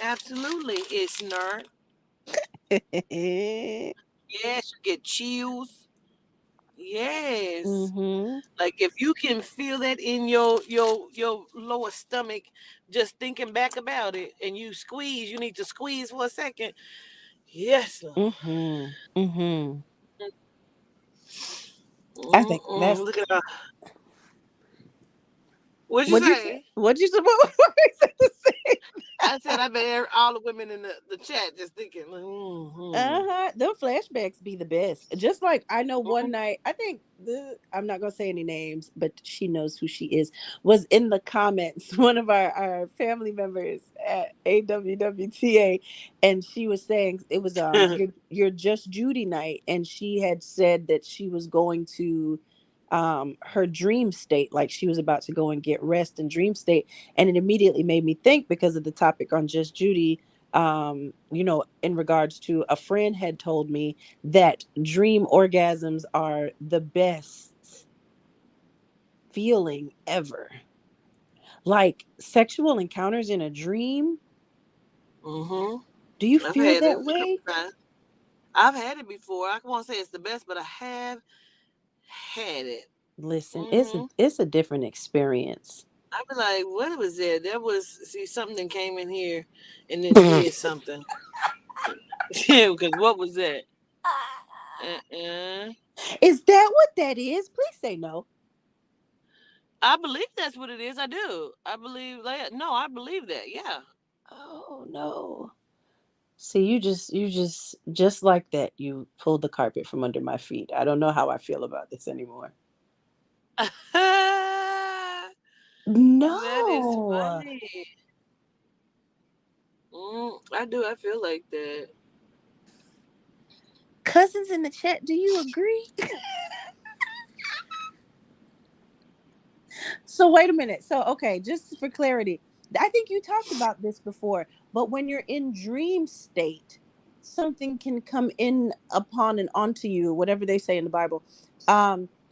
S2: absolutely, it's nerd. Yes, you get chills. Yes.
S5: Mm-hmm.
S2: Like if you can feel that in your lower stomach, just thinking back about it, and you squeeze, you need to squeeze for a second. Yes, Lord.
S5: Mm-hmm. Mm-hmm. I think
S2: Mm-mm.
S5: that's
S2: Look at that. What'd you
S5: what you said.
S2: say?
S5: What you supposed to say?
S2: I said I bet all the women in the chat just thinking, like, mm-hmm.
S5: Uh-huh. Them flashbacks be the best. Just like I know one night, I think I'm not gonna say any names, but she knows who she is, was in the comments, one of our family members at AWWTA, and she was saying it was your Just Judy night, and she had said that she was going to her dream state, like she was about to go and get rest and dream state. And it immediately made me think, because of the topic on Just Judy, in regards to a friend had told me that dream orgasms are the best feeling ever. Like sexual encounters in a dream.
S2: Mm-hmm.
S5: Do you
S2: I've
S5: feel
S2: had it
S5: that
S2: a couple
S5: way?
S2: times. I've had it before. I won't say it's the best, but I have had it.
S5: Listen, it's a
S2: Mm-hmm.
S5: it's a different experience.
S2: I be like, what was that? There was something that came in here and then did something. Yeah, because what was that? Uh-uh.
S5: Is that what that is? Please say no.
S2: I believe that's what it is. I do. I believe that. No, I believe that. Yeah.
S5: Oh no. See, you just like that. You pulled the carpet from under my feet. I don't know how I feel about this anymore.
S2: That is
S5: No.
S2: funny. I do. I feel like that.
S5: Cousins in the chat, do you agree? So wait a minute. So okay, just for clarity, I think you talked about this before, but when you're in dream state, something can come in upon and onto you, whatever they say in the Bible.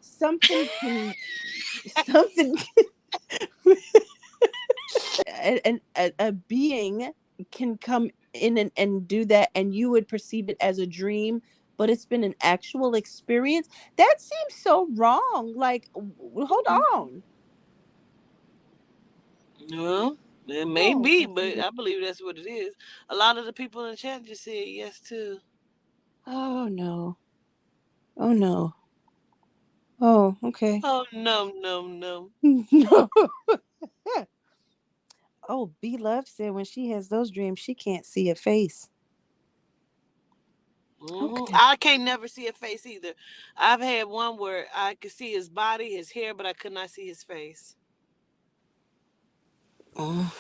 S5: Something can something a being can come in and do that, and you would perceive it as a dream, but it's been an actual experience. That seems so wrong. Like, hold on.
S2: Well, it may
S5: Oh,
S2: be, but I believe that's what it is. A lot of the people in the chat just said yes too.
S5: oh no. Oh no. Oh, okay.
S2: Oh no, no, no.
S5: No. Oh, B Love said when she has those dreams, she can't see a face. Okay.
S2: I can't never see a face either. I've had one where I could see his body, his hair, but I could not see his face.
S5: Mm.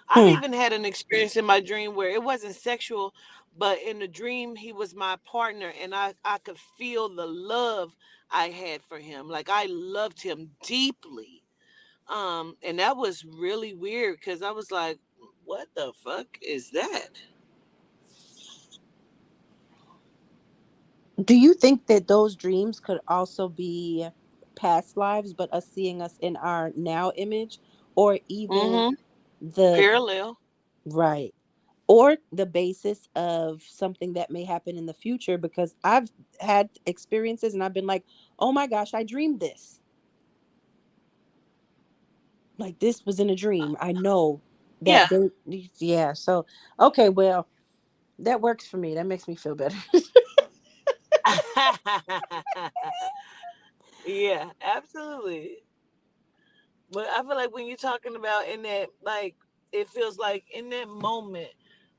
S2: I've
S5: Hmm.
S2: even had an experience in my dream where it wasn't sexual, but in the dream he was my partner, and I could feel the love I had for him. Like I loved him deeply. And that was really weird because I was like, what the fuck is that?
S5: Do you think that those dreams could also be past lives, but us seeing us in our now image, or even
S2: Mm-hmm.
S5: the
S2: Parallel.
S5: right, or the basis of something that may happen in the future? Because I've had experiences and I've been like, oh my gosh, I dreamed this. Like this was in a dream. I know that
S2: Yeah.
S5: they, yeah. So, okay, well, that works for me. That makes me feel better.
S2: Yeah, absolutely. But I feel like when you're talking about in that, like, it feels like in that moment,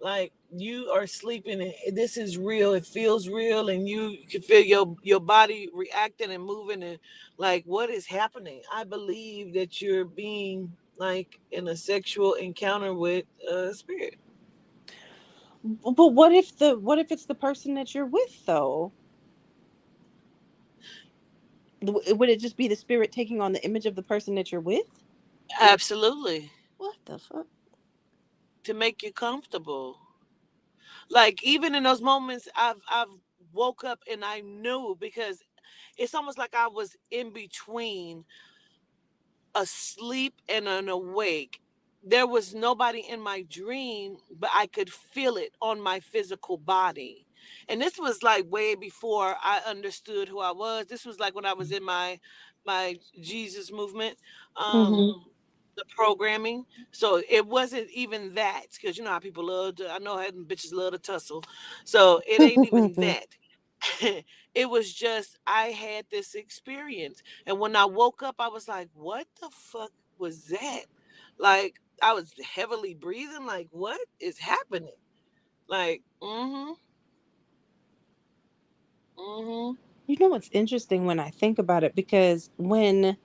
S2: like you are sleeping and this is real. It feels real, and you can feel your body reacting and moving, and like what is happening. I believe that you're being like in a sexual encounter with a spirit.
S5: But what if it's the person that you're with though? Would it just be the spirit taking on the image of the person that you're with?
S2: Absolutely,
S5: What the fuck?
S2: to make you comfortable. Like even in those moments, I've woke up and I knew because it's almost like I was in between asleep and an awake. There was nobody in my dream, but I could feel it on my physical body. And this was like way before I understood who I was. This was like when I was in my Jesus movement,
S5: Mm-hmm.
S2: the programming. So it wasn't even that, because you know how people love to. I know how bitches love to tussle. So it ain't even that. It was just I had this experience, and when I woke up, I was like, "What the fuck was that?" Like I was heavily breathing. Like, what is happening? Like,
S5: You know what's interesting when I think about it, because when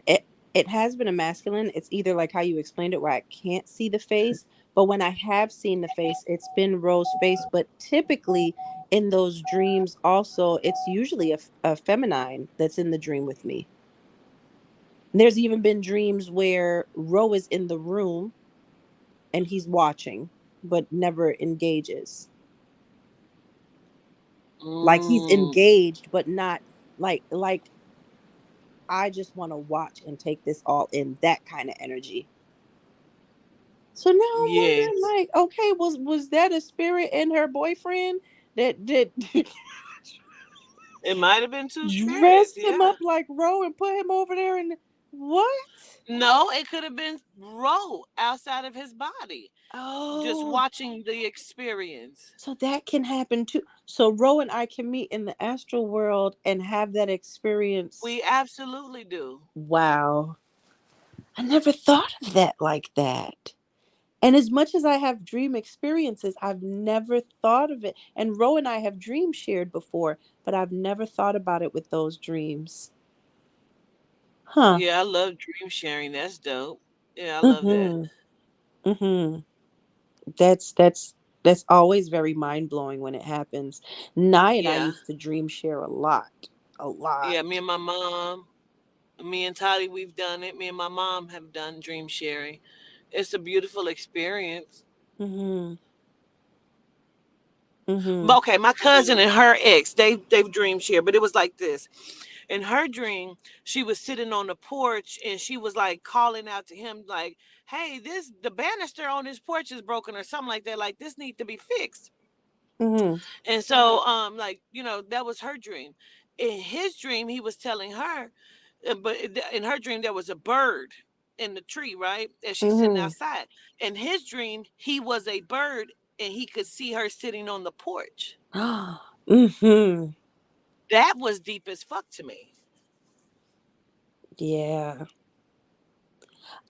S5: it has been a masculine, it's either like how you explained it, where I can't see the face, but when I have seen the face, it's been Rose's face. But typically in those dreams also, it's usually a feminine that's in the dream with me. There's even been dreams where Ro is in the room and he's watching but never engages. Like he's
S2: mm,
S5: engaged but not like I just want to watch and take this all in, that kind of energy. So now I'm wondering,
S2: yes.
S5: like, okay, was that a spirit in her boyfriend that
S2: It might have been two spirits.
S5: dressed him
S2: Yeah.
S5: up like Ro and put him over there and what?
S2: No, it could have been Ro outside of his body, just
S5: Oh,
S2: watching the experience.
S5: so that can happen too. So Ro and I can meet in the astral world and have that experience.
S2: We absolutely do.
S5: Wow. I never thought of that like that. And as much as I have dream experiences, I've never thought of it. And Ro and I have dream shared before, but I've never thought about it with those dreams. Huh.
S2: Yeah, I love dream sharing. That's dope. Yeah, I love that.
S5: Mm-hmm. Mm-hmm. That's always very mind blowing when it happens. Nye and I
S2: Yeah.
S5: used to dream share a lot. A lot.
S2: Yeah, me and my mom, me and Toddy, we've done it. Me and my mom have done dream sharing. It's a beautiful experience.
S5: Mm-hmm. Mm-hmm.
S2: But okay, my cousin and her ex, they've dream shared, but it was like this. In her dream, she was sitting on the porch and she was like calling out to him like, "Hey, this the banister on this porch is broken or something like that. Like this need to be fixed."
S5: Mm-hmm.
S2: And so like, that was her dream. In his dream, he was telling her, but in her dream there was a bird in the tree, right? As she's sitting
S5: Mm-hmm.
S2: outside. In his dream, he was a bird and he could see her sitting on the porch.
S5: Mm-hmm.
S2: That was deep as fuck to me.
S5: Yeah.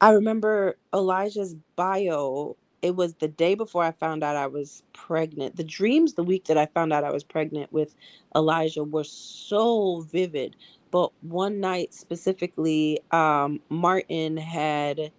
S5: I remember Elijah's bio. It was the day before I found out I was pregnant. The dreams the week that I found out I was pregnant with Elijah were so vivid. But one night specifically, Martin had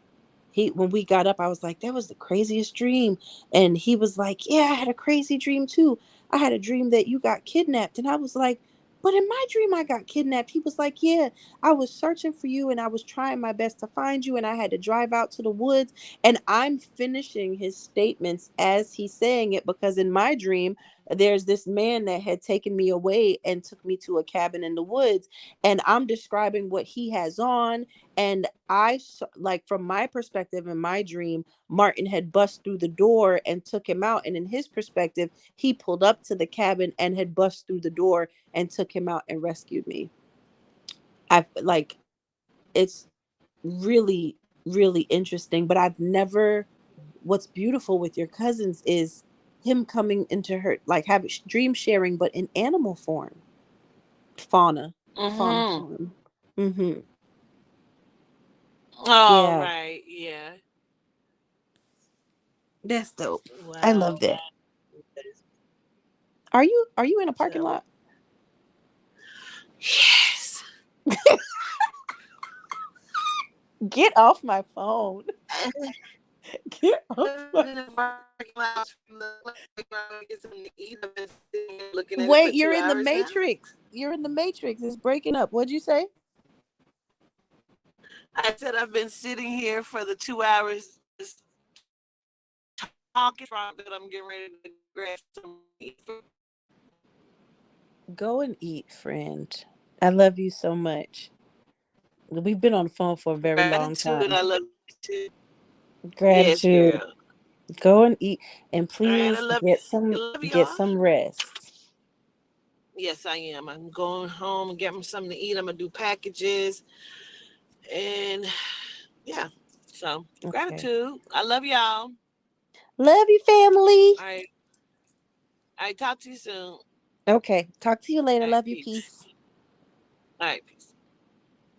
S5: he when we got up, I was like, that was the craziest dream. And he was like, yeah, I had a crazy dream too. I had a dream that you got kidnapped. And I was like, but in my dream I got kidnapped. He was like, yeah, I was searching for you and I was trying my best to find you and I had to drive out to the woods. And I'm finishing his statements as he's saying it, because in my dream there's this man that had taken me away and took me to a cabin in the woods, and I'm describing what he has on. And like, from my perspective in my dream, Martin had bust through the door and took him out, and in his perspective he pulled up to the cabin and had bust through the door and took him out and rescued me. I like It's really, really interesting, but I've never what's beautiful with your cousins is him coming into her, like, having dream sharing but in animal form, fauna
S2: Mm-hmm.
S5: form. Mm-hmm.
S2: All
S5: Yeah,
S2: right. Yeah.
S5: that's dope. I
S2: Wow.
S5: love that. Are you in a parking
S2: So
S5: lot?
S2: yes.
S5: Get off my phone. Get off my.
S2: In the parking lot, like get something to eat. I've been sitting here looking at it for
S5: Wait, you're
S2: two
S5: in the
S2: hours now.
S5: matrix. You're in the matrix. It's breaking up. What'd you say?
S2: I said I've been sitting here for the 2 hours just talking that I'm getting ready to grab some meat.
S5: Go and eat, friend. I love you so much. We've been on the phone for a very long
S2: Gratitude.
S5: time.
S2: I love you too. Yes,
S5: Gratitude.
S2: girl.
S5: Go and eat, and
S2: All right, I
S5: please
S2: love you.
S5: get
S2: I
S5: some
S2: love
S5: get
S2: y'all.
S5: some rest.
S2: Yes, I am. I'm going home and getting something to eat. I'm gonna do packages and yeah. So
S5: Okay.
S2: gratitude. I love y'all.
S5: Love you, family.
S2: All right. I talk to you soon. All
S5: Okay. Talk to you later.
S2: right.
S5: Love you.
S2: Peace.
S5: Peace.
S2: All right. Peace.